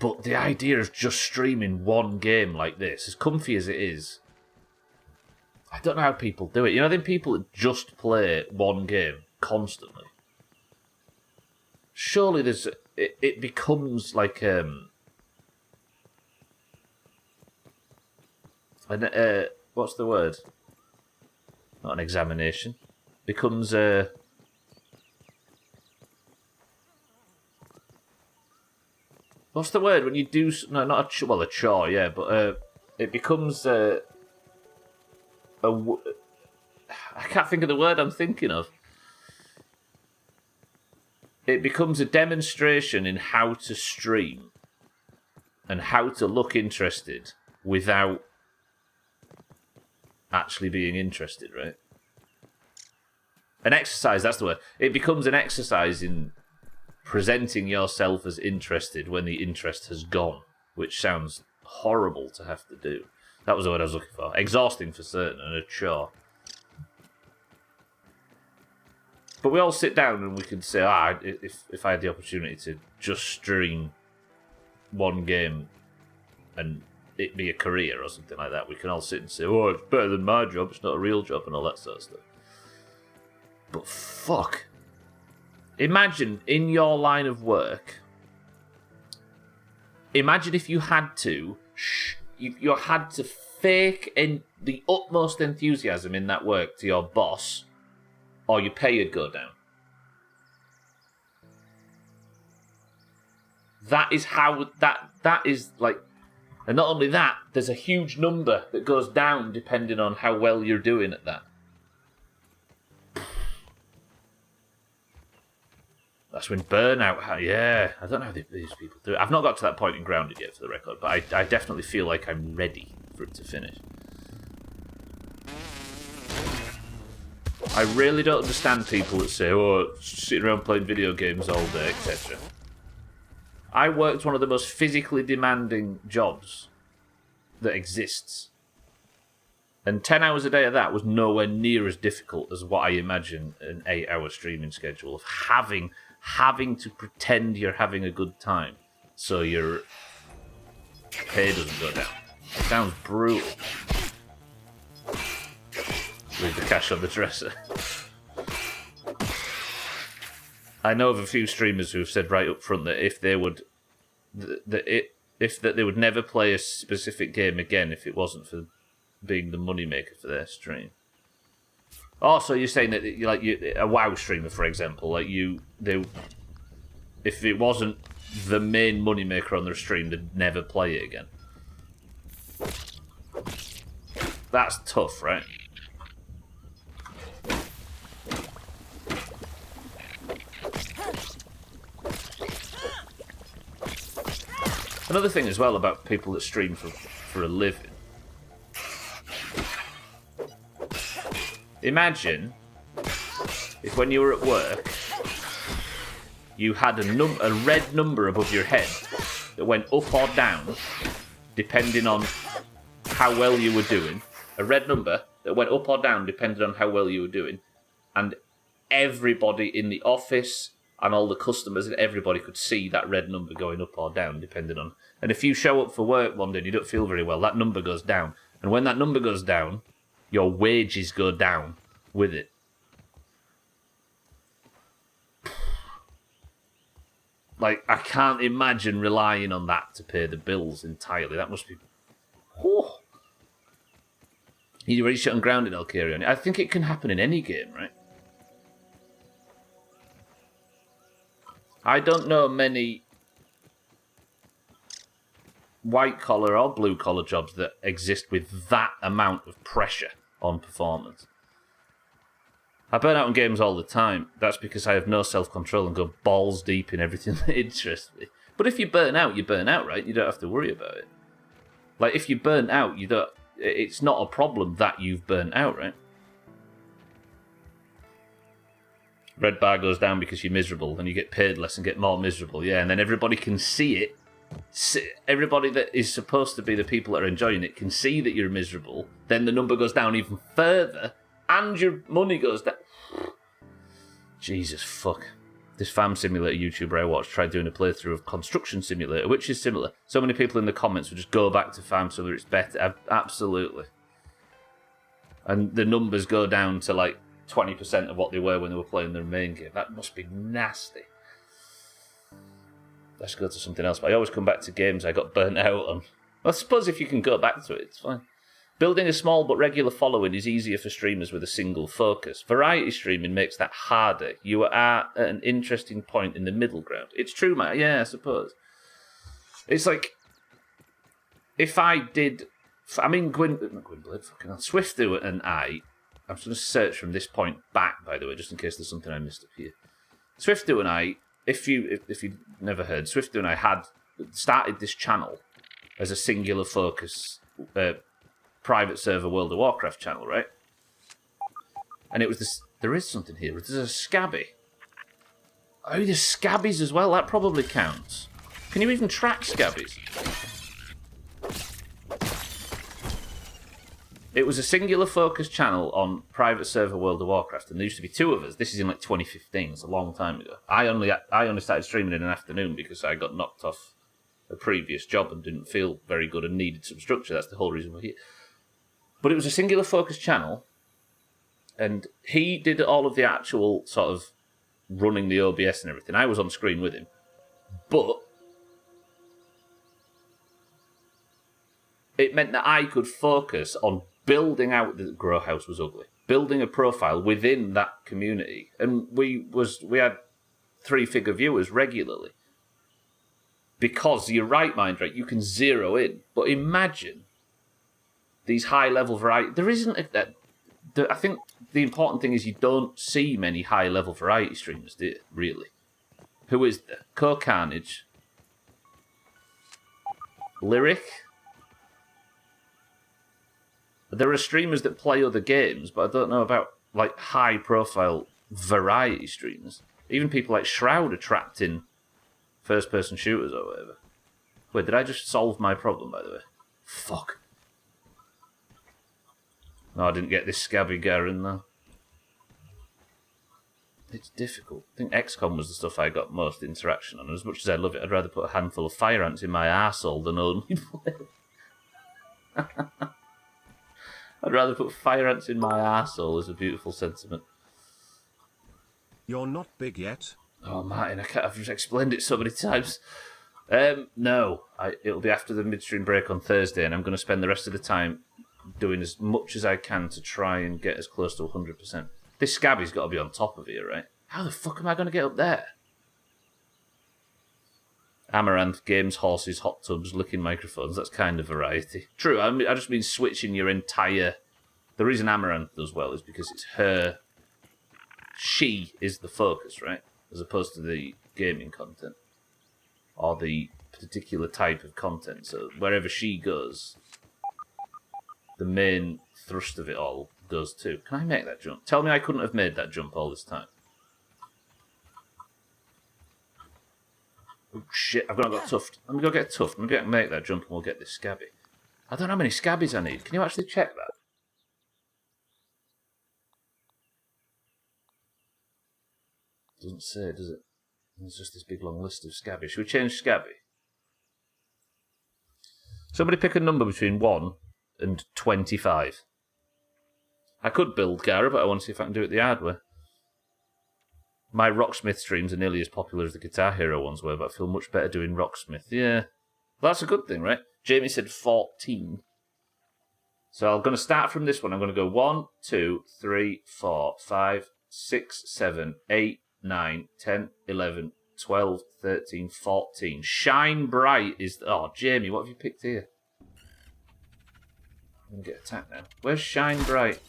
But the idea of just streaming one game like this, as comfy as it is, I don't know how people do it. You know, them people that just play one game constantly. Surely it becomes like what's the word? Not an examination. Becomes a what's the word when you do? No, not a chore. Yeah, but it becomes I can't think of the word I'm thinking of. It becomes a demonstration in how to stream and how to look interested without actually being interested, right? An exercise, that's the word. It becomes an exercise in presenting yourself as interested when the interest has gone, which sounds horrible to have to do. That was the word I was looking for. Exhausting for certain, and a chore. But we all sit down and we can say, if I had the opportunity to just stream one game and it be a career or something like that, we can all sit and say, oh, it's better than my job, it's not a real job, and all that sort of stuff. But fuck. Imagine in your line of work, imagine if you had to, you had to fake the utmost enthusiasm in that work to your boss, or your pay would go down. That is how, that is like, and not only that, there's a huge number that goes down depending on how well you're doing at that. That's when burnout... Yeah, I don't know how these people do it. I've not got to that point in Grounded yet, for the record, but I definitely feel like I'm ready for it to finish. I really don't understand people that say, oh, sitting around playing video games all day, etc. I worked one of the most physically demanding jobs that exists. And 10 hours a day of that was nowhere near as difficult as what I imagine an 8-hour streaming schedule of having to pretend you're having a good time so your pay doesn't go down. It sounds brutal. Leave the cash on the dresser. I know of a few streamers who have said right up front that if they would, that they would never play a specific game again if it wasn't for being the moneymaker for their stream. Also, you're saying that a WoW streamer, for example, if it wasn't the main moneymaker on their stream, they'd never play it again. That's tough, right? Another thing as well about people that stream for a living. Imagine if when you were at work, you had a red number above your head that went up or down, depending on how well you were doing. A red number that went up or down, depending on how well you were doing. And everybody in the office and all the customers and everybody could see that red number going up or down, depending on... And if you show up for work one day and you don't feel very well, that number goes down. And when that number goes down, your wages go down with it. Like, I can't imagine relying on that to pay the bills entirely. That must be... Oh. You ready shut on grounded, Alcarion? I think it can happen in any game, right? I don't know many white-collar or blue-collar jobs that exist with that amount of pressure on performance. I burn out in games all the time. That's because I have no self-control and go balls deep in everything that interests me. But if you burn out, right? You don't have to worry about it. Like, if you burn out, it's not a problem that you've burnt out, right? Red bar goes down because you're miserable and you get paid less and get more miserable, yeah, and then everybody can see it. Everybody that is supposed to be the people that are enjoying it can see that you're miserable, then the number goes down even further and your money goes down. Jesus fuck. This Farm Simulator YouTuber I watched tried doing a playthrough of Construction Simulator, which is similar. So many people in the comments would just go back to Farm Simulator, it's better. Absolutely. And the numbers go down to like 20% of what they were when they were playing their main game. That must be nasty. Let's go to something else. But I always come back to games I got burnt out on. I suppose if you can go back to it, it's fine. Building a small but regular following is easier for streamers with a single focus. Variety streaming makes that harder. You are at an interesting point in the middle ground. It's true, mate. Yeah, I suppose. It's like, if I did... I mean, Gwynblade, fucking hell. Swiftu and I'm just going to search from this point back, by the way, just in case there's something I missed up here. Swiftu and I, if you've never heard, Swiftu and I had started this channel as a singular focus private server World of Warcraft channel, right? And it was this... There is something here. There's a scabby. Oh, there's scabbies as well. That probably counts. Can you even track scabbies? It was a singular focus channel on private server World of Warcraft, and there used to be two of us. This is in like 2015. It's a long time ago. I only started streaming in an afternoon because I got knocked off a previous job and didn't feel very good and needed some structure. That's the whole reason we're here. But it was a singular focus channel, and he did all of the actual sort of running the OBS and everything. I was on screen with him. But it meant that I could focus on building out the Grow House was ugly, building a profile within that community. And we had 3-figure viewers regularly. Because you're right, Mindray, you can zero in. But imagine these high-level variety... There isn't... I think the important thing is you don't see many high-level variety streamers, do you? Really. Who is there? Co-Carnage. Lyric. There are streamers that play other games, but I don't know about like high-profile variety streamers. Even people like Shroud are trapped in first-person shooters or whatever. Wait, did I just solve my problem, by the way? Fuck. No, I didn't get this scabby Garen, though. It's difficult. I think XCOM was the stuff I got most interaction on. As much as I love it, I'd rather put a handful of fire ants in my arsehole than only play. I'd rather put fire ants in my arsehole is a beautiful sentiment. You're not big yet. Oh, Martin, I've just explained it so many times. No, it'll be after the midstream break on Thursday, and I'm going to spend the rest of the time doing as much as I can to try and get as close to 100%. This Scabby's got to be on top of here, right? How the fuck am I going to get up there? Amaranth, games, horses, hot tubs, licking microphones. That's kind of variety. True, I just mean switching your entire... The reason Amaranth does well is because it's her... She is the focus, right? As opposed to the gaming content. Or the particular type of content. So wherever she goes, the main thrust of it all goes too. Can I make that jump? Tell me I couldn't have made that jump all this time. Oh shit, I've not got Tuft. Let me go get Tuft. Maybe I can make that jump and we'll get this Scabby. I don't know how many Scabbies I need. Can you actually check that? Doesn't say, does it? There's just this big long list of Scabby. Should we change Scabby? Somebody pick a number between 1 and 25. I could build Gara, but I want to see if I can do it the hard way. My Rocksmith streams are nearly as popular as the Guitar Hero ones were, but I feel much better doing Rocksmith. Yeah. Well, that's a good thing, right? Jamie said 14. So I'm going to start from this one. I'm going to go 1, 2, 3, 4, 5, 6, 7, 8, 9, 10, 11, 12, 13, 14. Shine Bright is... Oh, Jamie, what have you picked here? I'm going to get attacked now. Where's Shine Bright?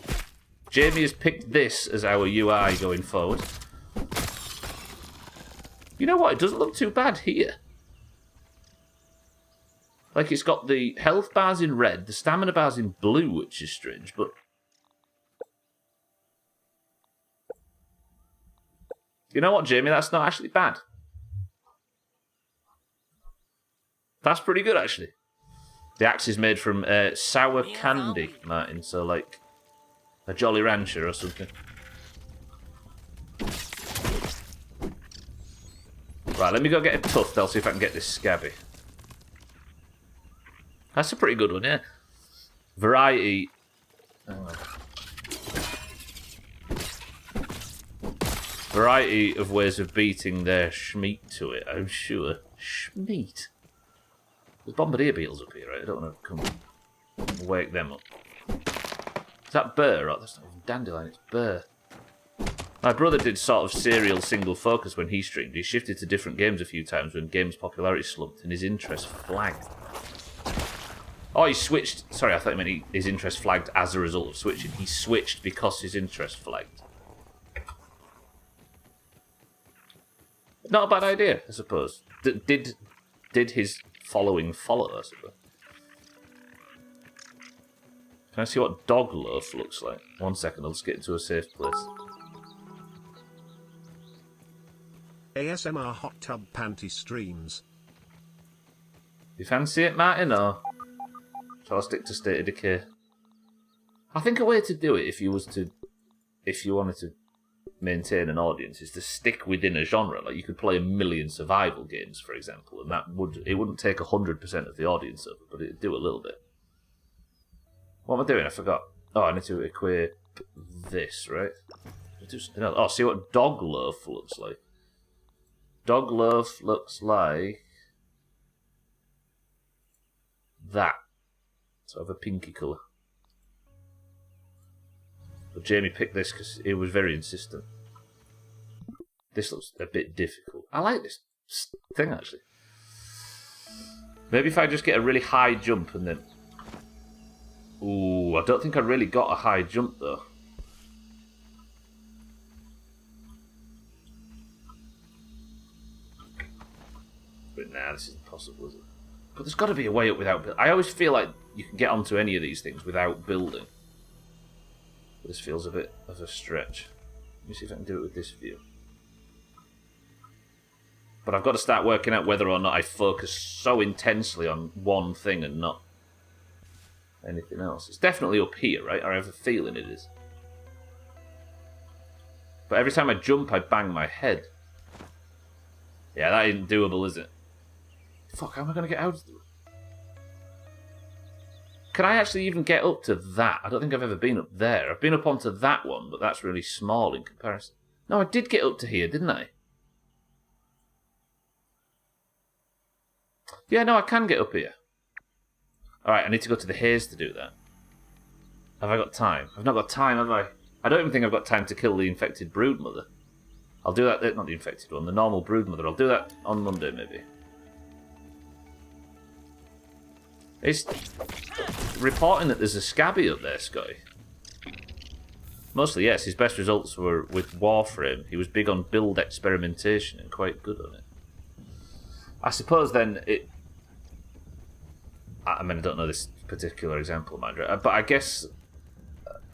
Jamie has picked this as our UI going forward. You know what? It doesn't look too bad here. Like, it's got the health bars in red, the stamina bars in blue, which is strange, but... You know what, Jamie? That's not actually bad. That's pretty good, actually. The axe is made from sour candy, Martin, so like a Jolly Rancher or something. Right, let me go get a Tuft. I'll see if I can get this Scabby. That's a pretty good one, yeah. Variety. Variety of ways of beating their schmeat to it, I'm sure. Schmeat? There's bombardier beetles up here, right? I don't want to come wake them up. Is that burr? Oh, that's not even dandelion, it's burr. My brother did sort of serial single focus when he streamed. He shifted to different games a few times when games' popularity slumped and his interest flagged. Oh, he switched. Sorry, I thought you meant his interest flagged as a result of switching. He switched because his interest flagged. Not a bad idea, I suppose. Did his following follow, I suppose? Can I see what dog loaf looks like? 1 second, I'll just get into a safe place. ASMR hot tub panty streams. You fancy it, Martin, or shall I stick to State of Decay? I think a way to do it, if you wanted to maintain an audience, is to stick within a genre. Like, you could play a million survival games, for example, and it wouldn't take 100% of the audience over, but it'd do a little bit. What am I doing? I forgot. Oh, I need to equip this, right? Do something else. Oh, see what dog loaf looks like. Dog loaf looks like that. Sort of a pinky colour. But Jamie picked this because he was very insistent. This looks a bit difficult. I like this thing, actually. Maybe if I just get a really high jump and then... Ooh, I don't think I really got a high jump, though. But nah, this isn't possible, is it? But there's got to be a way up without building. I always feel like you can get onto any of these things without building. But this feels a bit of a stretch. Let me see if I can do it with this view. But I've got to start working out whether or not I focus so intensely on one thing and not anything else. It's definitely up here, right? I have a feeling it is. But every time I jump, I bang my head. Yeah, that ain't doable, is it? Fuck, how am I going to get out of the... Can I actually even get up to that? I don't think I've ever been up there. I've been up onto that one, but that's really small in comparison. No, I did get up to here, didn't I? Yeah, no, I can get up here. Alright, I need to go to the haze to do that. Have I got time? I've not got time, have I? I don't even think I've got time to kill the infected broodmother. I'll do that, not the infected one, the normal broodmother. I'll do that on Monday, maybe. It's reporting that there's a scabby up there, Scotty. Mostly, yes. His best results were with Warframe. He was big on build experimentation and quite good on it. I suppose then it... I mean, I don't know this particular example, Mandra, but I guess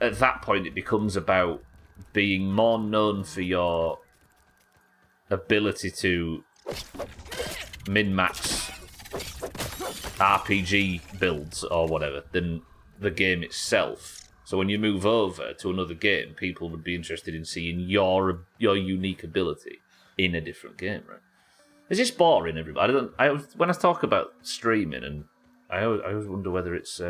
at that point it becomes about being more known for your ability to min-max RPG builds or whatever than the game itself. So when you move over to another game, people would be interested in seeing your unique ability in a different game, right? Is this boring, everybody? When I talk about streaming, and I always wonder whether it's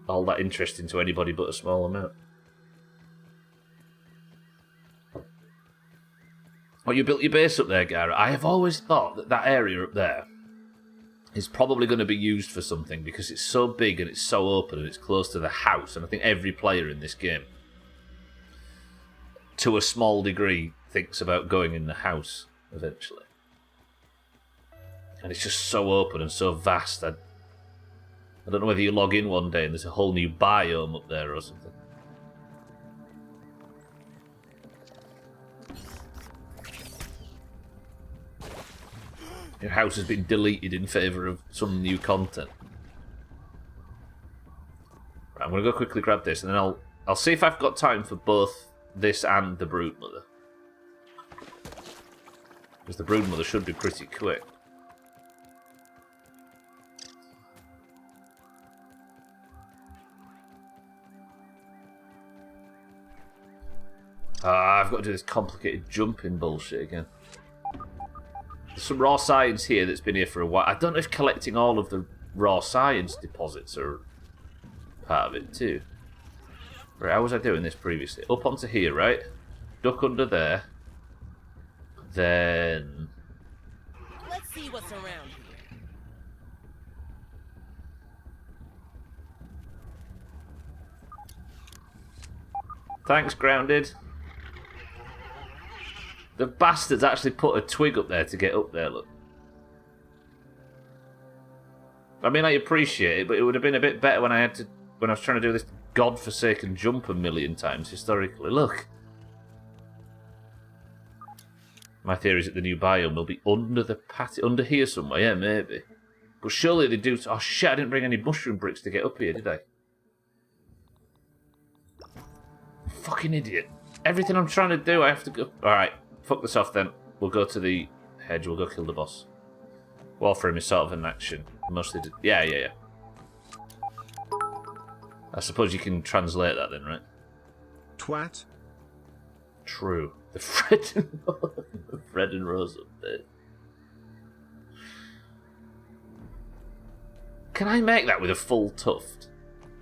all that interesting to anybody but a small amount. Oh, you built your base up there, Garrett. I have always thought that that area up there is probably going to be used for something because it's so big and it's so open and it's close to the house. And I think every player in this game, to a small degree, thinks about going in the house eventually. And it's just so open and so vast. I don't know whether you log in one day and there's a whole new biome up there or something. Your house has been deleted in favour of some new content. Right, I'm going to go quickly grab this, and then I'll see if I've got time for both this and the broodmother. Because the broodmother should be pretty quick. I've got to do this complicated jumping bullshit again. There's some raw science here that's been here for a while. I don't know if collecting all of the raw science deposits are part of it too. Right, how was I doing this previously? Up onto here, right? Duck under there. Then... Let's see what's around here. Thanks, Grounded. The bastards actually put a twig up there to get up there, look. I mean, I appreciate it, but it would have been a bit better when I was trying to do this godforsaken jump a million times historically. Look. My theory is that the new biome will be under the patio, under here somewhere, yeah, maybe. But surely they do... Oh shit, I didn't bring any mushroom bricks to get up here, did I? Fucking idiot. Everything I'm trying to do, I have to go... Alright. Fuck this off then. We'll go to the hedge. We'll go kill the boss. Warframe is sort of an action. Mostly... Yeah. I suppose you can translate that then, right? Twat. True. The Fred and Rose update. Can I make that with a full tuft?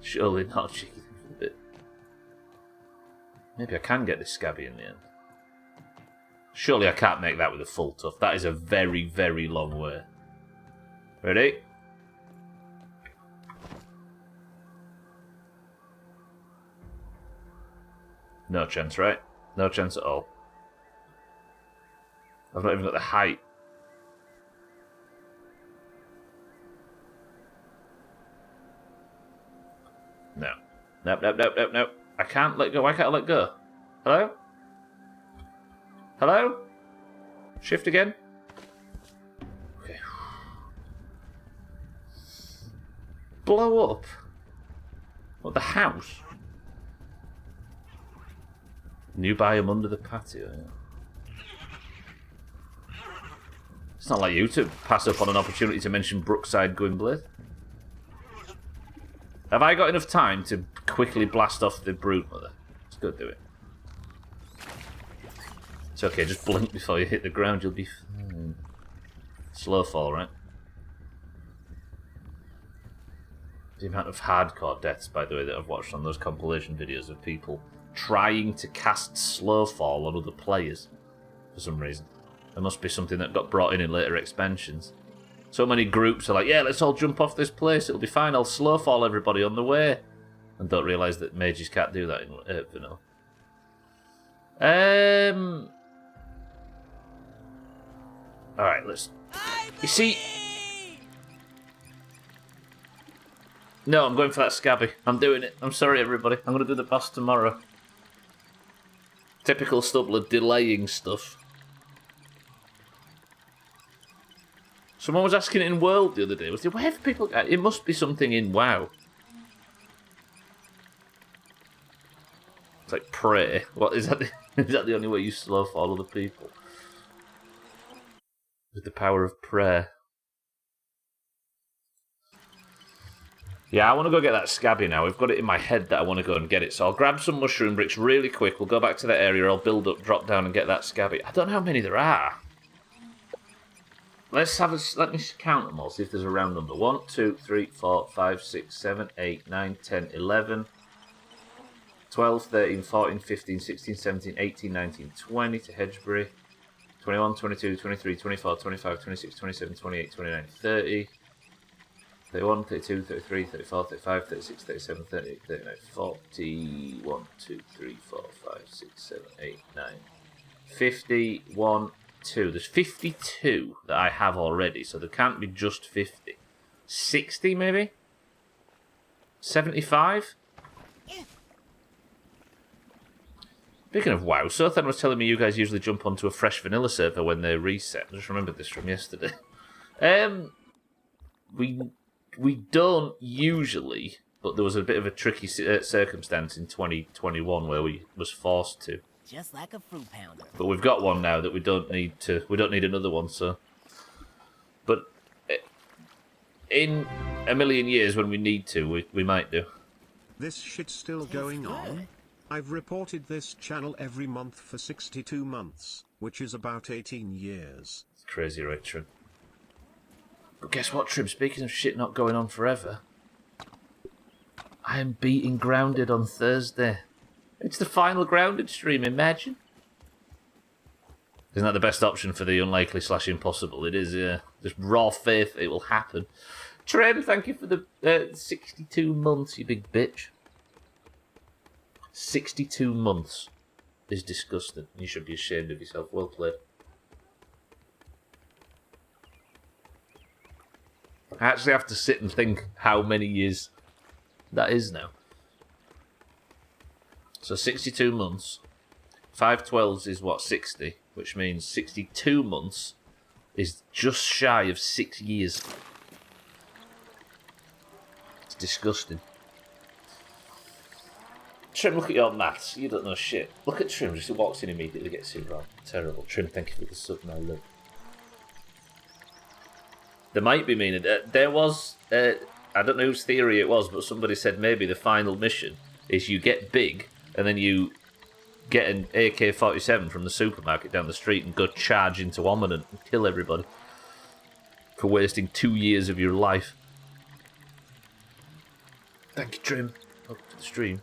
Surely not. Cheeky for a bit. Maybe I can get this scabby in the end. Surely I can't make that with a full tuft. That is a very, very long way. Ready? No chance, right? No chance at all. I've not even got the height. No. Nope. I can't let go. Why can't I let go? Hello? Hello? Shift again? Okay. Blow up? What, the house? New biome under the patio, yeah. It's not like you to pass up on an opportunity to mention Brookside Gwynblade. Have I got enough time to quickly blast off the broodmother? Let's go do it. It's okay, just blink before you hit the ground, you'll be fine. Slow fall, right? The amount of hardcore deaths, by the way, that I've watched on those compilation videos of people trying to cast slow fall on other players for some reason. There must be something that got brought in later expansions. So many groups are like, yeah, let's all jump off this place. It'll be fine. I'll slow fall everybody on the way. And don't realise that mages can't do that in vanilla. Alright, let's... You see... No, I'm going for that Scabby. I'm doing it. I'm sorry, everybody. I'm going to do the boss tomorrow. Typical Stubbler delaying stuff. Someone was asking it in World the other day. Where have people... It must be something in WoW. It's like pray. What is that? Is that the only way you slow fall other people? With the power of prayer. Yeah, I want to go get that Scabby now. We've got it in my head that I want to go and get it. So I'll grab some mushroom bricks really quick. We'll go back to that area. I'll build up, drop down, and get that Scabby. I don't know how many there are. Let me count them all. See if there's a round number. 1, 2, 3, 4, 5, 6, 7, 8, 9, 10, 11, 12, 13, 14, 15, 16, 17, 18, 19, 20 to Hedgebury. 21, 22, 23, 24, 25, 26, 27, 28, 29, 30. 31, 32, 33, 34, 35, 36, 37, 38, 39, 40, 1, 2, 3, 4, 5, 6, 7, 8, 9, 50, 1, 2. There's 52 that I have already, so there can't be just 50. 60 maybe? 75? Speaking of WoW, Sothan was telling me you guys usually jump onto a fresh vanilla server when they reset. I just remembered this from yesterday. We don't usually, but there was a bit of a tricky circumstance in 2021 where we was forced to. Just like a fruit pounder. But we've got one now that we don't need to. We don't need another one. So, but in a million years when we need to, we might do. This shit's still going on? I've reported this channel every month for 62 months, which is about 18 years. It's crazy, right, Trim? But guess what, Trim? Speaking of shit not going on forever, I am beating Grounded on Thursday. It's the final Grounded stream, imagine. Isn't that the best option for the unlikely / impossible? It is, yeah. Just raw faith it will happen. Trim, thank you for the 62 months, you big bitch. 62 months is disgusting. You should be ashamed of yourself. Well played. I actually have to sit and think how many years that is now. So 62 months. 5 12s is what, 60? Which means 62 months is just shy of 6 years. It's disgusting. Trim, look at your maths. You don't know shit. Look at Trim, just walks in immediately, gets it wrong. Terrible. Trim, thank you for the sub, now look. There might be meaning. There was, I don't know whose theory it was, but somebody said maybe the final mission is you get big and then you get an AK-47 from the supermarket down the street and go charge into Ominent and kill everybody for wasting 2 years of your life. Thank you, Trim. Up to the stream.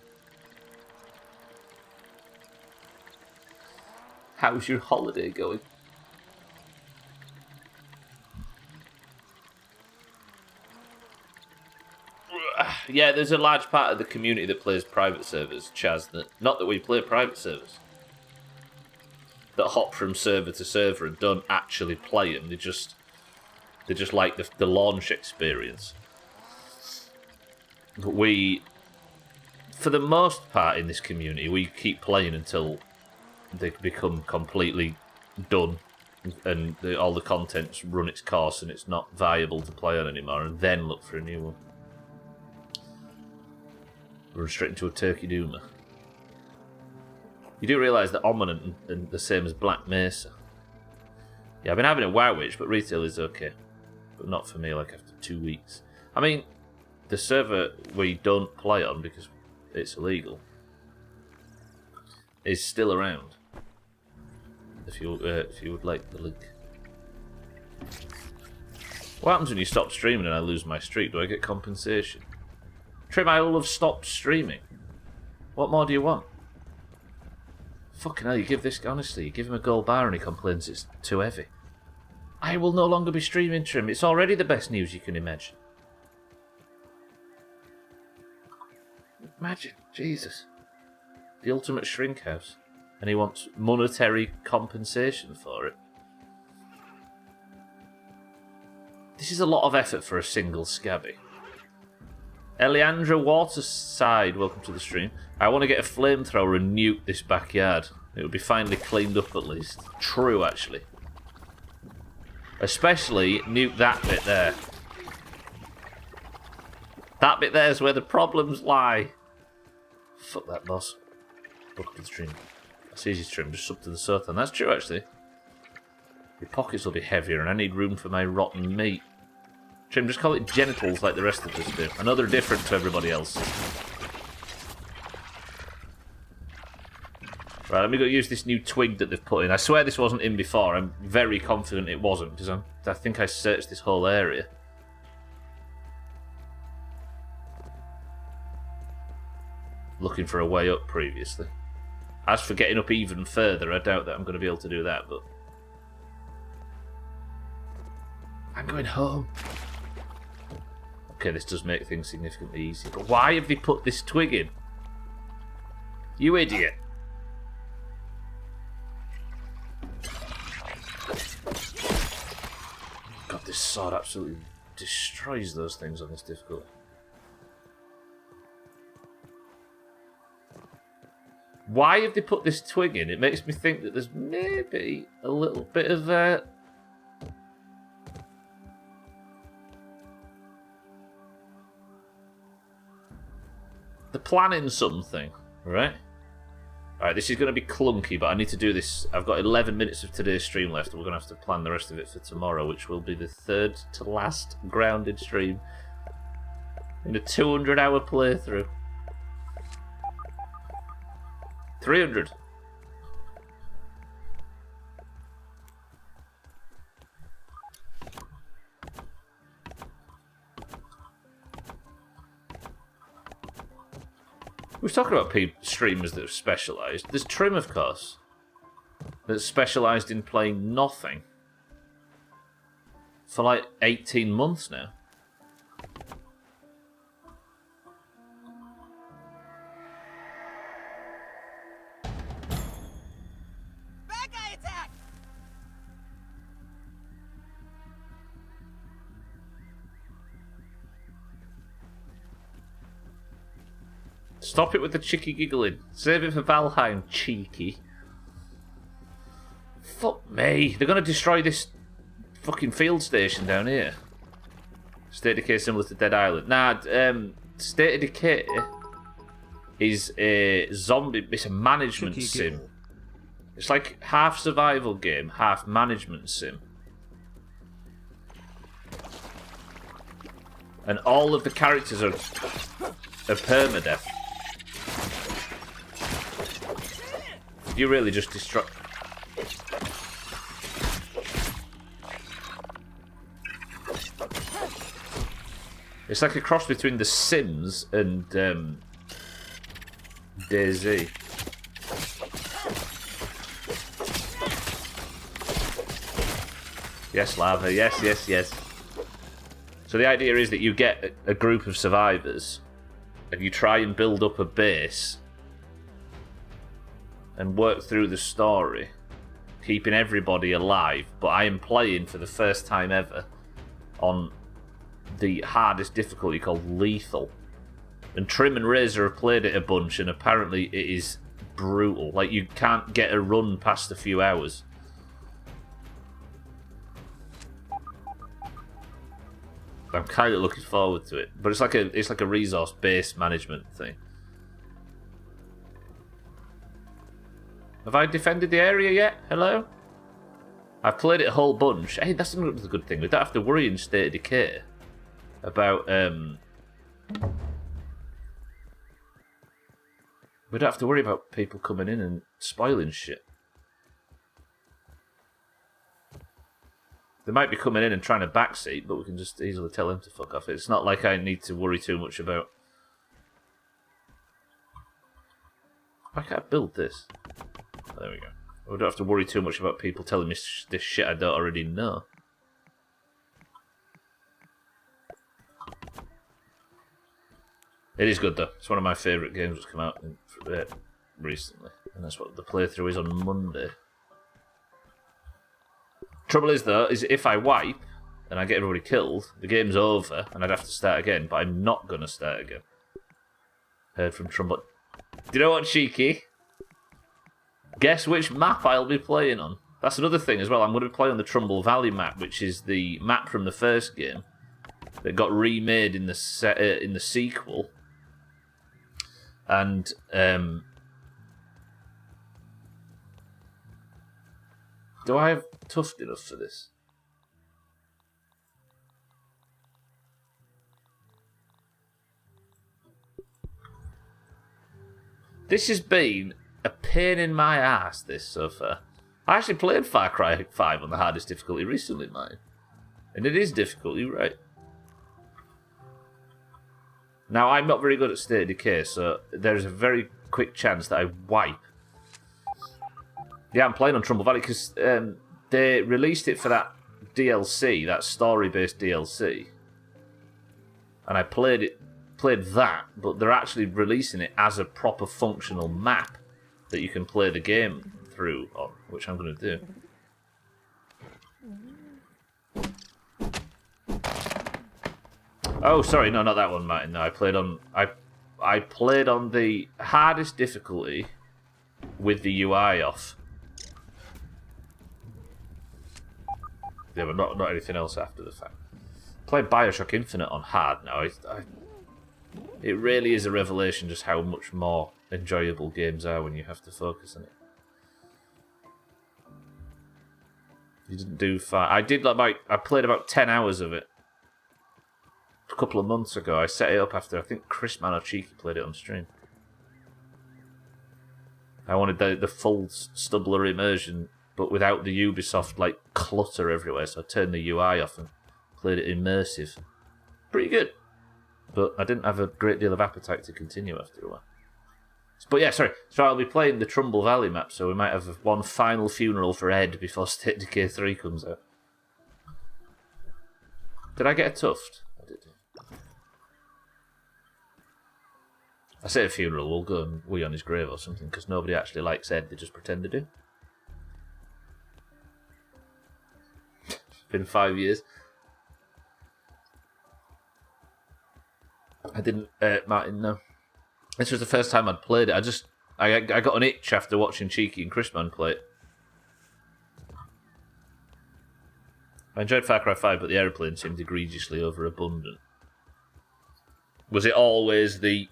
How's your holiday going? Yeah, there's a large part of the community that plays private servers, Chaz. Not that we play private servers. That hop from server to server and don't actually play them. They just like the launch experience. But we, for the most part in this community, we keep playing until they become completely done and all the content's run its course and it's not viable to play on anymore, and then look for a new one. Run straight into a turkey doomer. You do realise that Ominent and the same as Black Mesa. Yeah, I've been having a WoW itch, but retail is okay. But not for me, like after 2 weeks. I mean, the server we don't play on because it's illegal is still around. If you would like the link. What happens when you stop streaming and I lose my streak? Do I get compensation? Trim, I will have stopped streaming. What more do you want? Fucking hell, you give this... Honestly, you give him a gold bar and he complains it's too heavy. I will no longer be streaming Trim. It's already the best news you can imagine. Imagine, Jesus. The ultimate shrink house. And he wants monetary compensation for it. This is a lot of effort for a single scabby. Eleandra Waterside, welcome to the stream. I want to get a flamethrower and nuke this backyard. It would be finally cleaned up at least. True, actually. Especially nuke that bit there. That bit there is where the problems lie. Fuck that, boss. Welcome to the stream. That's easy to trim, just sub to the Sultan. That's true, actually. Your pockets will be heavier, and I need room for my rotten meat. Trim, just call it genitals like the rest of us do. I know they're different to everybody else. Right, let me go use this new twig that they've put in. I swear this wasn't in before. I'm very confident it wasn't, because I think I searched this whole area. Looking for a way up previously. As for getting up even further, I doubt that I'm going to be able to do that, but... I'm going home. Okay, this does make things significantly easier. But why have they put this twig in? You idiot. God, this sword absolutely destroys those things on this difficulty. Why have they put this twig in? It makes me think that there's maybe a little bit of they're planning something, right? Alright, this is going to be clunky, but I need to do this. I've got 11 minutes of today's stream left, and we're going to have to plan the rest of it for tomorrow, which will be the third to last grounded stream in a 200-hour playthrough. 300. We're talking about streamers that have specialised. There's Trim, of course, that's specialised in playing nothing for like 18 months now. Bad guy attack! Stop it with the cheeky giggling. Save it for Valheim, cheeky. Fuck me. They're going to destroy this fucking field station down here. State of Decay similar to Dead Island. Nah, State of Decay is a zombie... It's a management sim. It's like half survival game, half management sim. And all of the characters are permadeath. You really just destroy... It's like a cross between The Sims and DayZ. Yes, Lava. Yes, yes, yes. So the idea is that you get a group of survivors and you try and build up a base and work through the story, keeping everybody alive. But I am playing for the first time ever on the hardest difficulty called Lethal. And Trim and Razor have played it a bunch, and apparently it is brutal. Like, you can't get a run past a few hours. I'm kind of looking forward to it, but it's like a resource-based management thing. Have I defended the area yet? Hello? I've played it a whole bunch. Hey, that's another good thing. We don't have to worry in State of Decay about we don't have to worry about people coming in and spoiling shit. They might be coming in and trying to backseat, but we can just easily tell them to fuck off. It's not like I need to worry too much about... Why can't I build this? There we go. We don't have to worry too much about people telling me this shit I don't already know. It is good though. It's one of my favourite games that's come out recently, and that's what the playthrough is on Monday. Trouble is though, is if I wipe and I get everybody killed, the game's over and I'd have to start again. But I'm not gonna start again. Heard from Trumbull. Do you know what, Cheeky? Guess which map I'll be playing on. That's another thing as well. I'm going to play on the Trumbull Valley map, which is the map from the first game that got remade in the sequel. And do I have Tuft enough for this? This has been a pain in my ass, this so far. I actually played Far Cry 5 on the hardest difficulty recently, mate. And it is difficult, you're right. Now, I'm not very good at state of decay, so there's a very quick chance that I wipe. Yeah, I'm playing on Trumbull Valley because they released it for that DLC, that story-based DLC. And I played that, but they're actually releasing it as a proper functional map that you can play the game through on, which I'm going to do. Oh, sorry, no, not that one, Martin. No, I played on the hardest difficulty with the UI off. Yeah, but not anything else after the fact. Played Bioshock Infinite on hard now. It really is a revelation just how much more enjoyable games are when you have to focus on it. You didn't do far. I played about 10 hours of it a couple of months ago. I set it up after, I think Chris Man or Cheeky played it on stream. I wanted the full Stubbler immersion, but without the Ubisoft like clutter everywhere, so I turned the UI off and played it immersive. Pretty good. But I didn't have a great deal of appetite to continue after a while. But yeah, sorry. So I'll be playing the Trumbull Valley map, so we might have one final funeral for Ed before State Decay 3 comes out. Did I get a tuft? I did. I say a funeral, we'll go and wee on his grave or something, because nobody actually likes Ed, they just pretend to do. It's been 5 years. I didn't, Martin, no. This was the first time I'd played it. I got an itch after watching Cheeky and Chrisman play it. I enjoyed Far Cry 5, but the aeroplane seemed egregiously overabundant. Was it always the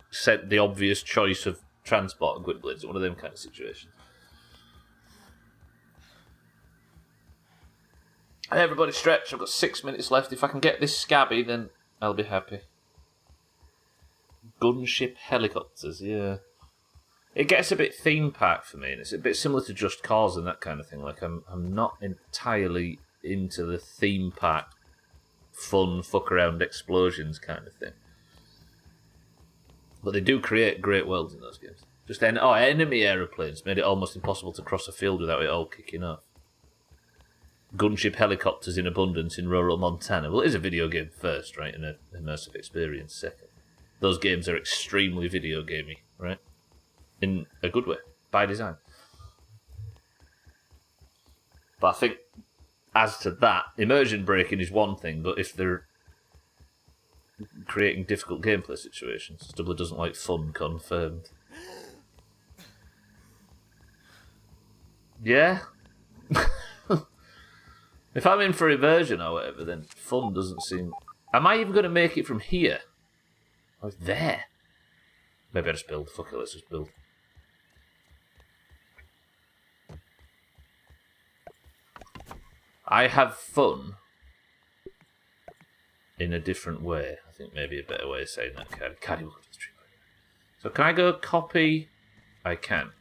obvious choice of transport and Gwynblades? Is it one of them kind of situations? Hey, everybody stretch. I've got 6 minutes left. If I can get this scabby, then I'll be happy. Gunship helicopters, yeah. It gets a bit theme park for me, and it's a bit similar to Just Cause and that kind of thing. Like I'm not entirely into the theme park, fun, fuck around explosions kind of thing. But they do create great worlds in those games. Just enemy aeroplanes made it almost impossible to cross a field without it all kicking off. Gunship helicopters in abundance in rural Montana. Well, it is a video game first, right, and an immersive experience second. Those games are extremely video gamey, right? In a good way, by design. But I think, as to that, immersion breaking is one thing, but if they're creating difficult gameplay situations, Stubbler doesn't like fun, confirmed. Yeah? If I'm in for immersion or whatever, then fun doesn't seem... Am I even going to make it from here? Oh, it's there. Maybe I just build. Fuck it, let's just build. I have fun in a different way. I think maybe a better way of saying that. So can I go copy? I can.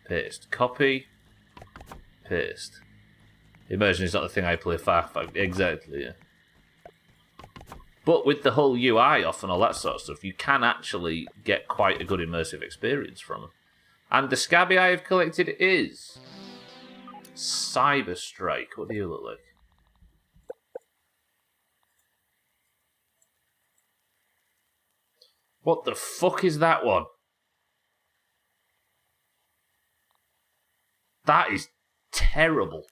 Paste. Copy. Paste. Immersion is not the thing I play far. Exactly, yeah. But with the whole UI off and all that sort of stuff, you can actually get quite a good immersive experience from them. And the scabby I have collected is Cyber Strike. What do you look like? What the fuck is that one? That is terrible.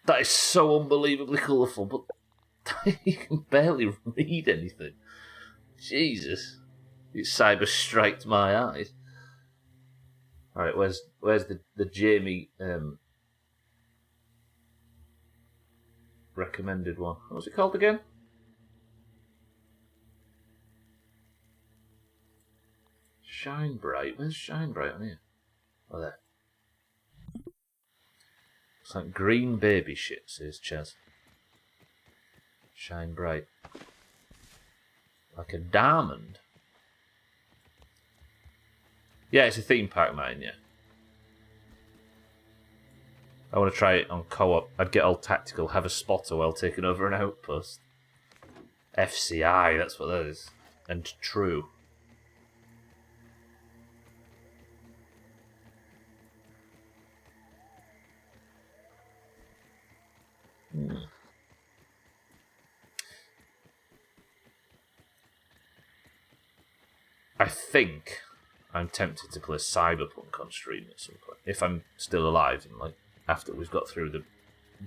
That is so unbelievably colourful, but you can barely read anything. Jesus. It cyber striked my eyes. Alright, where's the Jamie recommended one? What was it called again? Shine Bright. Where's Shine Bright on here? Oh, there. It's like green baby shit, says Chaz. Shine Bright. Like a diamond. Yeah, it's a theme park mine, yeah. I want to try it on co-op. I'd get all tactical, have a spotter while taking over an outpost. FCI, that's what that is. And true. I think I'm tempted to play Cyberpunk on stream at some point. If I'm still alive and like after we've got through the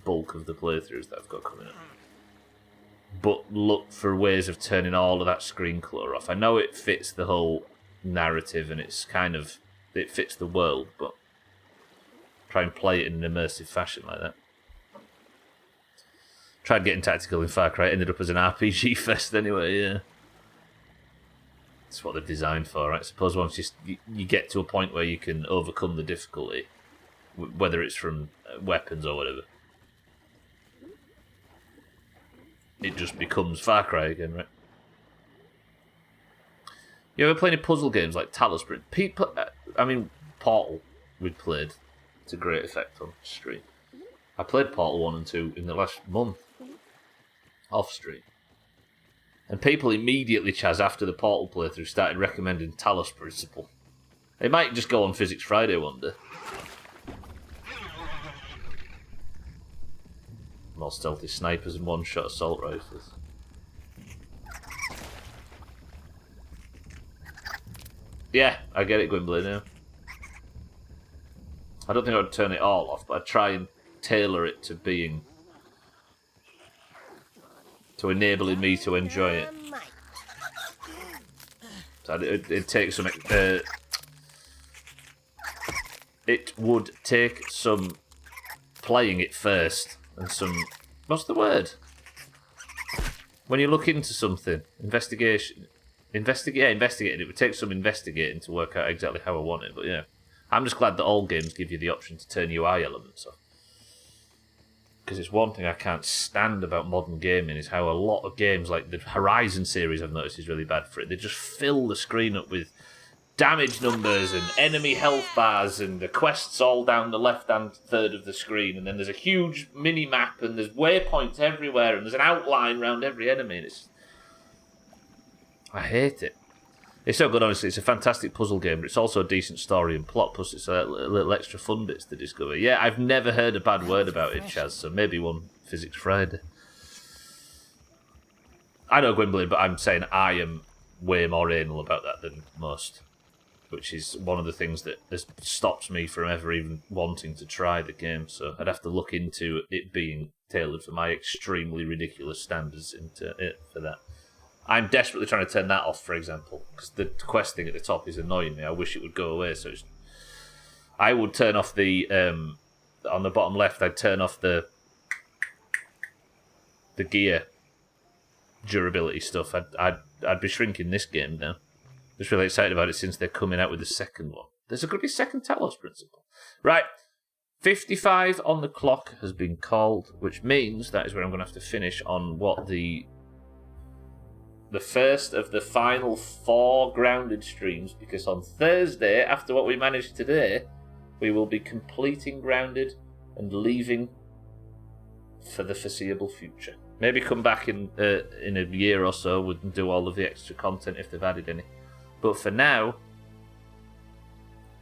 bulk of the playthroughs that I've got coming up. But look for ways of turning all of that screen clutter off. I know it fits the whole narrative and it's kind of it fits the world, but try and play it in an immersive fashion like that. Tried getting tactical in Far Cry, ended up as an RPG fest anyway, yeah. That's what they're designed for, right? I suppose once you get to a point where you can overcome the difficulty, whether it's from weapons or whatever, it just becomes Far Cry again, right? You ever play any puzzle games like Talisman? People, Portal we'd played to great effect on stream. I played Portal 1 and 2 in the last month, off stream. And people immediately, Chaz, after the Portal playthrough, started recommending Talos Principle. It might just go on Physics Friday one day. More stealthy snipers and one-shot assault rifles. Yeah, I get it, Gwynblade, now. I don't think I'd turn it all off, but I'd try and tailor it to being... to enabling me to enjoy it. So it'd take some... it would take some playing it first, and some... what's the word? When you look into something, investigation... investigating. It would take some investigating to work out exactly how I want it, but yeah. I'm just glad that all games give you the option to turn UI elements off. Because it's one thing I can't stand about modern gaming is how a lot of games, like the Horizon series I've noticed is really bad for it. They just fill the screen up with damage numbers and enemy health bars and the quests all down the left-hand third of the screen. And then there's a huge mini-map and there's waypoints everywhere and there's an outline around every enemy. And I hate it. It's so good, honestly. It's a fantastic puzzle game, but it's also a decent story and plot, plus it's a little extra fun bits to discover. Yeah, I've never heard a bad word about it, Chaz, so maybe one Physics Friday. I know Gwynblade, but I'm saying I am way more anal about that than most, which is one of the things that has stopped me from ever even wanting to try the game, so I'd have to look into it being tailored for my extremely ridiculous standards into it for that. I'm desperately trying to turn that off, for example, because the quest thing at the top is annoying me. I wish it would go away. So I would turn off the on the bottom left. I'd turn off the gear durability stuff. I'd be shrinking this game now. Just really excited about it since they're coming out with the second one. There's going to be a second Talos Principle, right? 55 on the clock has been called, which means that is where I'm going to have to finish on what the first of the final 4 grounded streams, because on Thursday, after what we managed today, we will be completing grounded and leaving for the foreseeable future. Maybe come back in a year or so and do all of the extra content if they've added any. But for now,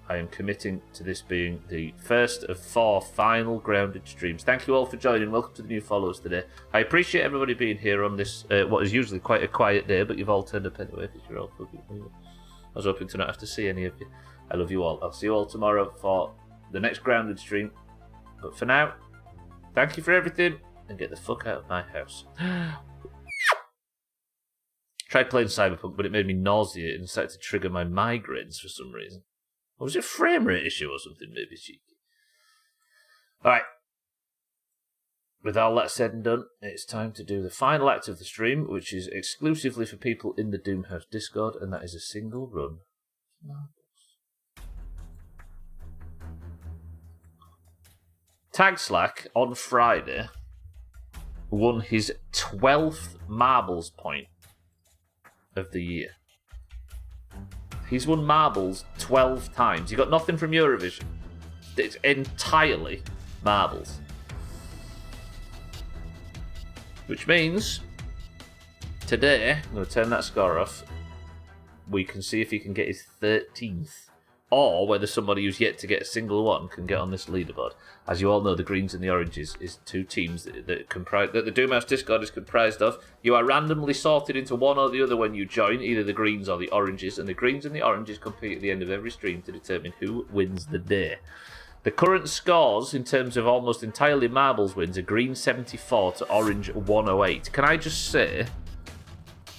I am committing to this being the first of 4 final grounded streams. Thank you all for joining. Welcome to the new followers today. I appreciate everybody being here on this, what is usually quite a quiet day, but you've all turned up anyway because you're all fucking here. I was hoping to not have to see any of you. I love you all. I'll see you all tomorrow for the next grounded stream. But for now, thank you for everything and get the fuck out of my house. Tried playing Cyberpunk, but it made me nauseated and started to trigger my migraines for some reason. Or was it a frame rate issue or something, maybe cheeky? Alright. With all that said and done, it's time to do the final act of the stream, which is exclusively for people in the Doomhaus Discord, and that is a single run. Tag Slack on Friday won his 12th marbles point of the year. He's won marbles 12 times. He got nothing from Eurovision. It's entirely marbles. Which means, today, I'm going to turn that score off. We can see if he can get his 13th. Or whether somebody who's yet to get a single one can get on this leaderboard. As you all know, the greens and the oranges is 2 teams that the Doomhaus Discord is comprised of. You are randomly sorted into one or the other when you join, either the greens or the oranges, and the greens and the oranges compete at the end of every stream to determine who wins the day. The current scores, in terms of almost entirely marbles wins, are green 74 to orange 108. Can I just say,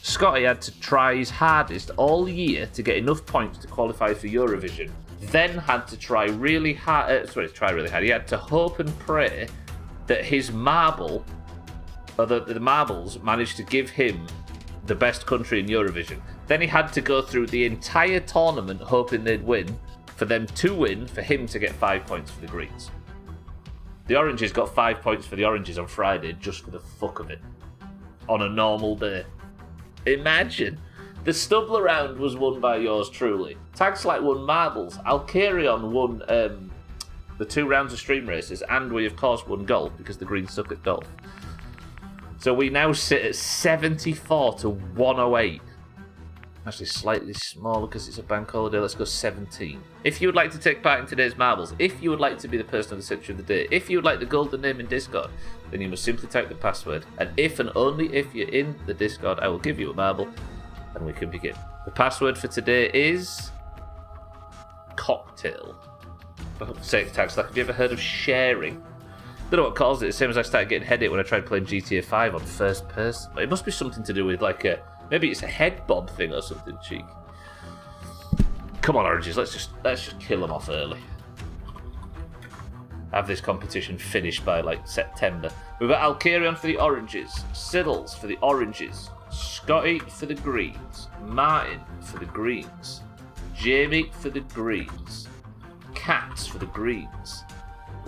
Scotty had to try his hardest all year to get enough points to qualify for Eurovision. Then had to try really hard. He had to hope and pray that his marble, or the marbles, managed to give him the best country in Eurovision. Then he had to go through the entire tournament hoping they'd win, for them to win, for him to get 5 points for the greens. The oranges got 5 points for the oranges on Friday just for the fuck of it. On a normal day. Imagine. The Stubbler round was won by yours truly. Tag Slack won marbles. Alcarion won the 2 rounds of stream races, and we of course won golf because the Greens suck at golf. So we now sit at 74 to 108. Actually slightly smaller because it's a bank holiday. Let's go 17. If you would like to take part in today's marbles, if you would like to be the person of the century of the day, if you would like the golden name in Discord, then you must simply type the password. And if and only if you're in the Discord, I will give you a marble and we can begin. The password for today is cocktail. For fuck's sake, Tag Slack, have you ever heard of sharing? Don't know what caused it. The same as I started getting headache when I tried playing GTA 5 on first person. It must be something to do with like a... Maybe it's a head bob thing or something, cheek. Come on, oranges, let's just kill them off early. Have this competition finished by like September. We've got Alcarion for the oranges, Siddles for the oranges, Scotty for the greens, Martin for the greens, Jamie for the greens, Cats for the greens,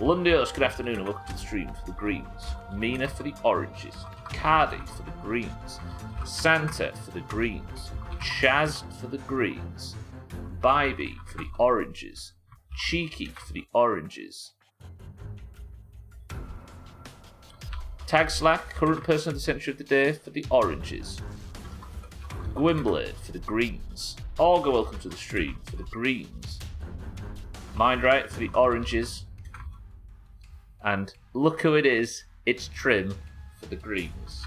Lundios, good afternoon and welcome to the stream, for the greens, Mina for the oranges, Cardi for the greens, Santa for the greens, Chaz for the greens, Bybee for the oranges, Cheeky for the oranges, Tag Slack, current person of the century of the day, for the oranges, Gwynblade for the greens, Olga, welcome to the stream, for the greens, Mindright for the oranges, and look who it is, it's Trim for the greens.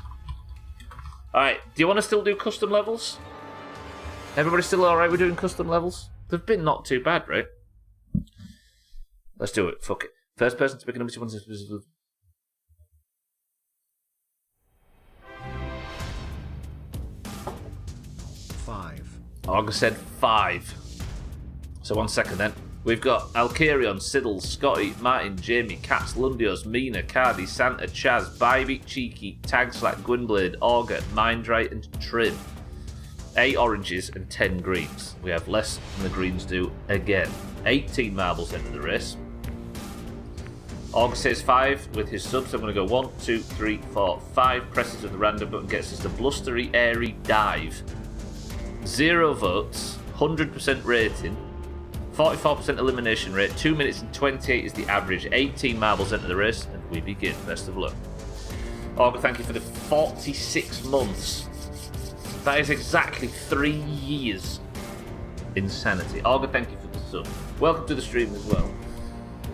Alright, do you want to still do custom levels? Everybody still alright with doing custom levels? They've been not too bad, right? Let's do it, fuck it. First person to pick a number 2 1. Olga said 5. So 1 second then. We've got Alcarion, Siddles, Scotty, Martin, Jamie, Cats, Lundios, Mina, Cardi, Santa, Chaz, Bybee, Cheeky, Tag Slack, Gwynblade, Auger, Mindright and Trim. 8 oranges and 10 greens. We have less than the greens do again. 18 marbles into the race. Auger says 5 with his subs. I'm going to go 1, 2, 3, 4, 5. Presses of the random button gets us the blustery, airy dive. 0 votes, 100% rating, 44% elimination rate, 2 minutes and 28 is the average, 18 marbles into the race, and we begin. Best of luck. Auger, thank you for the 46 months. That is exactly 3 years Insanity. Augur, thank you for the sub. Welcome to the stream as well.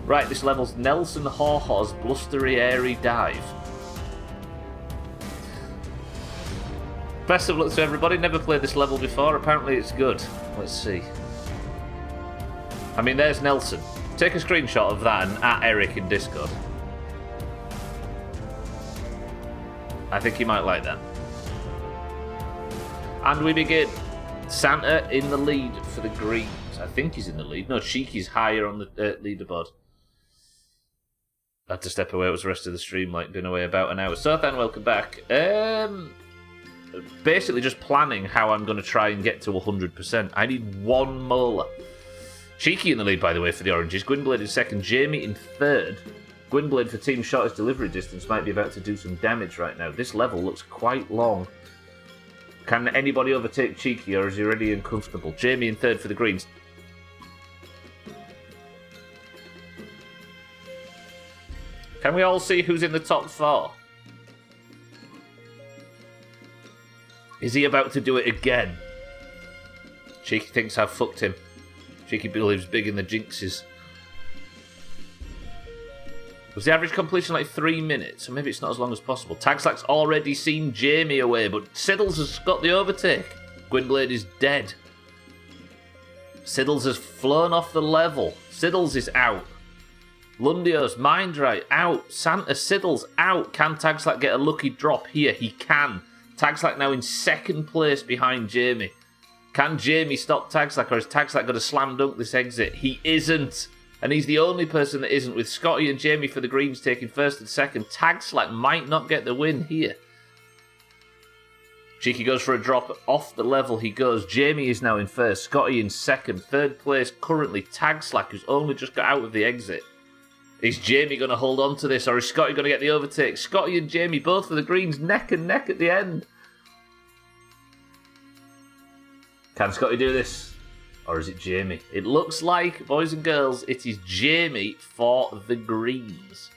Right, this level's Nelson Haw-Haw's Blustery Airy Dive. Best of luck to everybody. Never played this level before. Apparently it's good. Let's see. I mean, there's Nelson. Take a screenshot of that and at Eric in Discord. I think he might like that. And we begin. Santa in the lead for the Greens. I think he's in the lead. No, Cheeky's higher on the leaderboard. I had to step away. It was the rest of the stream, like, been away about an hour. So, then, welcome back. Basically just planning how I'm going to try and get to 100%. I need one molar. Cheeky in the lead, by the way, for the Oranges. Gwynblade in second. Jamie in third. Gwynblade for team shortest delivery distance might be about to do some damage right now. This level looks quite long. Can anybody overtake Cheeky, or is he already uncomfortable? Jamie in third for the Greens. Can we all see who's in the top four? Is he about to do it again? Cheeky thinks I've fucked him. Cheeky believes big in the jinxes. Was the average completion like 3 minutes? Or maybe it's not as long as possible. Tagslack's already seen Jamie away, but Siddles has got the overtake. Gwynblade is dead. Siddles has flown off the level. Siddles is out. Lundios, Mindright, out. Santa, Siddles, out. Can Tagslack get a lucky drop here? He can. Tagslack now in second place behind Jamie. Can Jamie stop Tagslack, or is Tagslack going to slam dunk this exit? He isn't. And he's the only person that isn't, with Scotty and Jamie for the Greens taking first and second. Tagslack might not get the win here. Cheeky goes for a drop off the level he goes. Jamie is now in first. Scotty in second. Third place currently Tagslack, who's only just got out of the exit. Is Jamie going to hold on to this, or is Scotty going to get the overtake? Scotty and Jamie both for the Greens, neck and neck at the end. Can Scotty do this? Or is it Jamie? It looks like, boys and girls, it is Jamie for the Greens.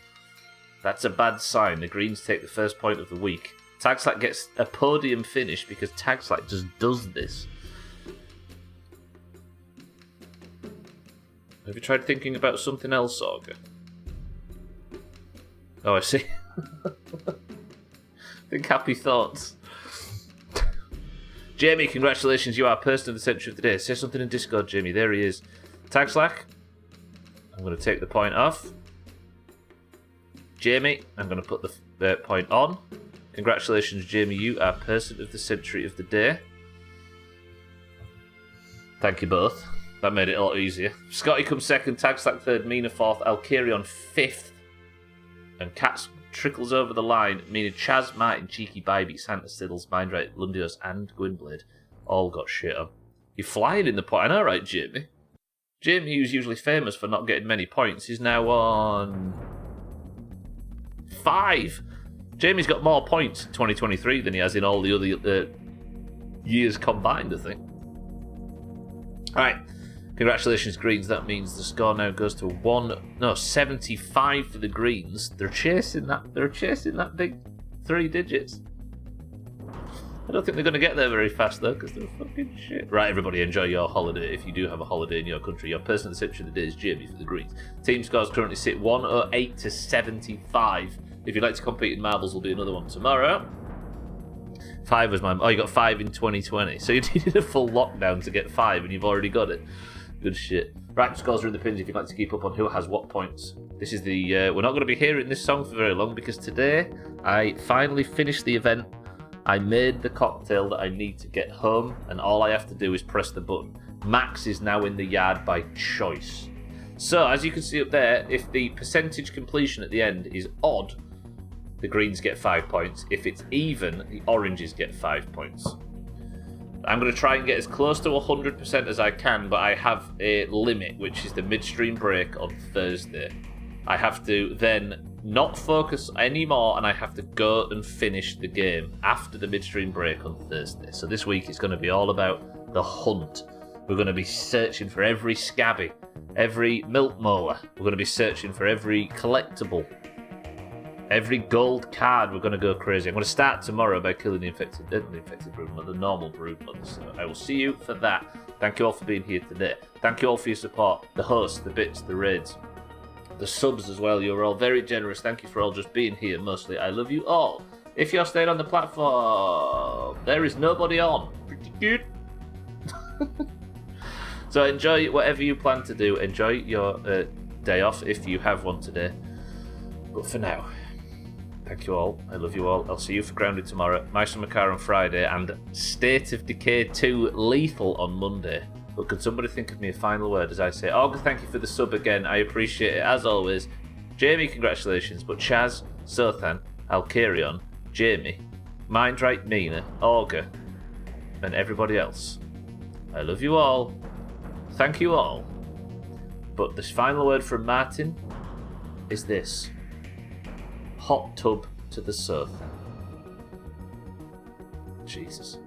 That's a bad sign. The Greens take the first point of the week. Tagslack gets a podium finish because Tagslack just does this. Have you tried thinking about something else, Augur? Oh, I see. Think happy thoughts. Jamie, congratulations, you are person of the century of the day. Say something in Discord, Jamie. There he is. Tagslack, I'm going to take the point off. Jamie, I'm going to put the point on. Congratulations, Jamie, you are person of the century of the day. Thank you both. That made it a lot easier. Scotty comes second, Tagslack third, Mina fourth, Alkirion fifth. And Cats trickles over the line, meaning Chaz, Martin, Cheeky, Bybee, Santa, Siddles, Mindright, Lundios, and Gwynblade all got shit on. You're flying in the point. I know, right, Jamie? Jamie, who's usually famous for not getting many points, is now on 5. Jamie's got more points in 2023 than he has in all the other years combined, I think. Alright. Congratulations, Greens. That means the score now goes to 75 for the Greens. They're chasing that big 3 digits. I don't think they're going to get there very fast, though, because they're fucking shit. Right, everybody, enjoy your holiday. If you do have a holiday in your country, your person of the century of the day is Jamie for the Greens. Team scores currently sit 108 to 75. If you'd like to compete in marbles, will be another one tomorrow. 5 was you got 5 in 2020. So you needed a full lockdown to get 5, and you've already got it. Good shit. Right, scores are in the pins if you'd like to keep up on who has what points. This is the... we're not going to be hearing this song for very long, because today I finally finished the event. I made the cocktail that I need to get home, and all I have to do is press the button. Max is now in the yard by choice. So, as you can see up there, if the percentage completion at the end is odd, the Greens get 5 points. If it's even, the Oranges get 5 points. I'm going to try and get as close to 100% as I can, but I have a limit, which is the midstream break on Thursday. I have to then not focus anymore, and I have to go and finish the game after the midstream break on Thursday. So this week it's going to be all about the hunt. We're going to be searching for every scabby, every milk molar. We're going to be searching for every collectible. Every gold card, we're going to go crazy. I'm going to start tomorrow by killing the infected broodmother, the normal broodmother. So I will see you for that. Thank you all for being here today. Thank you all for your support. The hosts, the bits, the raids, the subs as well. You're all very generous. Thank you for all just being here mostly. I love you all. If you're staying on the platform, there is nobody on. Pretty good. So enjoy whatever you plan to do. Enjoy your day off if you have one today. But for now, thank you all. I love you all. I'll see you for Grounded tomorrow. My Summer Car on Friday. And State of Decay 2 Lethal on Monday. But could somebody think of me a final word as I say, Olga, thank you for the sub again. I appreciate it as always. Jamie, congratulations. But Chaz, Sothan, Alkarion, Jamie, Mindright, Mina, Olga, and everybody else. I love you all. Thank you all. But the final word from Martin is this. Hot tub to the sofa. Jesus.